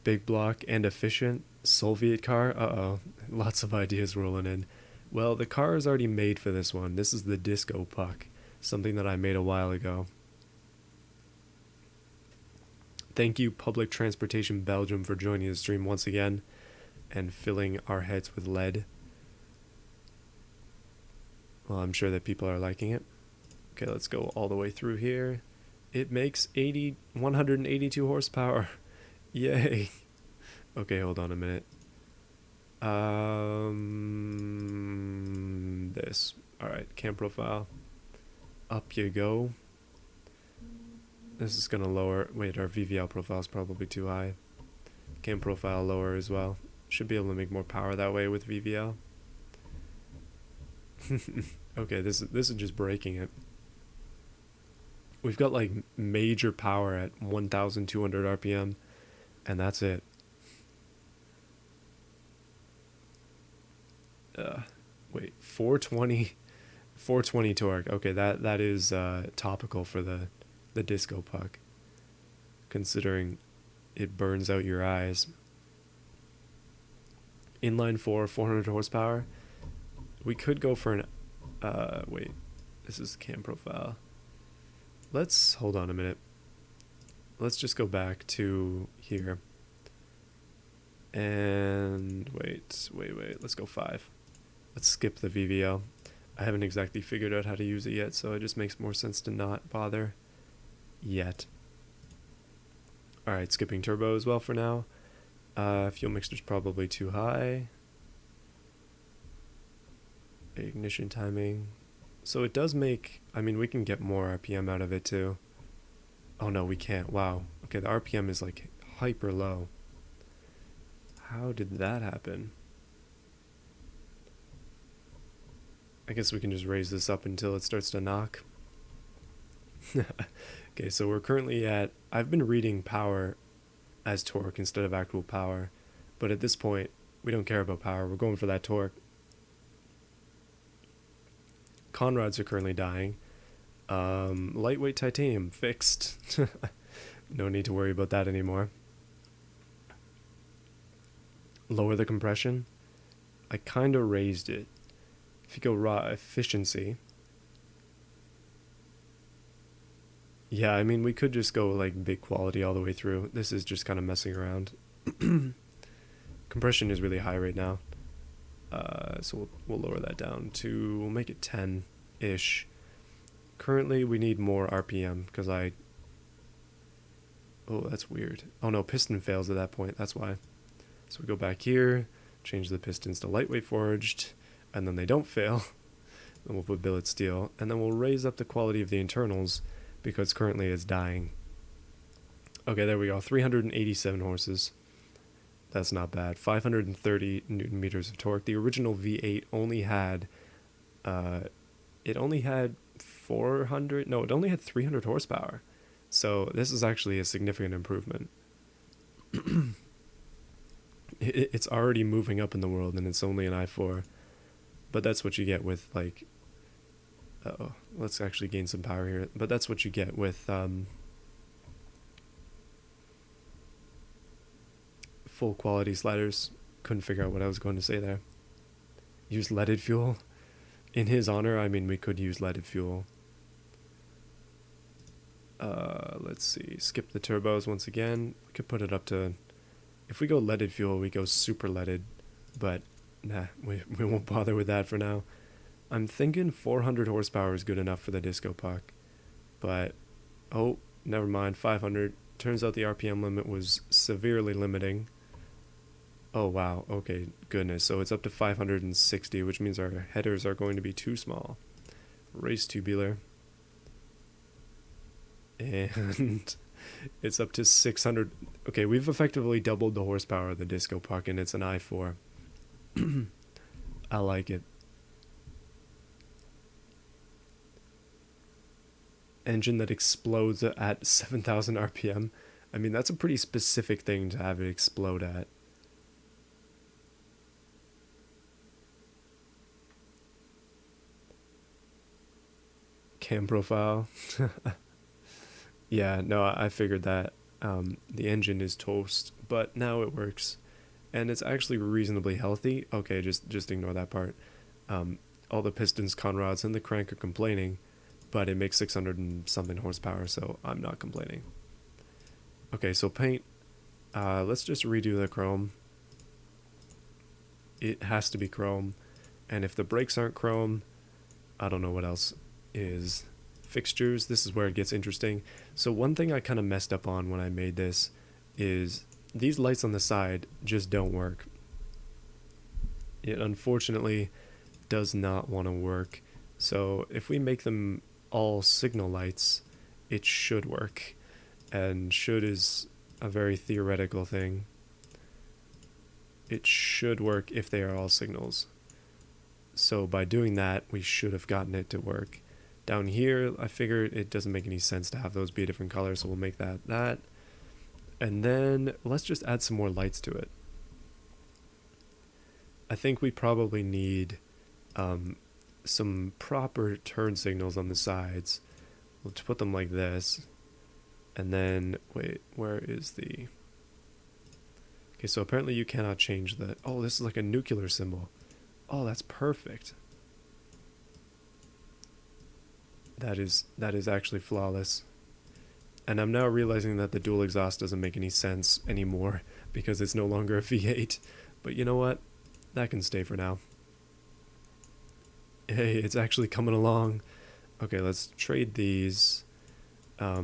Big block and efficient. Soviet car. Uh-oh. Lots of ideas rolling in. Well, the car is already made for this one. This is the disco puck. Something that I made a while ago. Thank you, Public Transportation Belgium, for joining the stream once again and filling our heads with lead. Well, I'm sure that people are liking it. Okay, let's go all the way through here. It makes 182 horsepower. Yay. Okay, hold on a minute. This. Alright, cam profile. Up you go. This is gonna lower. Wait, our VVL profile is probably too high. Cam profile lower as well. Should be able to make more power that way with VVL. Okay, this is just breaking it. We've got like major power at 1,200 RPM, and that's it. Wait, 420 torque. Okay, that is topical for the disco puck, considering it burns out your eyes. Inline 400 horsepower. We could go for an wait, this is the cam profile. Let's hold on a minute. Let's just go back to here. And wait, let's go 5. Let's skip the VVL. I haven't exactly figured out how to use it yet, so it just makes more sense to not bother yet. Alright, skipping turbo as well for now. Fuel mixture's probably too high. Ignition timing. So it does make, I mean, we can get more RPM out of it too. Oh no, we can't. Wow. Okay, the RPM is like hyper low. How did that happen? I guess we can just raise this up until it starts to knock. Okay, so we're currently at, I've been reading power as torque instead of actual power, but at this point, we don't care about power. We're going for that torque. Conrods are currently dying. Lightweight titanium fixed. No need to worry about that anymore. Lower the compression. I kind of raised it. If you go raw efficiency, yeah, I mean, we could just go like big quality all the way through. This is just kind of messing around. Compression is really high right now. So we'll lower that down to, we'll make it 10-ish. Currently, we need more RPM because oh, that's weird. Oh no, piston fails at that point. That's why. So we go back here, change the pistons to lightweight forged, and then they don't fail. Then we'll put billet steel, and then we'll raise up the quality of the internals because currently it's dying. Okay, there we go. 387 horses. That's not bad. 530 newton meters of torque. The original V8 only had, it only had 400. No, it only had 300 horsepower. So this is actually a significant improvement. It's already moving up in the world, and it's only an i4. But that's what you get with like. Uh-oh, let's actually gain some power here. But that's what you get with full quality sliders. Couldn't figure out what I was going to say there. Use leaded fuel. In his honor, I mean, we could use leaded fuel. Let's see. Skip the turbos once again. We could put it up to. If we go leaded fuel, we go super leaded. But nah, we won't bother with that for now. I'm thinking 400 horsepower is good enough for the disco puck. But, oh, never mind, 500. Turns out the RPM limit was severely limiting. Oh, wow, okay, goodness. So it's up to 560, which means our headers are going to be too small. Race tubular. And it's up to 600. Okay, we've effectively doubled the horsepower of the disco puck, and it's an i4. I like it. Engine that explodes at 7,000 RPM. I mean, that's a pretty specific thing to have it explode at. Cam profile. Yeah, no, I figured that. The engine is toast, but now it works. And it's actually reasonably healthy. Okay, just ignore that part. All the pistons, conrods, and the crank are complaining, but it makes 600 and something horsepower, so I'm not complaining. Okay, so paint. Let's just redo the chrome. It has to be chrome, and if the brakes aren't chrome, I don't know what else is. Fixtures, this is where it gets interesting. So one thing I kind of messed up on when I made this is these lights on the side just don't work. It unfortunately does not want to work. So if we make them all signal lights, it should work. And should is a very theoretical thing. It should work if they are all signals. So by doing that, we should have gotten it to work. Down here, I figured it doesn't make any sense to have those be a different color, so we'll make that. And then let's just add some more lights to it. I think we probably need some proper turn signals on the sides. We'll put them like this. And then, wait, where is the... Okay, so apparently you cannot change the... Oh, this is like a nuclear symbol. Oh, that's perfect. That is actually flawless. And I'm now realizing that the dual exhaust doesn't make any sense anymore because it's no longer a V8. But you know what? That can stay for now. Hey, it's actually coming along. Okay, let's trade these. I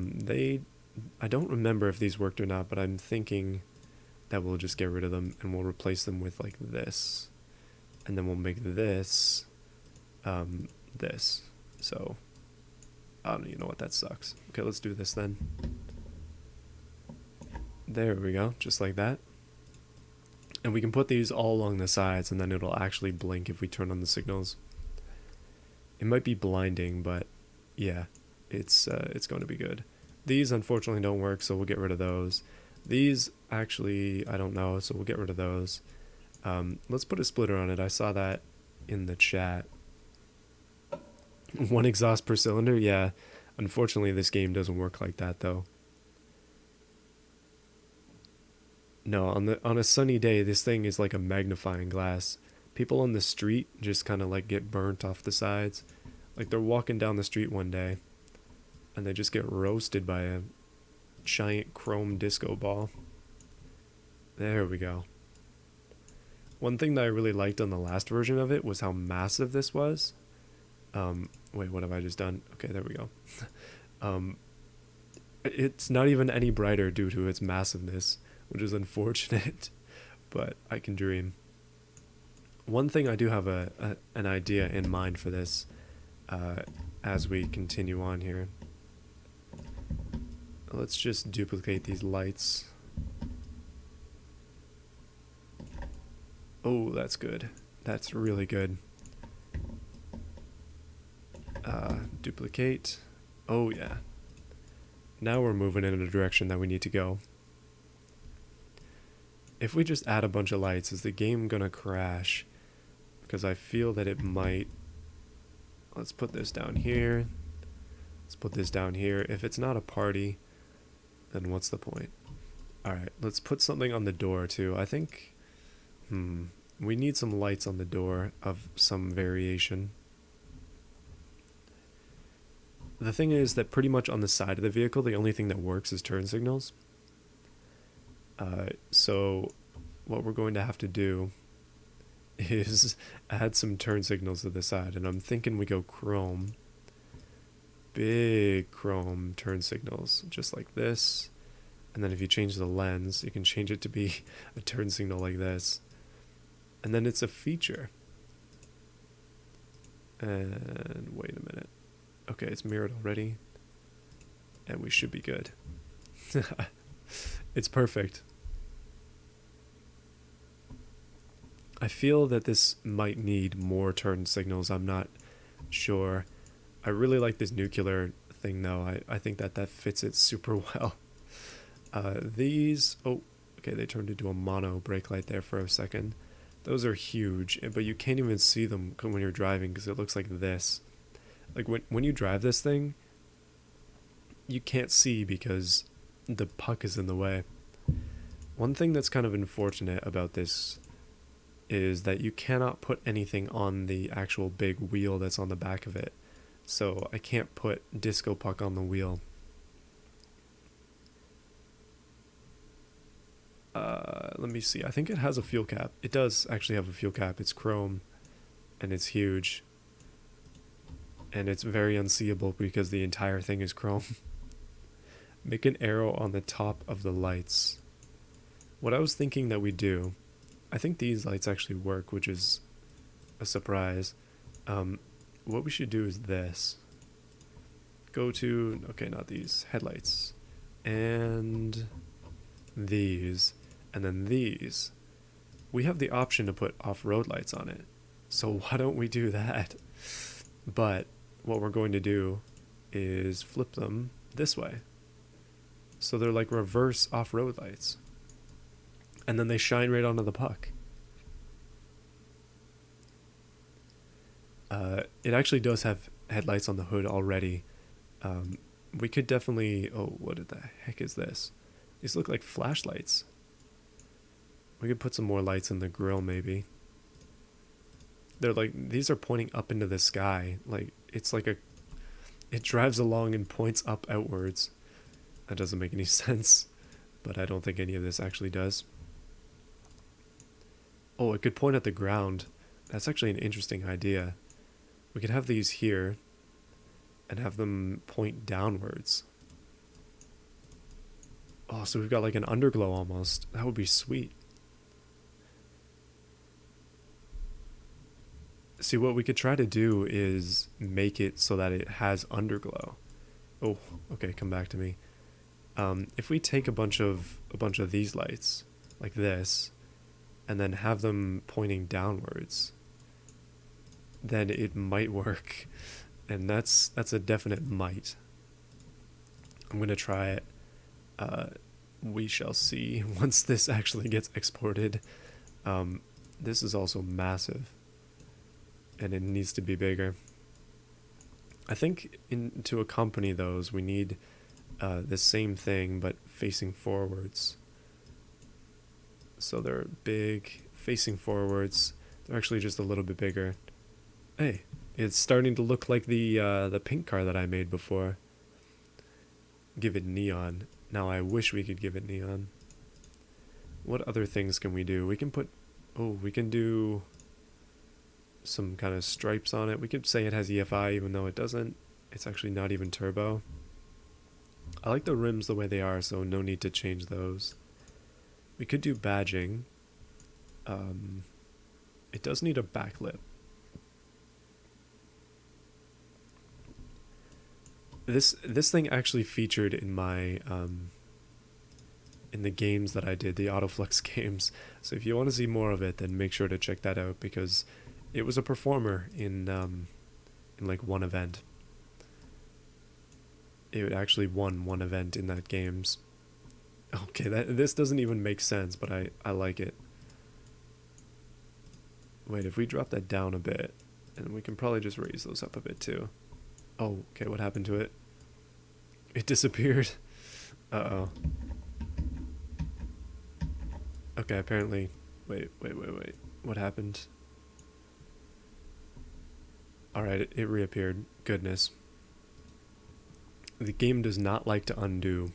don't remember if these worked or not, but I'm thinking that we'll just get rid of them and we'll replace them with like this. And then we'll make this, this. So, I don't even know what that sucks. Okay, let's do this then. There we go, just like that. And we can put these all along the sides and then it'll actually blink if we turn on the signals. It might be blinding, but yeah, it's going to be good. These unfortunately don't work, so we'll get rid of those. These actually, I don't know, so we'll get rid of those. Let's put a splitter on it. I saw that in the chat. One exhaust per cylinder, yeah. Unfortunately, this game doesn't work like that though. No, on a sunny day, this thing is like a magnifying glass. People on the street just kind of like get burnt off the sides. Like they're walking down the street one day and they just get roasted by a giant chrome disco ball. There we go. One thing that I really liked on the last version of it was how massive this was. Wait, what have I just done? Okay, there we go. um, it's not even any brighter due to its massiveness, which is unfortunate, but I can dream. One thing I do have an idea in mind for this as we continue on here. Let's just duplicate these lights. Oh, that's good. That's really good. Duplicate. Oh, yeah. Now we're moving in a direction that we need to go. If we just add a bunch of lights, is the game gonna crash? Because I feel that it might. Let's put this down here. Let's put this down here. If it's not a party, then what's the point? Alright, let's put something on the door too. I think... we need some lights on the door of some variation. The thing is that pretty much on the side of the vehicle, the only thing that works is turn signals. So what we're going to have to do is add some turn signals to the side. And I'm thinking we go chrome. Big chrome turn signals, just like this. And then if you change the lens, you can change it to be a turn signal like this. And then it's a feature. And wait a minute. Okay, it's mirrored already. And we should be good. It's perfect. I feel that this might need more turn signals. I'm not sure. I really like this nuclear thing though. I think that fits it super well. These... Oh, okay, they turned into a mono brake light there for a second. Those are huge, but you can't even see them when you're driving because it looks like this. Like when you drive this thing, you can't see because the puck is in the way. One thing that's kind of unfortunate about this is that you cannot put anything on the actual big wheel that's on the back of it. So I can't put disco puck on the wheel. Let me see. I think it has a fuel cap. It does actually have a fuel cap. It's chrome and it's huge. And it's very unseeable because the entire thing is chrome. Make an arrow on the top of the lights. What I was thinking that we do, I think these lights actually work, which is a surprise. What we should do is this. Go to, okay, not these, headlights. And these. And then these. We have the option to put off-road lights on it. So why don't we do that? But what we're going to do is flip them this way. So they're like reverse off-road lights. And then they shine right onto the puck. It actually does have headlights on the hood already. We could definitely... Oh, what the heck is this? These look like flashlights. We could put some more lights in the grill maybe. They're like... These are pointing up into the sky. Like, it's like a... It drives along and points up outwards. That doesn't make any sense. But I don't think any of this actually does. Oh, it could point at the ground. That's actually an interesting idea. We could have these here and have them point downwards. Oh, so we've got like an underglow almost. That would be sweet. See, what we could try to do is make it so that it has underglow. Oh, okay, come back to me. If we take a bunch of these lights like this and then have them pointing downwards, then it might work. And that's a definite might. I'm gonna try it. Uh, we shall see once this actually gets exported. This is also massive, and it needs to be bigger. I think to accompany those, we need the same thing but facing forwards. So they're big, facing forwards. They're actually just a little bit bigger. Hey, it's starting to look like the pink car that I made before. Give it neon. Now I wish we could give it neon. What other things can we do? We can put... Oh, we can do some kind of stripes on it. We could say it has EFI even though it doesn't. It's actually not even turbo. I like the rims the way they are, so no need to change those. We could do badging. It does need a backlip. This thing actually featured in my in the games that I did, the Autoflux games. So if you want to see more of it, then make sure to check that out because it was a performer in like one event. It actually won one event in that games. Okay, this doesn't even make sense, but I like it. Wait, if we drop that down a bit, and we can probably just raise those up a bit too. Oh, okay, what happened to it? It disappeared. Uh-oh. Okay, apparently... Wait. What happened? Alright, it reappeared. Goodness. The game does not like to undo.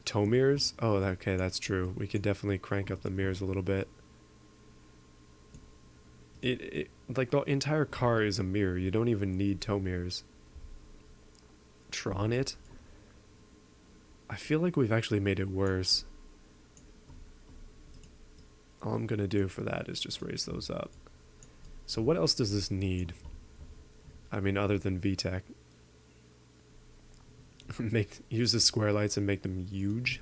Tow mirrors? Oh, okay, that's true. We could definitely crank up the mirrors a little bit. It like the entire car is a mirror. You don't even need tow mirrors. Tron it? I feel like we've actually made it worse. All I'm gonna do for that is just raise those up. So what else does this need? I mean, other than VTEC. Use the square lights and make them huge.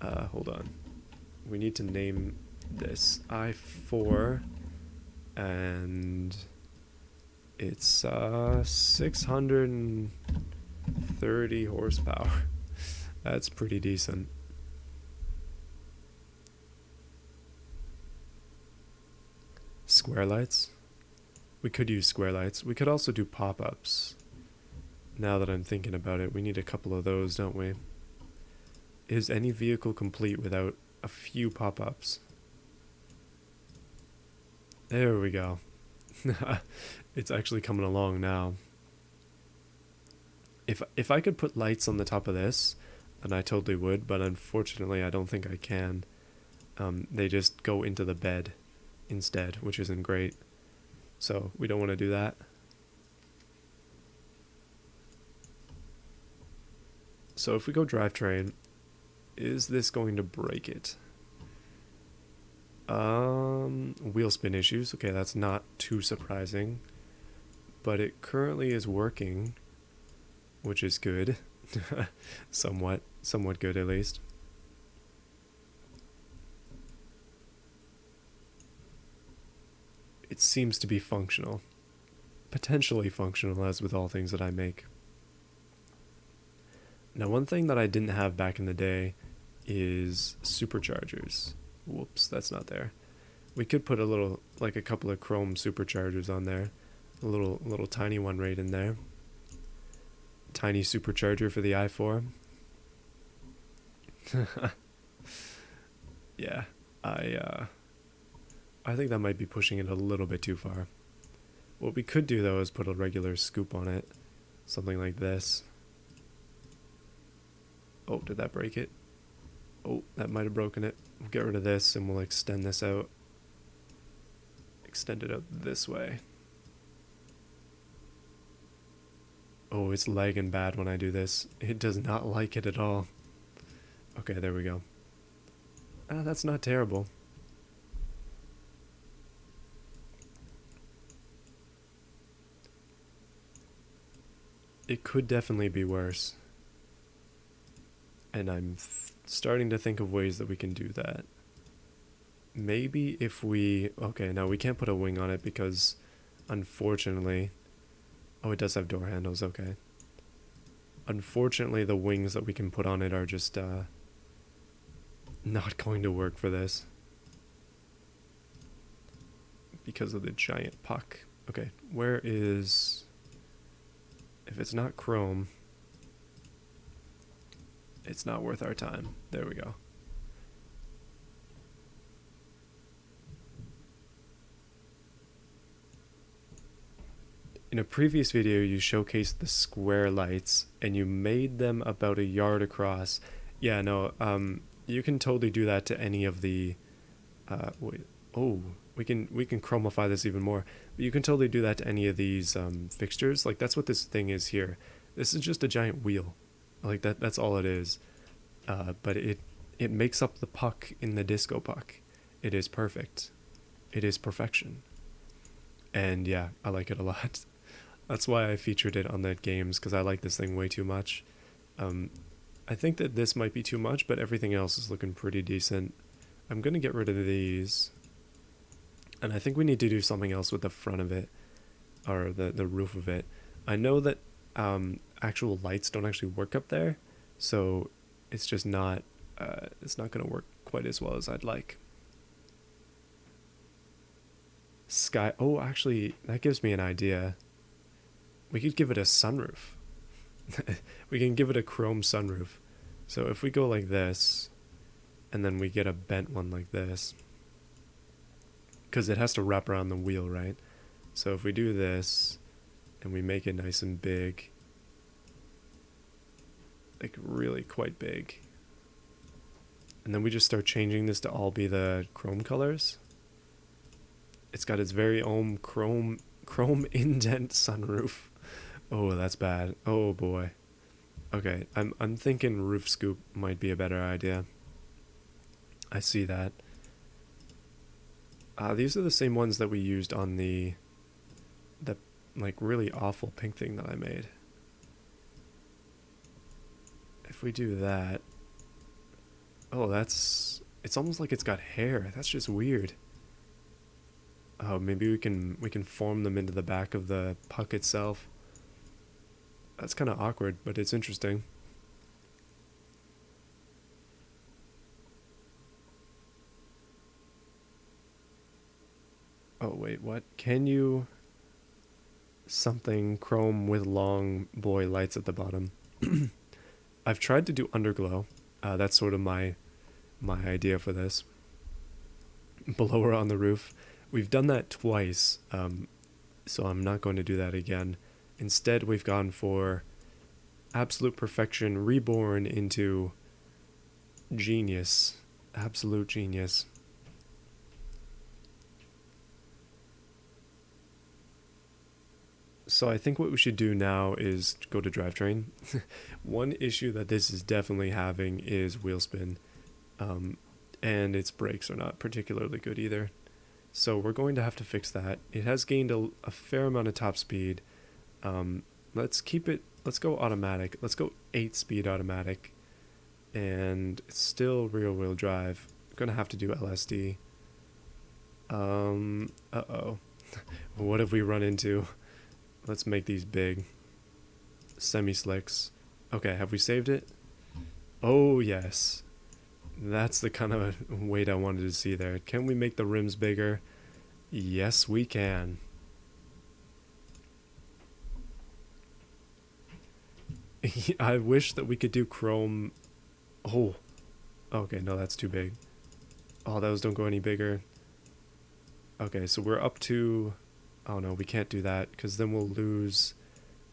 Hold on. We need to name this I4, and it's 630 horsepower. That's pretty decent. Square lights? We could use square lights. We could also do pop-ups. Now that I'm thinking about it, we need a couple of those, don't we? Is any vehicle complete without a few pop-ups? There we go. It's actually coming along now. If I could put lights on the top of this, then I totally would, but unfortunately I don't think I can. They just go into the bed instead, which isn't great. So we don't want to do that. So if we go drivetrain, is this going to break it? Wheel spin issues. Okay, that's not too surprising. But it currently is working, which is good. somewhat good at least. It seems to be functional. Potentially functional, as with all things that I make. Now, one thing that I didn't have back in the day is superchargers. Whoops, that's not there. We could put a couple of chrome superchargers on there. A little tiny one right in there. Tiny supercharger for the i4. Yeah, I think that might be pushing it a little bit too far. What we could do though is put a regular scoop on it. Something like this. Oh, did that break it? Oh, that might have broken it. We'll get rid of this and we'll extend this out. Extend it out this way. Oh, it's lagging bad when I do this. It does not like it at all. Okay, there we go. That's not terrible. It could definitely be worse. And I'm starting to think of ways that we can do that. maybe if we... Okay, no, we can't put a wing on it because, unfortunately... Oh, it does have door handles, okay. Unfortunately, the wings that we can put on it are just, not going to work for this. Because of the giant puck. Okay, where is... If it's not chrome, it's not worth our time. There we go. In a previous video, you showcased the square lights, and you made them about a yard across. Yeah, no, you can totally do that to any of the... wait, oh, we can chromify this even more. But you can totally do that to any of these fixtures. Like, that's what this thing is here. This is just a giant wheel. Like, that's all it is. But it makes up the puck in the disco puck. It is perfect. It is perfection. And yeah, I like it a lot. That's why I featured it on the games, because I like this thing way too much. I think that this might be too much, but everything else is looking pretty decent. I'm going to get rid of these. And I think we need to do something else with the front of it, or the roof of it. I know that actual lights don't actually work up there, so it's just not, it's not going to work quite as well as I'd like. Sky, oh, actually, that gives me an idea. We could give it a sunroof. We can give it a chrome sunroof. So if we go like this, and then we get a bent one like this, because it has to wrap around the wheel, right? So if we do this, and we make it nice and big, like really quite big, and then we just start changing this to all be the chrome colors. It's got its very own chrome indent sunroof. Oh, that's bad. Oh boy. Okay, I'm thinking roof scoop might be a better idea. I see that. These are the same ones that we used on the like really awful pink thing that I made. If we do that, oh, it's almost like it's got hair. That's just weird. Oh, maybe we can form them into the back of the puck itself. That's kind of awkward, but it's interesting. Oh, wait, what? Can you... Something chrome with long boy lights at the bottom. I've tried to do underglow. That's sort of my idea for this. Blower on the roof. We've done that twice, so I'm not going to do that again. Instead, we've gone for absolute perfection reborn into genius. Absolute genius. So I think what we should do now is go to drivetrain. One issue that this is definitely having is wheel spin. And its brakes are not particularly good either. So we're going to have to fix that. It has gained a fair amount of top speed. Let's go automatic. Let's go 8-speed automatic. And it's still rear wheel drive. I'm gonna have to do LSD. Uh-oh. What have we run into? Let's make these big. Semi-slicks. Okay, have we saved it? Oh, yes. That's the kind of weight I wanted to see there. Can we make the rims bigger? Yes, we can. I wish that we could do chrome. Oh. Okay, no, that's too big. Oh, those don't go any bigger. Okay, so we're up to... Oh, no, we can't do that, because then we'll lose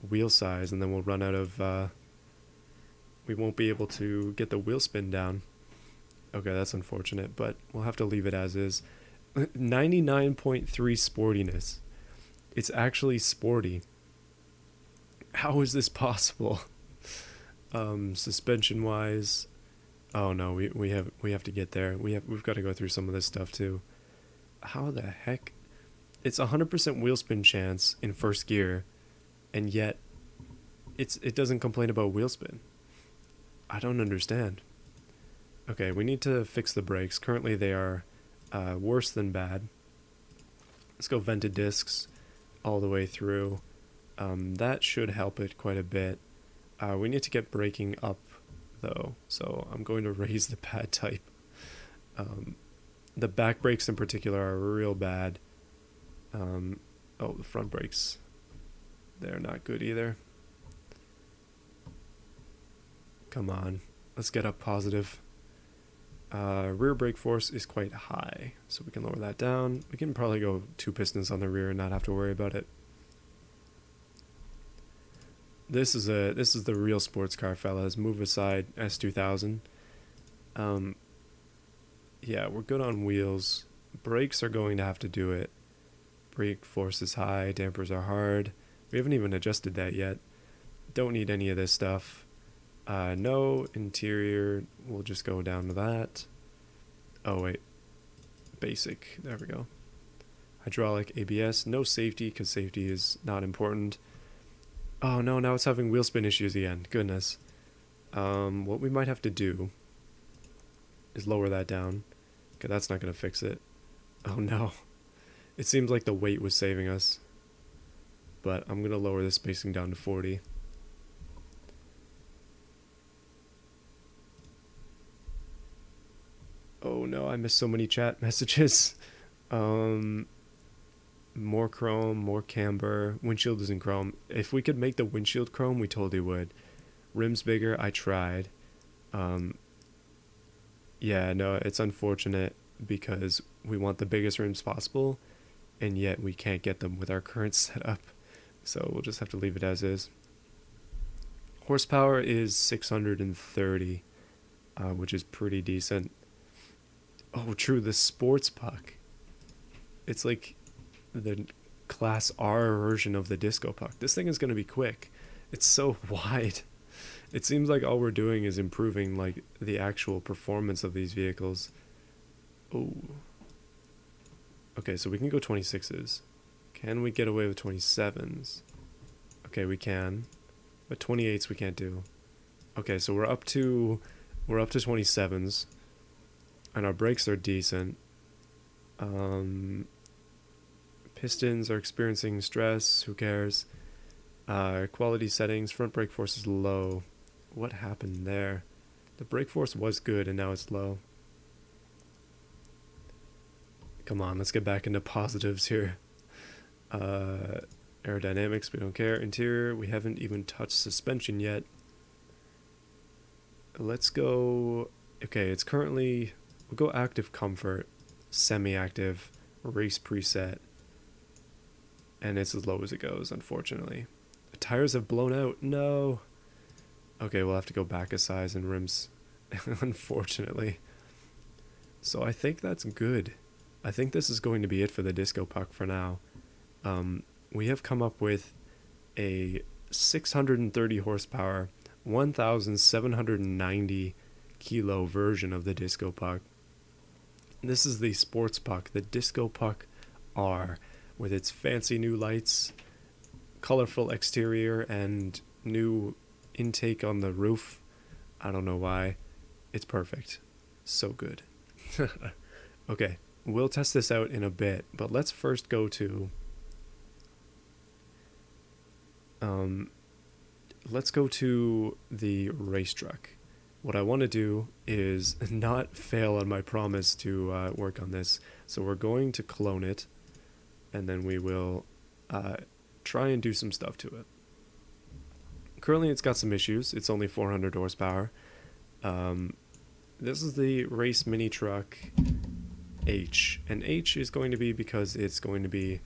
wheel size, and then we'll run out of... we won't be able to get the wheel spin down. Okay, that's unfortunate, but we'll have to leave it as is. 99.3 sportiness. It's actually sporty. How is this possible? Suspension wise, oh no, we have to get there. We've got to go through some of this stuff too. How the heck? It's 100% wheel spin chance in first gear, and yet it doesn't complain about wheel spin. I don't understand. Okay, we need to fix the brakes. Currently they are Worse than bad. Let's go vented discs all the way through. That should help it quite a bit. We need to get braking up though, so I'm going to raise the pad type. The back brakes in particular are real bad. Oh, the front brakes, they're not good either. Come on, let's get up positive. Rear brake force is quite high, so we can lower that down. We can probably go 2 pistons on the rear and not have to worry about it. This is the real sports car, fellas. Move aside, S2000. Yeah, we're good on wheels. Brakes are going to have to do it. Brake force is high, dampers are hard. We haven't even adjusted that yet. Don't need any of this stuff. No interior, we'll just go down to that. Oh wait, basic, there we go. Hydraulic, ABS, no safety because safety is not important. Oh no, now it's having wheel spin issues again, goodness. What we might have to do is lower that down, because that's not going to fix it. Oh no, it seems like the weight was saving us, but I'm going to lower the spacing down to 40. Oh no, I missed so many chat messages. More chrome, more camber. Windshield isn't chrome. If we could make the windshield chrome, we totally would. Rims bigger, I tried. Yeah, no, it's unfortunate because we want the biggest rims possible, and yet we can't get them with our current setup. So we'll just have to leave it as is. Horsepower is 630, which is pretty decent. Oh, true, the sports puck. It's like the Class R version of the disco puck. This thing is going to be quick. It's so wide. It seems like all we're doing is improving like the actual performance of these vehicles. Oh. Okay, so we can go 26s. Can we get away with 27s? Okay, we can. But 28s we can't do. Okay, so we're up to 27s. And our brakes are decent. Pistons are experiencing stress. Who cares? Quality settings. Front brake force is low. What happened there? The brake force was good and now it's low. Come on, let's get back into positives here. Aerodynamics, we don't care. Interior, we haven't even touched suspension yet. Let's go... Okay, it's currently... We'll go active comfort, semi-active, race preset. And it's as low as it goes, unfortunately. The tires have blown out. No. Okay, we'll have to go back a size in rims, unfortunately. So I think that's good. I think this is going to be it for the disco puck for now. We have come up with a 630 horsepower, 1,790 kilo version of the disco puck. This is the sports puck, the disco puck R, with its fancy new lights, colorful exterior, and new intake on the roof. I don't know why. It's perfect. So good. Okay, we'll test this out in a bit, but let's first go to... let's go to the race truck. What I want to do is not fail on my promise to work on this. So we're going to clone it, and then we will try and do some stuff to it. Currently it's got some issues. It's only 400 horsepower. This is the race mini truck H. And H is going to be because it's going to be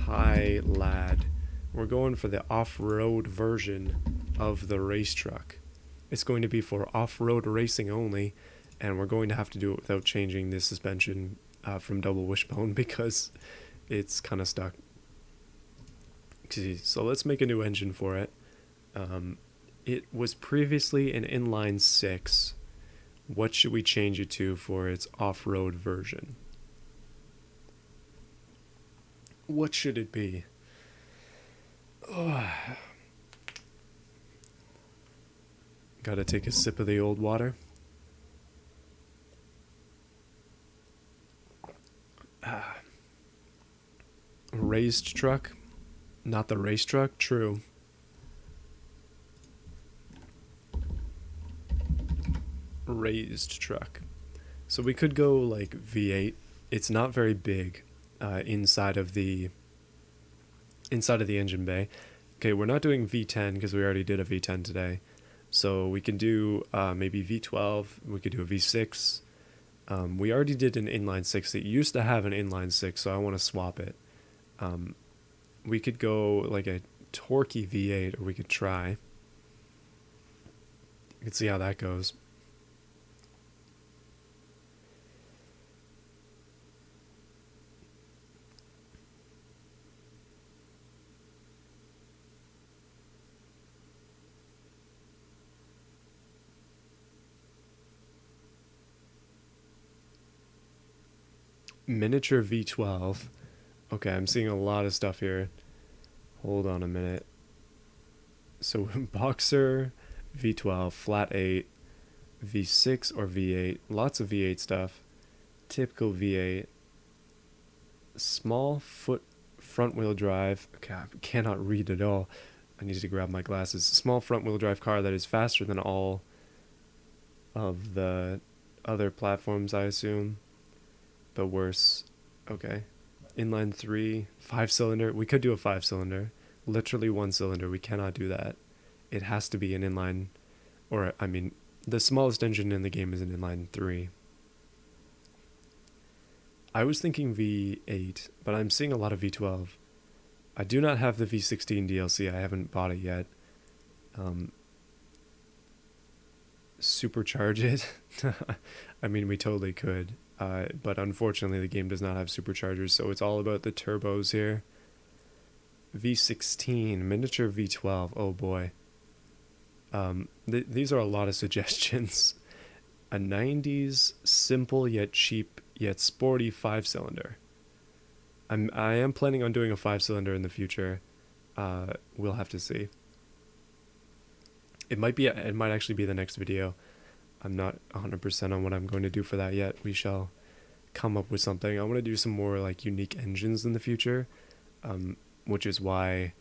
high lad. We're going for the off-road version of the race truck. It's going to be for off-road racing only, and we're going to have to do it without changing the suspension from double wishbone because it's kind of stuck. So let's make a new engine for it. It was previously an inline 6. What should we change it to for its off-road version? What should it be? Oh. Gotta take a sip of the old water. raised truck, not the race truck. True. Raised truck. So we could go like V8. It's not very big inside of the engine bay. Okay, we're not doing V10 because we already did a V10 today. So we can do maybe V12. We could do a V6. We already did an inline 6. It used to have an inline 6, so I want to swap it. We could go like a torquey V8, or we could try. You can see how that goes. Miniature V12. Okay, I'm seeing a lot of stuff here. Hold on a minute. So Boxer, V12, flat 8, V6 or V8. Lots of V8 stuff. Typical V8. Small foot front wheel drive. Okay, I cannot read at all. I need to grab my glasses. Small front wheel drive car that is faster than all of the other platforms, I assume. But worse. Okay. Inline 3, 5-cylinder. We could do a 5-cylinder. Literally 1 cylinder. We cannot do that. It has to be an inline, or I mean, the smallest engine in the game is an inline 3. I was thinking V8, but I'm seeing a lot of V12. I do not have the V16 DLC. I haven't bought it yet. Supercharge it? I mean, we totally could. But unfortunately the game does not have superchargers, so it's all about the turbos here. V16, miniature V12, oh boy. These are a lot of suggestions. A 90s, simple yet cheap yet sporty 5-cylinder. I am planning on doing a 5-cylinder in the future. We'll have to see. It might actually be the next video. I'm not 100% on what I'm going to do for that yet. We shall come up with something. I want to do some more like unique engines in the future, which is why,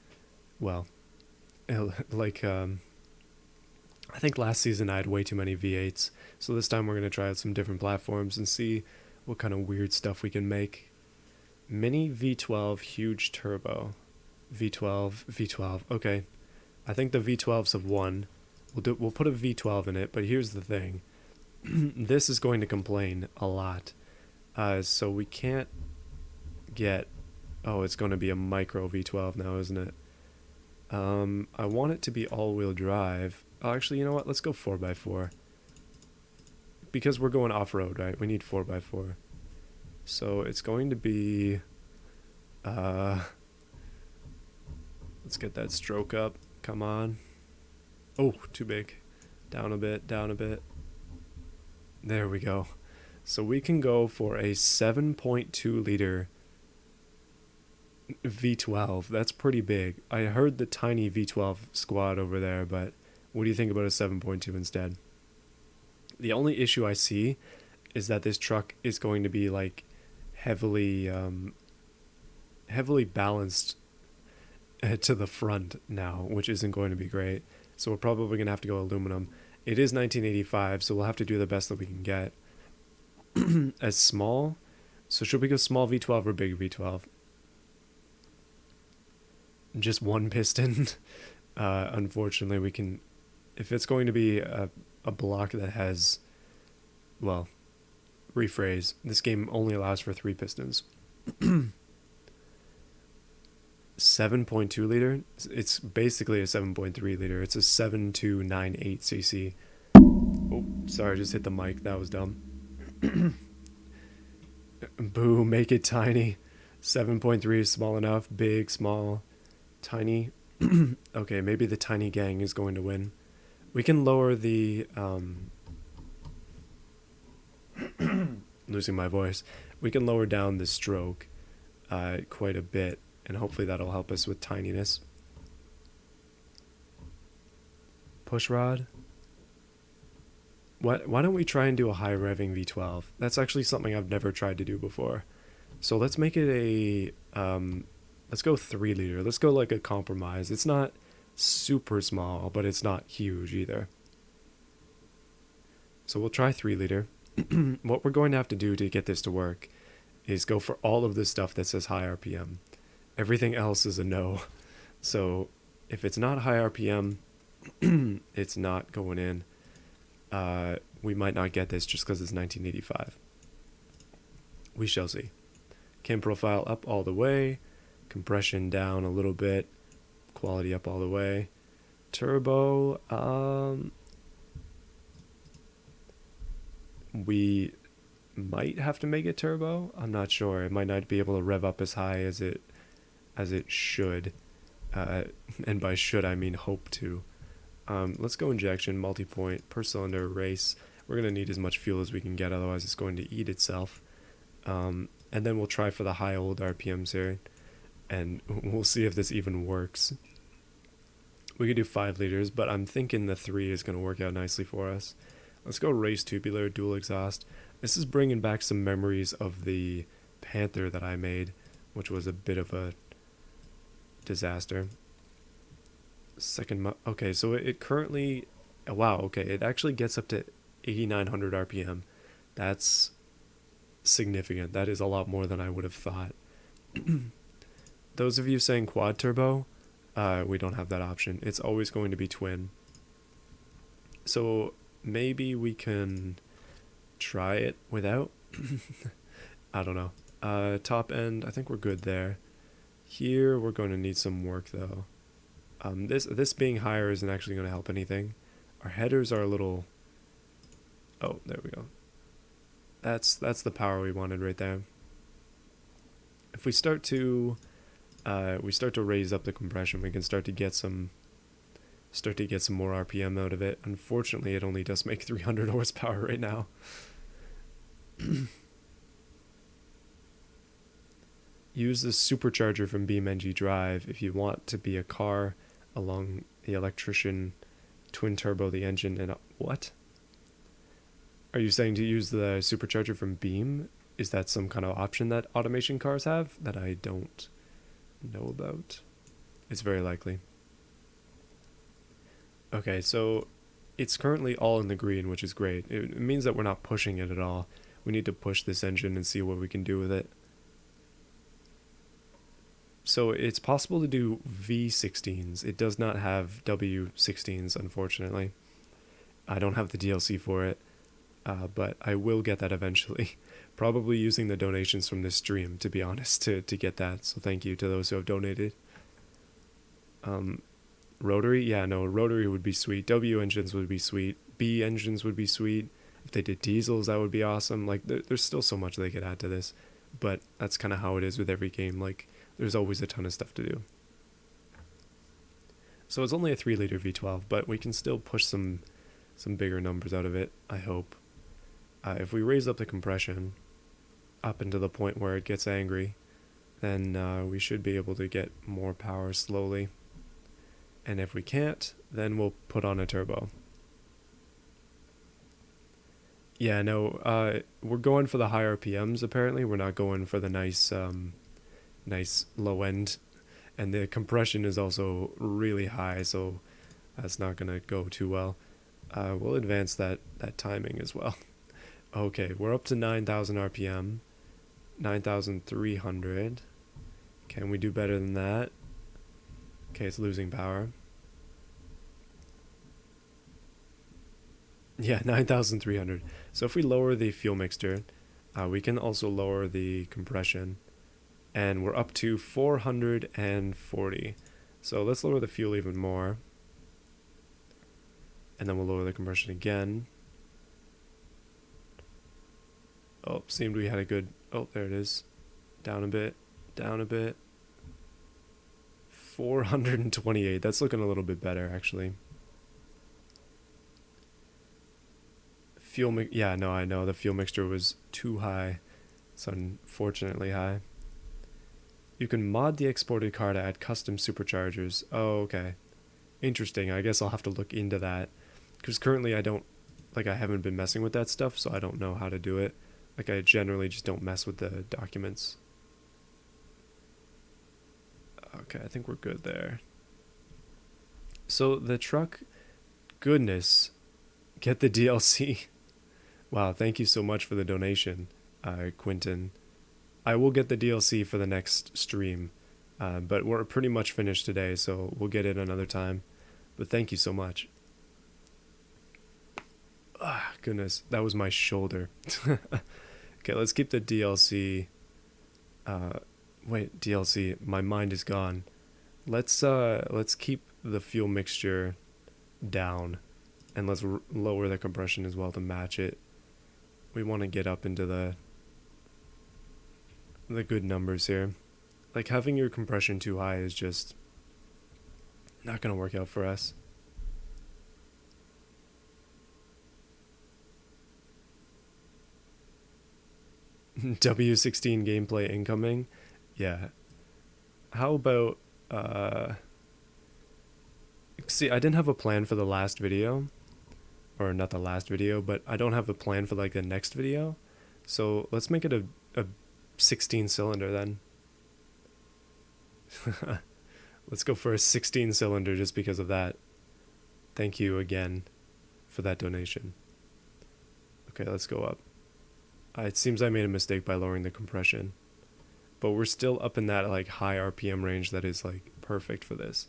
well, like I think last season I had way too many V8s, so this time we're going to try out some different platforms and see what kind of weird stuff we can make. Mini V12 huge turbo. V12. Okay, I think the V12s have won. We'll put a V12 in it, but here's the thing. This is going to complain a lot. So we can't get... Oh, it's going to be a micro V12 now, isn't it? I want it to be all-wheel drive. Oh, actually, you know what? Let's go 4x4. Because we're going off-road, right? We need 4x4. So it's going to be... let's get that stroke up. Come on. Oh, too big. Down a bit. There we go. So we can go for a 7.2 liter V12. That's pretty big. I heard the tiny V12 squad over there, but what do you think about a 7.2 instead? The only issue I see is that this truck is going to be like heavily balanced to the front now, which isn't going to be great. So we're probably going to have to go aluminum. It is 1985, so we'll have to do the best that we can get. As small? So should we go small V12 or big V12? Just one piston. Unfortunately, we can... If it's going to be a block that has... Well, rephrase. This game only allows for 3 pistons. 7.2 liter? It's basically a 7.3 liter. It's a 7298 cc. Oh, sorry, I just hit the mic. That was dumb. Boo, make it tiny. 7.3 is small enough. Big, small, tiny. Okay, maybe the tiny gang is going to win. We can lower the... losing my voice. We can lower down the stroke quite a bit, and hopefully that'll help us with tininess. Push rod. Why don't we try and do a high revving V12? That's actually something I've never tried to do before. So let's make it a Let's go 3 liter. Let's go like a compromise. It's not super small, but it's not huge either. So we'll try 3 liter. What we're going to have to do to get this to work is go for all of the stuff that says high RPM. Everything else is a no. So if it's not high RPM, it's not going in. We might not get this just because it's 1985. We shall see. Cam profile up all the way. Compression down a little bit. Quality up all the way. Turbo, we might have to make it turbo. I'm not sure. It might not be able to rev up as high as it should. And by should I mean hope to. Let's go injection, multi-point, per cylinder, race. We're going to need as much fuel as we can get, otherwise it's going to eat itself. And then we'll try for the high old RPMs here, and we'll see if this even works. We could do 5 liters, but I'm thinking the 3 is going to work out nicely for us. Let's go race tubular, dual exhaust. This is bringing back some memories of the Panther that I made, which was a bit of a disaster. Okay, so it currently, wow, okay, it actually gets up to 8,900 RPM. That's significant. That is a lot more than I would have thought. Those of you saying quad turbo, we don't have that option. It's always going to be twin. So maybe we can try it without. I don't know. Top end, I think we're good there. Here we're going to need some work though. This being higher isn't actually going to help anything. Our headers are a little. Oh, there we go. That's the power we wanted right there. If we start to raise up the compression, we can start to get some more RPM out of it. Unfortunately, it only does make 300 horsepower right now. Use the supercharger from beamng.drive if you want to be a car along the electrician twin turbo the engine and what? Are you saying to use the supercharger from Beam? Is that some kind of option that automation cars have that I don't know about? It's very likely. Okay, so it's currently all in the green, which is great. It means that we're not pushing it at all. We need to push this engine and see what we can do with it. So it's possible to do V16s. It does not have W16s, unfortunately. I don't have the DLC for it, but I will get that eventually. Probably using the donations from this stream, to be honest, to get that. So thank you to those who have donated. Rotary? Yeah, no, rotary would be sweet. W engines would be sweet. B engines would be sweet. If they did diesels, that would be awesome. Like, there's still so much they could add to this. But that's kind of how it is with every game. Like, there's always a ton of stuff to do. So it's only a 3-liter V12, but we can still push some bigger numbers out of it, I hope. If we raise up the compression up into the point where it gets angry, then we should be able to get more power slowly. And if we can't, then we'll put on a turbo. Yeah, no, we're going for the high RPMs apparently. We're not going for the nice low end. And the compression is also really high, so that's not going to go too well. We'll advance that timing as well. Okay, we're up to 9,000 RPM. 9,300. Can we do better than that? Okay, it's losing power. Yeah, 9,300. So if we lower the fuel mixture, we can also lower the compression. And we're up to 440. So let's lower the fuel even more. And then we'll lower the compression again. Oh, seemed we had a good... Oh, there it is. Down a bit. Down a bit. 428. That's looking a little bit better, actually. Yeah, no, I know. The fuel mixture was too high. It's unfortunately high. You can mod the exported car to add custom superchargers. Oh, okay. Interesting. I guess I'll have to look into that. Because currently I haven't been messing with that stuff, so I don't know how to do it. Like, I generally just don't mess with the documents. Okay, I think we're good there. So the truck, goodness, get the DLC. Wow, thank you so much for the donation, Quentin. I will get the DLC for the next stream, but we're pretty much finished today, so we'll get it another time. But thank you so much. Ah, goodness, that was my shoulder. Okay, let's keep the DLC. Wait, DLC. My mind is gone. Let's keep the fuel mixture down, and let's lower the compression as well to match it. We want to get up into the good numbers here. Like having your compression too high is just not gonna work out for us. W16 gameplay incoming. Yeah. How about see, I didn't have a plan for the last video, or not the last video, but I don't have a plan for like the next video. So let's make it a 16 cylinder then. Let's go for a 16 cylinder just because of that. Thank you again for that donation. Okay, let's go up. It seems I made a mistake by lowering the compression, but we're still up in that like high RPM range that is like perfect for this.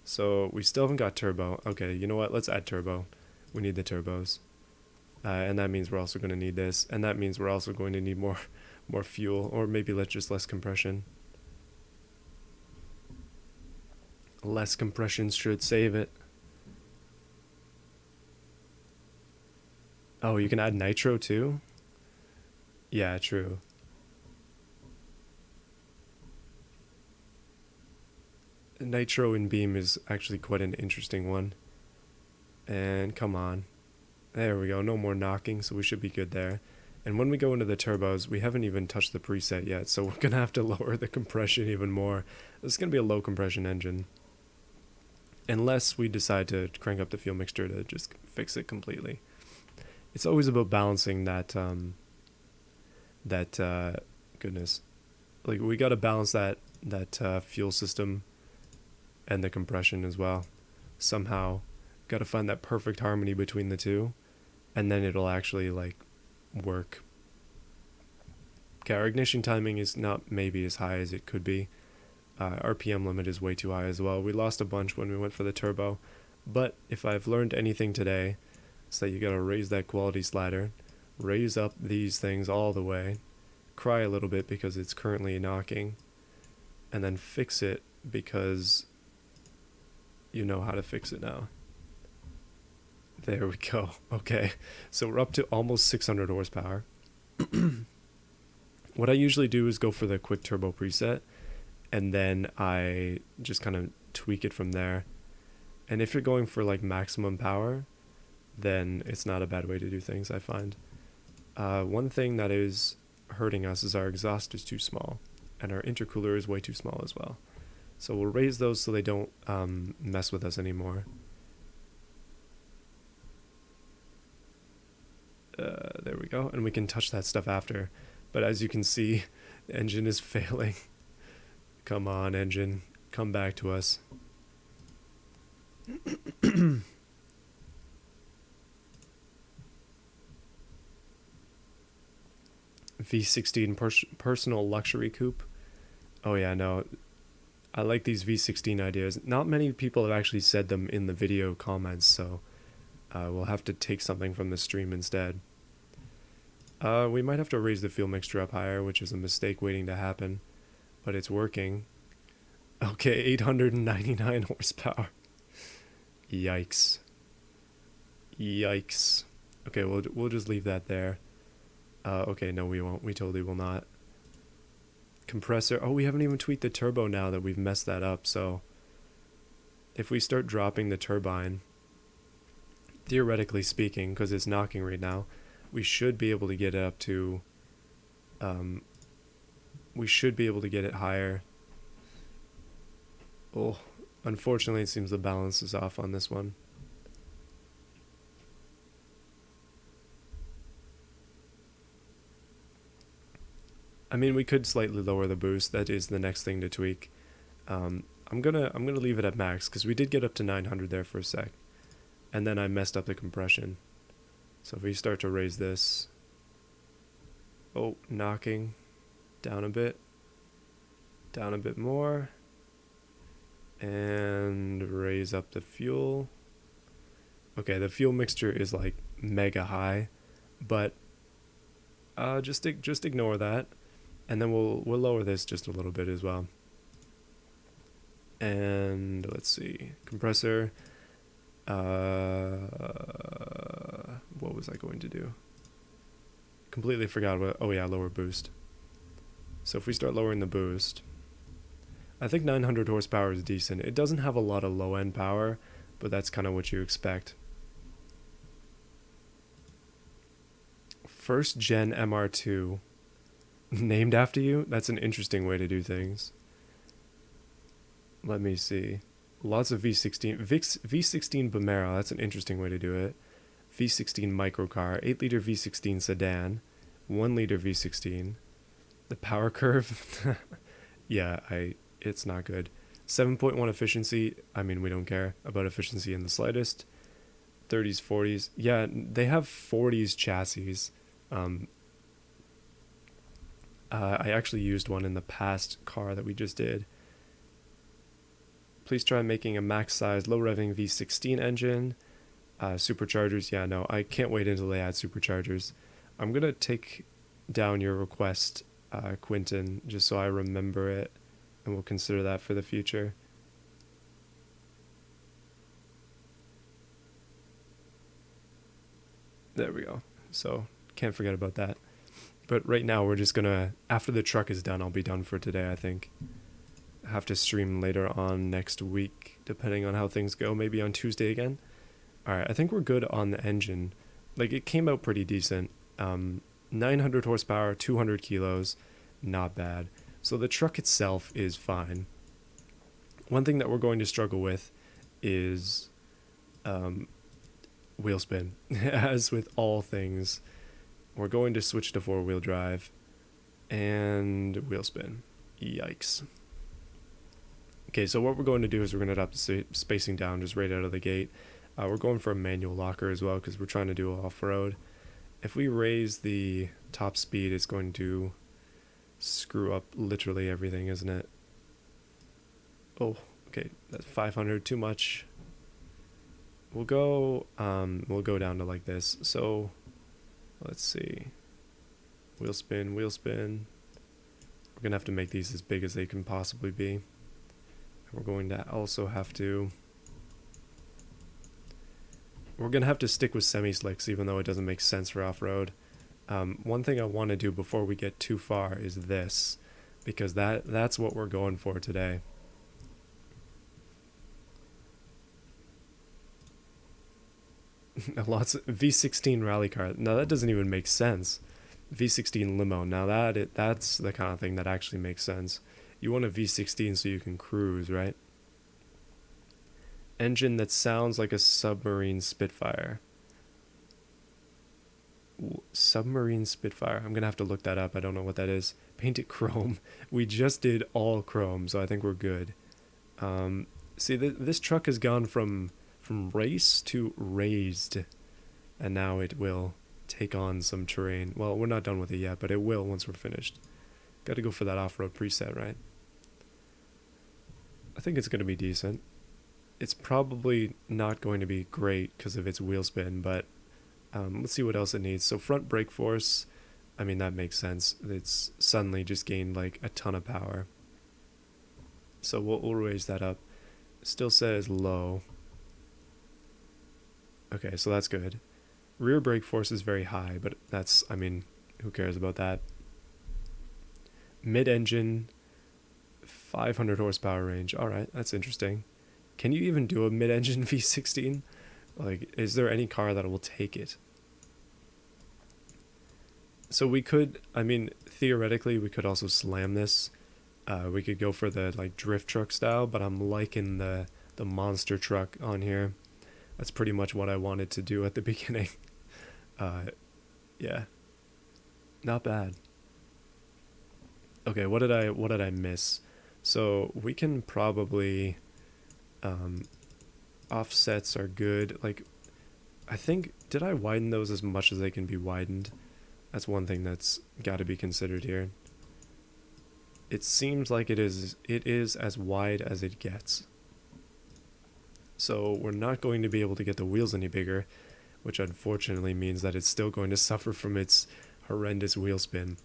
So we still haven't got turbo. Okay, you know what? Let's add turbo. We need the turbos. And that means we're also going to need this. And that means we're also going to need more fuel, or maybe just less compression. Less compression should save it. Oh, you can add nitro too? Yeah, true. Nitro in beam is actually quite an interesting one. And come on. There we go. No more knocking, so we should be good there. And when we go into the turbos, we haven't even touched the preset yet, so we're going to have to lower the compression even more. This is going to be a low compression engine. Unless we decide to crank up the fuel mixture to just fix it completely. It's always about balancing that, goodness. Like, we got to balance that fuel system and the compression as well. Somehow, got to find that perfect harmony between the two, and then it'll actually, like, work. Okay, our ignition timing is not maybe as high as it could be. RPM limit is way too high as well. We lost a bunch when we went for the turbo, but if I've learned anything today, it's that you gotta raise that quality slider, raise up these things all the way, cry a little bit because it's currently knocking, and then fix it because you know how to fix it now. There we go. Okay, so we're up to almost 600 horsepower. What I usually do is go for the quick turbo preset, and then I just kind of tweak it from there. And if you're going for like maximum power, then it's not a bad way to do things, I find. One thing that is hurting us is our exhaust is too small, and our intercooler is way too small as well. So we'll raise those so they don't mess with us anymore. There we go, and we can touch that stuff after. But as you can see, the engine is failing. Come on, engine, come back to us. V16 personal luxury coupe. Oh yeah, no, I like these V16 ideas. Not many people have actually said them in the video comments, so we'll have to take something from the stream instead. We might have to raise the fuel mixture up higher, which is a mistake waiting to happen, but it's working. Okay, 899 horsepower. Yikes. Yikes. Okay, we'll just leave that there. Okay, no, we won't. We totally will not. Compressor. Oh, we haven't even tweaked the turbo now that we've messed that up, so if we start dropping the turbine, theoretically speaking, because it's knocking right now, we should be able to get it up to, we should be able to get it higher. Oh, unfortunately it seems the balance is off on this one. I mean, we could slightly lower the boost. That is the next thing to tweak. I'm gonna leave it at max because we did get up to 900 there for a sec, and then I messed up the compression. So if we start to raise this, oh, knocking down a bit more, and raise up the fuel. Okay, the fuel mixture is like mega high, but just ignore that, and then we'll lower this just a little bit as well. And let's see, compressor. What was I going to do? Completely forgot what. Oh yeah, lower boost. So if we start lowering the boost, I think 900 horsepower is decent. It doesn't have a lot of low end power, but that's kind of what you expect. First gen MR2, named after you? That's an interesting way to do things. Let me see. Lots of V16. V16 Bamera, that's an interesting way to do it. V16 microcar, 8-liter V16 sedan, 1-liter V16. The power curve, yeah, it's not good. 7.1 efficiency, I mean, we don't care about efficiency in the slightest. 30s, 40s, yeah, they have 40s chassis. I actually used one in the past car that we just did. Please try making a max size, low revving V16 engine. Superchargers, yeah, no, I can't wait until they add superchargers. I'm going to take down your request, Quentin, just so I remember it, and we'll consider that for the future. There we go. So, can't forget about that. But right now, we're just going to, after the truck is done, I'll be done for today, I think. Have to stream later on next week, depending on how things go, maybe on Tuesday again. Alright, I think we're good on the engine. Like, it came out pretty decent. 900 horsepower, 200 kilos, not bad. So the truck itself is fine. One thing that we're going to struggle with is wheel spin. As with all things, we're going to switch to 4-wheel drive and wheel spin. Yikes. Okay, so what we're going to do is we're going to adopt the spacing down just right out of the gate. We're going for a manual locker as well because we're trying to do off-road. If we raise the top speed, it's going to screw up literally everything, isn't it? Oh, okay, that's 500, too much. We'll go down to like this. So, let's see. Wheel spin, wheel spin. We're going to have to make these as big as they can possibly be. We're going to also have to... We're going to have to stick with semi-slicks even though it doesn't make sense for off-road. One thing I want to do before we get too far is this, because that's what we're going for today. Lots of V16 rally car. Now that doesn't even make sense. V16 limo. Now that's the kind of thing that actually makes sense. You want a V16 so you can cruise, right? Engine that sounds like a submarine Spitfire. Submarine Spitfire. I'm gonna have to look that up. I don't know what that is. Paint it chrome. We just did all chrome, so I think we're good. See, this truck has gone from race to raised, and now it will take on some terrain. Well, we're not done with it yet, but it will once we're finished. Got to go for that off-road preset, right? I think it's going to be decent. It's probably not going to be great because of its wheel spin, but let's see what else it needs. So front brake force, I mean, that makes sense. It's suddenly just gained like a ton of power. So we'll raise that up. Still says low. Okay, so that's good. Rear brake force is very high, but that's, I mean, who cares about that? Mid-engine, 500 horsepower range. All right, that's interesting. Can you even do a mid-engine V16? Like, is there any car that will take it? So we could, I mean, theoretically, we could also slam this. We could go for the, like, drift truck style, but I'm liking the monster truck on here. That's pretty much what I wanted to do at the beginning. Yeah. Not bad. Okay, what did I miss? So we can probably, offsets are good. Like, I think, did I widen those as much as they can be widened? That's one thing that's got to be considered here. It seems like it is as wide as it gets. So we're not going to be able to get the wheels any bigger, which unfortunately means that it's still going to suffer from its horrendous wheel spin.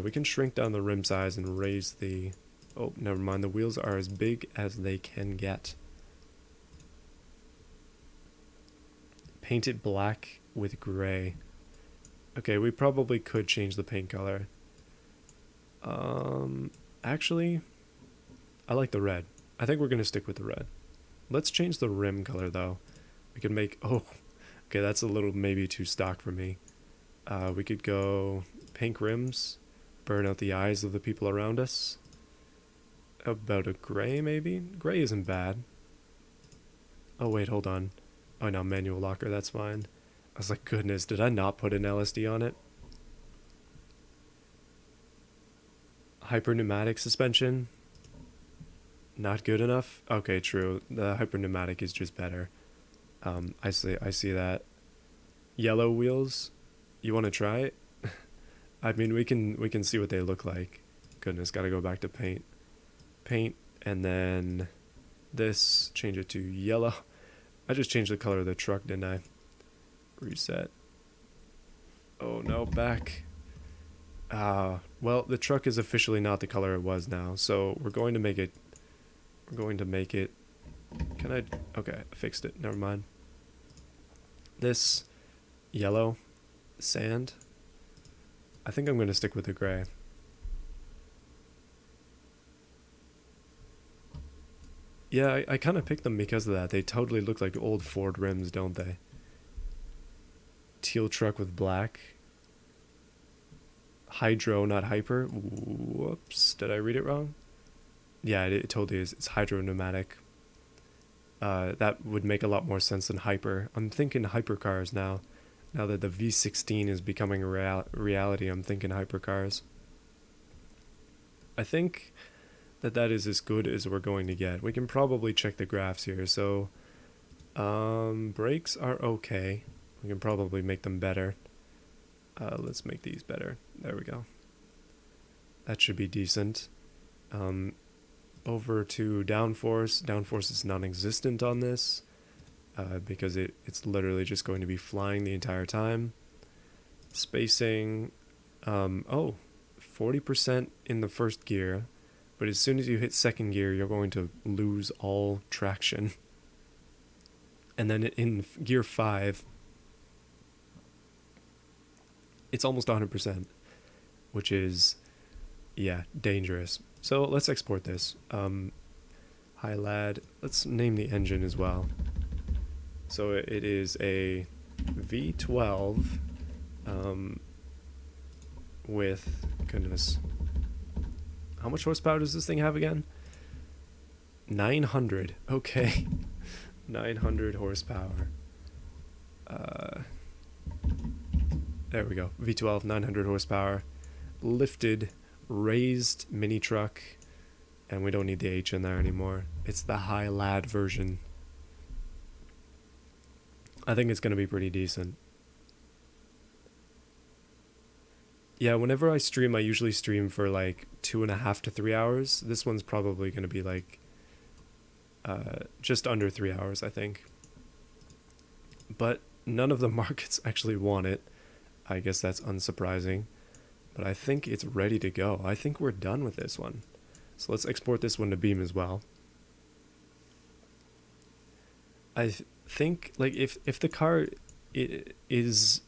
We can shrink down the rim size and raise the... Oh, never mind. The wheels are as big as they can get. Paint it black with gray. Okay, we probably could change the paint color. Actually, I like the red. I think we're going to stick with the red. Let's change the rim color, though. We could make... Oh, okay, that's a little maybe too stock for me. We could go pink rims, burn out the eyes of the people around us. About a gray, maybe? Gray isn't bad. Oh, wait, hold on. Oh, no, manual locker, that's fine. I was like, goodness, did I not put an LSD on it? Hyper pneumatic suspension. Not good enough? Okay, true. The hyper pneumatic is just better. I see that. Yellow wheels. You want to try it? I mean, we can see what they look like. Goodness, gotta go back to paint. Paint, and then this, change it to yellow. I just changed the color of the truck, didn't I? Reset. Oh no, back. Well, the truck is officially not the color it was now, so we're going to make it... Can I... Okay, I fixed it. Never mind. This yellow sand. I think I'm going to stick with the gray. Yeah, I kind of picked them because of that. They totally look like old Ford rims, don't they? Teal truck with black. Hydro, not hyper. Whoops, did I read it wrong? Yeah, it totally is. It's hydro pneumatic. That would make a lot more sense than hyper. I'm thinking hypercars now. Now that the V16 is becoming a reality, I'm thinking hypercars. I think that is as good as we're going to get. We can probably check the graphs here. So, brakes are okay. We can probably make them better. Let's make these better. There we go. That should be decent. Over to downforce. Downforce is non-existent on this because it's literally just going to be flying the entire time. Spacing, 40% in the first gear, but as soon as you hit second gear, you're going to lose all traction. And then in gear 5, it's almost 100%, which is, yeah, dangerous. So let's export this. HiLad, let's name the engine as well. So it is a V12 with, goodness, how much horsepower does this thing have again? 900, okay. 900 horsepower. There we go, V12, 900 horsepower. Lifted, raised mini truck, and we don't need the H in there anymore. It's the HiLad version. I think it's going to be pretty decent. Yeah, whenever I stream, I usually stream for like 2.5 to 3 hours. This one's probably going to be like just under 3 hours, I think. But none of the markets actually want it. I guess that's unsurprising. But I think it's ready to go. I think we're done with this one. So let's export this one to Beam as well. I think, like, if the car is...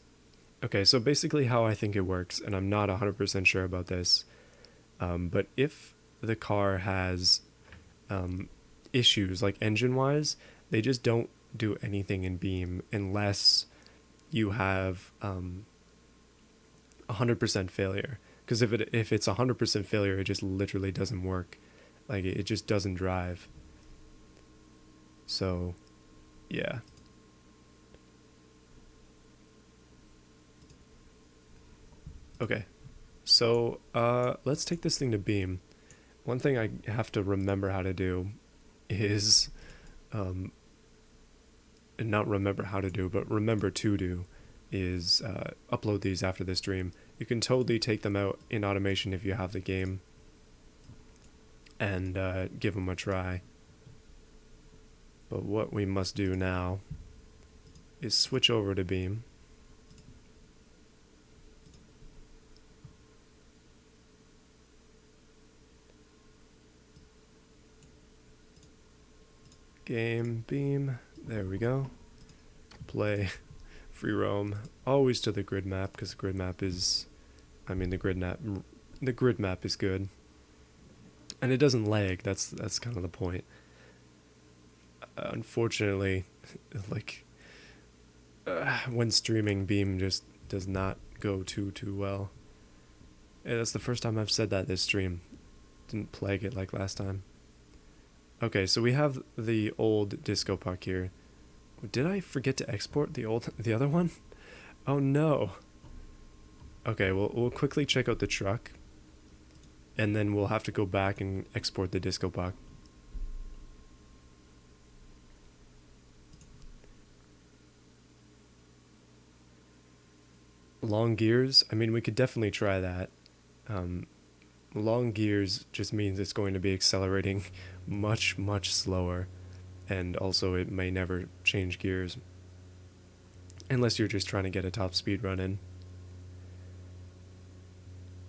Okay, so basically how I think it works, and I'm not 100% sure about this, but if the car has issues, like engine-wise, they just don't do anything in Beam unless you have 100% failure. Because if it's 100% failure, it just literally doesn't work. Like, it just doesn't drive. So, yeah. Okay, so let's take this thing to Beam. one thing I have to remember how to do is, not remember how to do, but remember to do, is upload these after the stream. You can totally take them out in automation if you have the game and give them a try. But what we must do now is switch over to Beam. Game, Beam, there we go. Play, free roam, always to the grid map, because the grid map is, the grid map is good. And it doesn't lag, that's kind of the point. Unfortunately, like, when streaming, Beam just does not go too well. Yeah, that's the first time I've said that this stream. Didn't plague it like last time. Okay, so we have the old disco puck here. Did I forget to export the other one? Oh no. Okay, we'll quickly check out the truck, and then we'll have to go back and export the disco puck. Long gears, we could definitely try that. Long gears just means it's going to be accelerating much slower, and also it may never change gears unless you're just trying to get a top speed run in.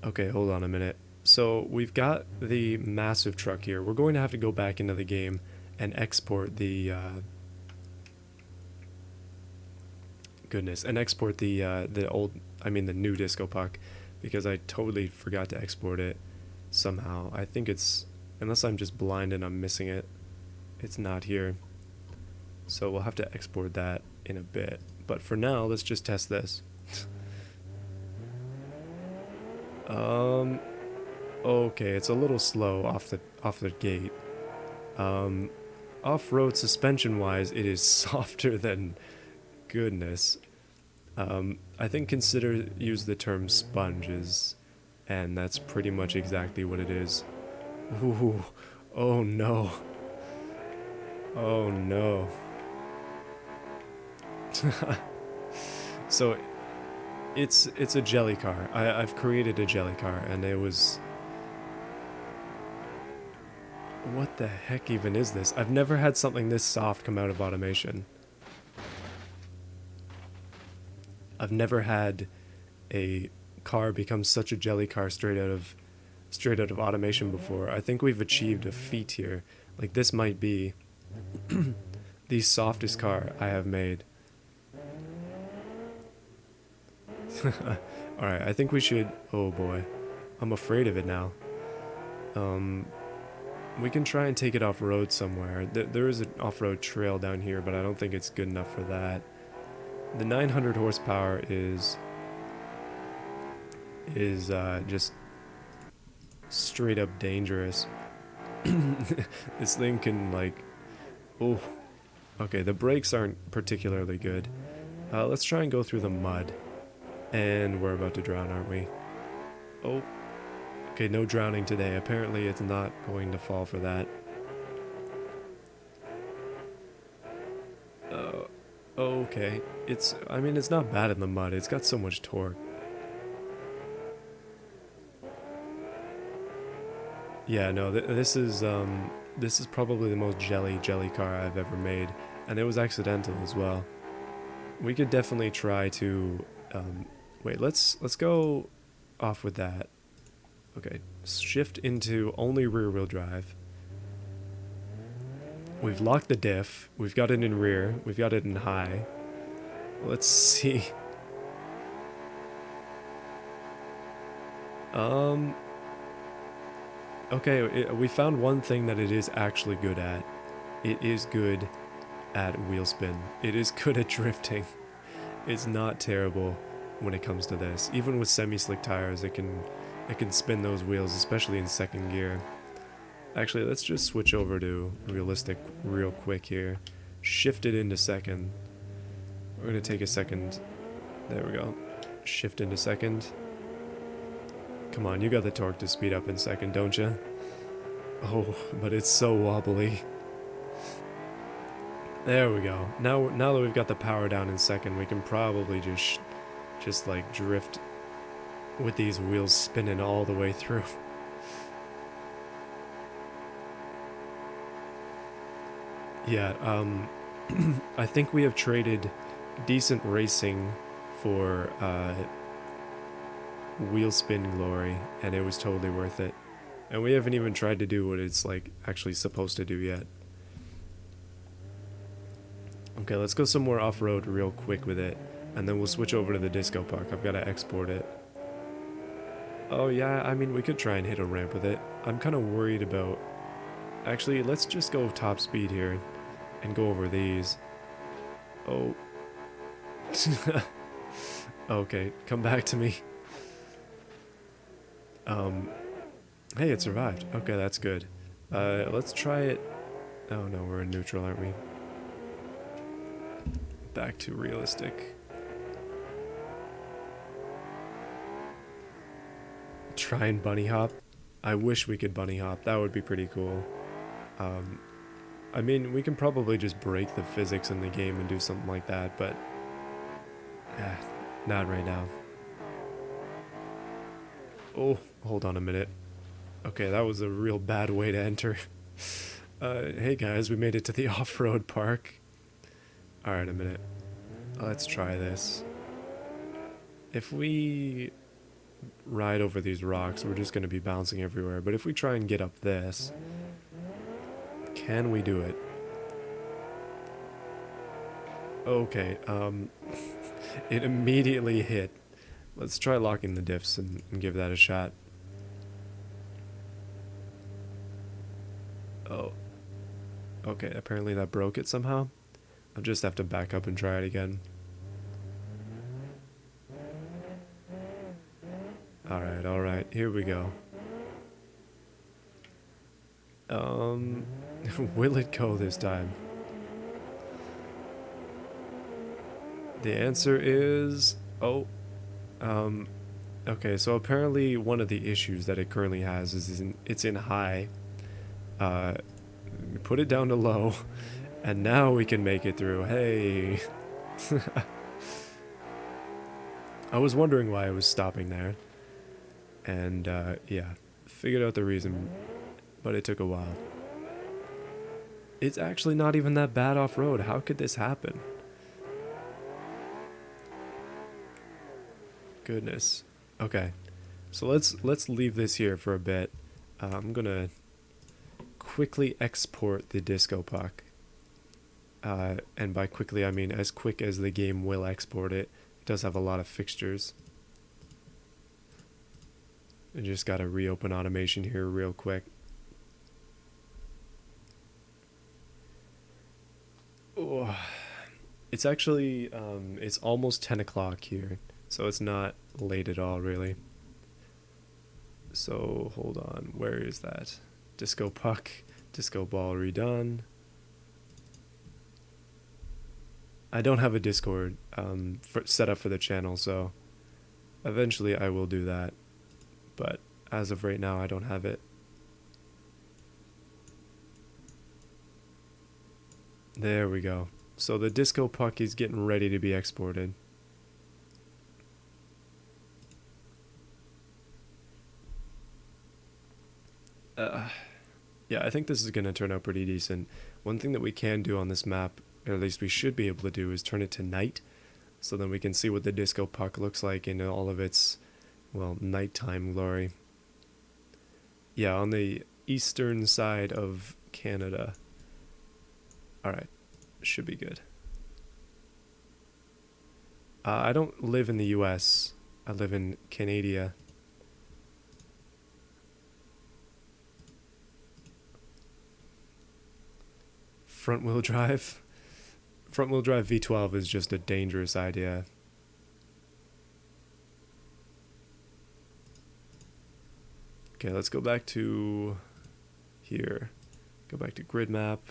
Okay, hold on a minute. So we've got the massive truck here. We're going to have to go back into the game and export the the new disco puck, because I totally forgot to export it somehow. I think it's, unless I'm just blind and I'm missing it, it's not here. So we'll have to export that in a bit. But for now, let's just test this. Okay, it's a little slow off the gate. Off-road suspension-wise, it is softer than goodness. I think use the term sponges, and that's pretty much exactly what it is. Ooh, oh no. Oh no. So it's a jelly car. I've created a jelly car, and it was... What the heck even is this? I've never had something this soft come out of automation. I've never had a car become such a jelly car straight out of automation before. I think we've achieved a feat here. Like, this might be the softest car I have made. Alright, I think we should... Oh boy. I'm afraid of it now. We can try and take it off-road somewhere. There is an off-road trail down here, but I don't think it's good enough for that. The 900 horsepower is just straight up dangerous. This thing can, like... Oh. Okay, the brakes aren't particularly good. Let's try and go through the mud. And we're about to drown, aren't we? Oh. Okay, no drowning today. Apparently it's not going to fall for that. Okay. It's not bad in the mud. It's got so much torque. Yeah, no, this is probably the most jelly car I've ever made, and it was accidental as well. We could definitely try to wait, let's go off with that. Okay, shift into only rear wheel drive. We've locked the diff. We've got it in rear. We've got it in high. Let's see. Okay, we found one thing that it is actually good at. It is good at wheel spin. It is good at drifting. It's not terrible when it comes to this. Even with semi-slick tires, it can spin those wheels, especially in second gear. Actually, let's just switch over to realistic real quick here. Shift it into second. We're going to take a second. There we go. Shift into second. Come on, you got the torque to speed up in second, don't you? Oh, but it's so wobbly. There we go. Now that we've got the power down in second, we can probably just like drift with these wheels spinning all the way through. Yeah, I think we have traded decent racing for wheel spin glory, and it was totally worth it. And we haven't even tried to do what it's like actually supposed to do yet. Okay, let's go somewhere off-road real quick with it, and then we'll switch over to the disco puck. I've got to export it. Oh yeah, I mean, we could try and hit a ramp with it. I'm kind of worried about... Actually, let's just go top speed here and go over these. Oh. Okay, come back to me. Hey, it survived. Okay, that's good. Let's try it. Oh no, we're in neutral, aren't we? Back to realistic. Try and bunny hop. I wish we could bunny hop. That would be pretty cool. I mean, we can probably just break the physics in the game and do something like that, but not right now. Oh, hold on a minute. Okay, that was a real bad way to enter. Hey guys, we made it to the off-road park. Alright, a minute. Let's try this. If we ride over these rocks, we're just going to be bouncing everywhere. But if we try and get up this, can we do it? Okay, it immediately hit. Let's try locking the diffs and give that a shot. Oh. Okay, apparently that broke it somehow. I'll just have to back up and try it again. Alright, here we go. Will it go this time? The answer is... Oh. Okay, so apparently one of the issues that it currently has is it's in high. We put it down to low, and now we can make it through. Hey! I was wondering why I was stopping there. And, yeah, figured out the reason, but it took a while. It's actually not even that bad off-road. How could this happen? Goodness. Okay, so let's leave this here for a bit. I'm gonna quickly export the disco puck. And by quickly, I mean as quick as the game will export it. It does have a lot of fixtures. I just gotta reopen automation here real quick. Oh, it's actually, it's almost 10 o'clock here, so it's not late at all, really. So, hold on, where is that? Disco puck, disco ball redone. I don't have a Discord set up for the channel, so eventually I will do that. But as of right now, I don't have it. There we go. So the disco puck is getting ready to be exported. Yeah, I think this is going to turn out pretty decent. One thing that we can do on this map, or at least we should be able to do, is turn it to night. So then we can see what the disco puck looks like in all of its, well, nighttime glory. Yeah, on the eastern side of Canada. Alright, should be good. I don't live in the US. I live in Canada. Front wheel drive? Front wheel drive V12 is just a dangerous idea. Okay, let's go back to here. Go back to grid map.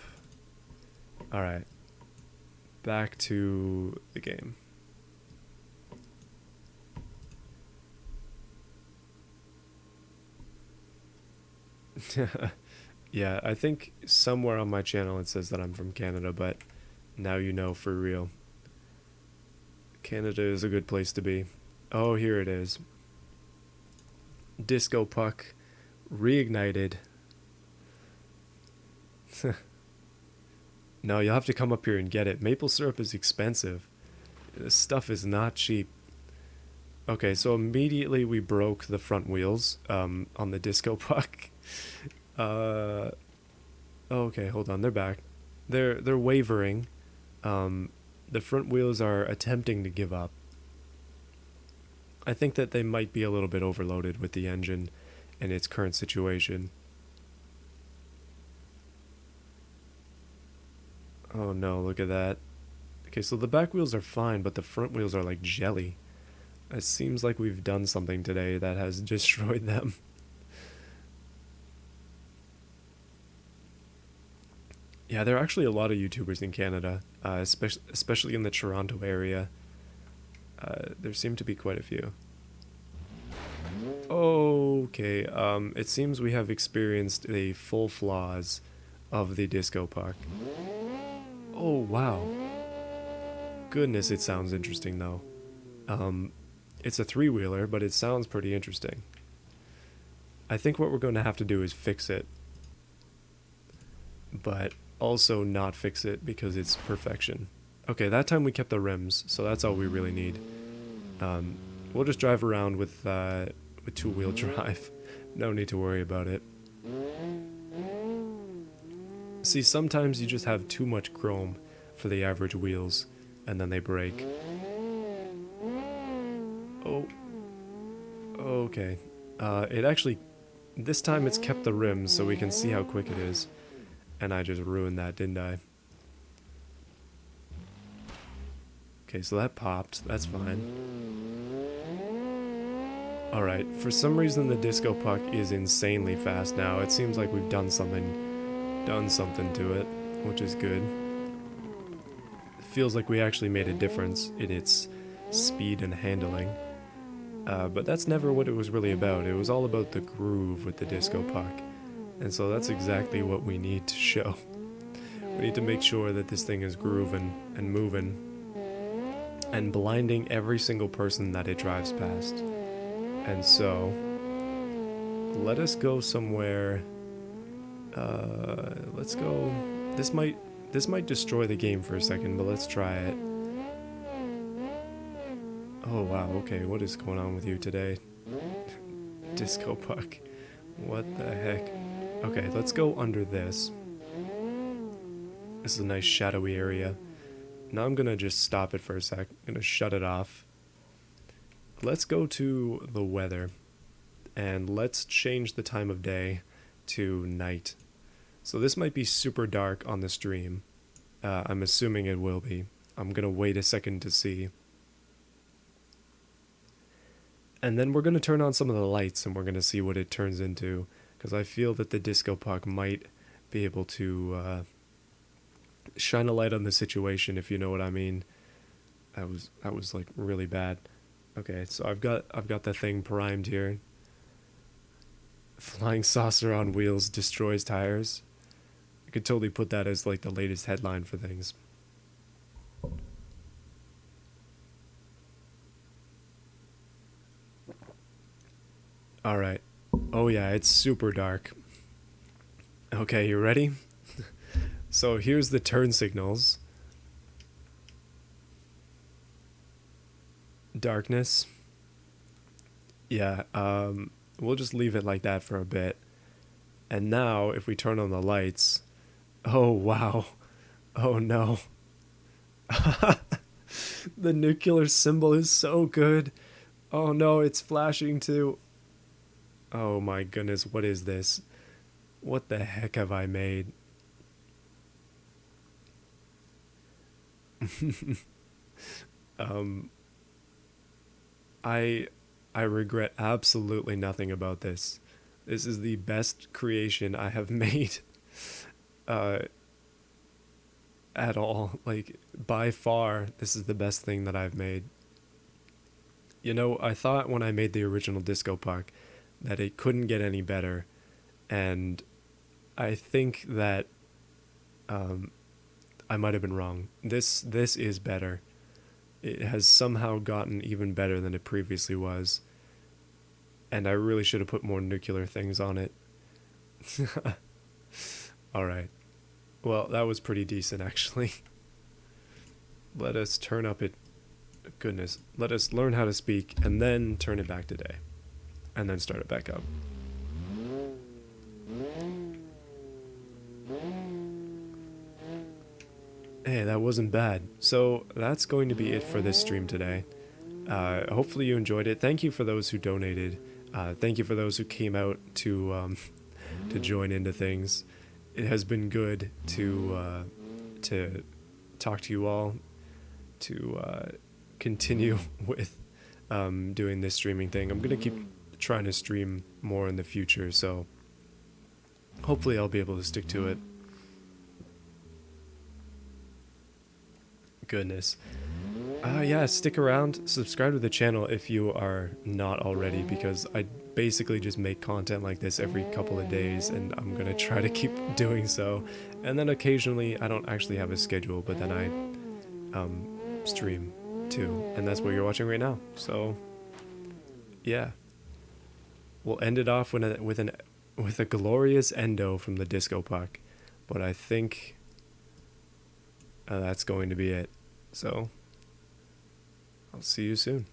Alright. Back to the game. Yeah, I think somewhere on my channel it says that I'm from Canada, but now you know for real. Canada is a good place to be. Oh, here it is. Disco puck reignited. No, you'll have to come up here and get it. Maple syrup is expensive. This stuff is not cheap. Okay, so immediately we broke the front wheels on the disco puck. Uh, okay, hold on, they're back. They're wavering. Um, the front wheels are attempting to give up. I think that they might be a little bit overloaded with the engine in its current situation. Oh no, look at that. Okay, so the back wheels are fine, but the front wheels are like jelly. It seems like we've done something today that has destroyed them. Yeah, there are actually a lot of YouTubers in Canada, especially in the Toronto area. There seem to be quite a few. Okay, it seems we have experienced the full flaws of the disco puck. Oh, wow. Goodness, it sounds interesting, though. Um, it's a three-wheeler, but it sounds pretty interesting. I think what we're going to have to do is fix it, but also not fix it because it's perfection. Okay, that time we kept the rims, so that's all we really need. Um, we'll just drive around with two-wheel drive. No need to worry about it. See, sometimes you just have too much chrome for the average wheels, and then they break. Oh, okay. It actually, this time it's kept the rims so we can see how quick it is. And I just ruined that, didn't I? Okay, so that popped. That's fine. Alright, for some reason the disco puck is insanely fast now. It seems like we've done something to it, which is good. It feels like we actually made a difference in its speed and handling. But that's never what it was really about. It was all about the groove with the disco puck. And so that's exactly what we need to show. We need to make sure that this thing is grooving and moving and blinding every single person that it drives past. And so, let us go somewhere. Let's go. This might destroy the game for a second, but let's try it. Oh wow, okay, what is going on with you today? Disco puck. What the heck? Okay, let's go under this. This is a nice shadowy area. Now I'm gonna just stop it for a sec. I'm gonna shut it off. Let's go to the weather. And let's change the time of day to night. So this might be super dark on the stream. I'm assuming it will be. I'm gonna wait a second to see. And then we're gonna turn on some of the lights and we're gonna see what it turns into. Because I feel that the disco puck might be able to shine a light on the situation, if you know what I mean. That was like really bad. Okay, so I've got the thing primed here. Flying saucer on wheels destroys tires. I could totally put that as like the latest headline for things. All right. Oh yeah, it's super dark. Okay, you ready? So here's the turn signals. Darkness. Yeah, we'll just leave it like that for a bit. And now, if we turn on the lights... Oh, wow. Oh, no. The nuclear symbol is so good. Oh, no, it's flashing too. Oh, my goodness, what is this? What the heck have I made? um... I regret absolutely nothing about this. This is the best creation I have made uh, at all. Like, by far, this is the best thing that I've made. You know, I thought when I made the original Disco Puck that it couldn't get any better, and I think that I might have been wrong. This is better. It has somehow gotten even better than it previously was, and I really should have put more nuclear things on it. All right. Well, that was pretty decent actually. Let us turn up it. Goodness. Let us learn how to speak and then turn it back to day, and then start it back up. Hey, that wasn't bad. So that's going to be it for this stream today. Hopefully you enjoyed it. Thank you for those who donated. Thank you for those who came out to join into things. It has been good to talk to you all, to continue with doing this streaming thing. I'm gonna keep trying to stream more in the future, so hopefully I'll be able to stick to it. Goodness. Yeah, stick around, subscribe to the channel if you are not already, because I basically just make content like this every couple of days, and I'm gonna try to keep doing so. And then occasionally, I don't actually have a schedule, but then I stream too, and that's what you're watching right now. So yeah, we'll end it off with a glorious endo from the Disco Puck, but I think that's going to be it. So I'll see you soon.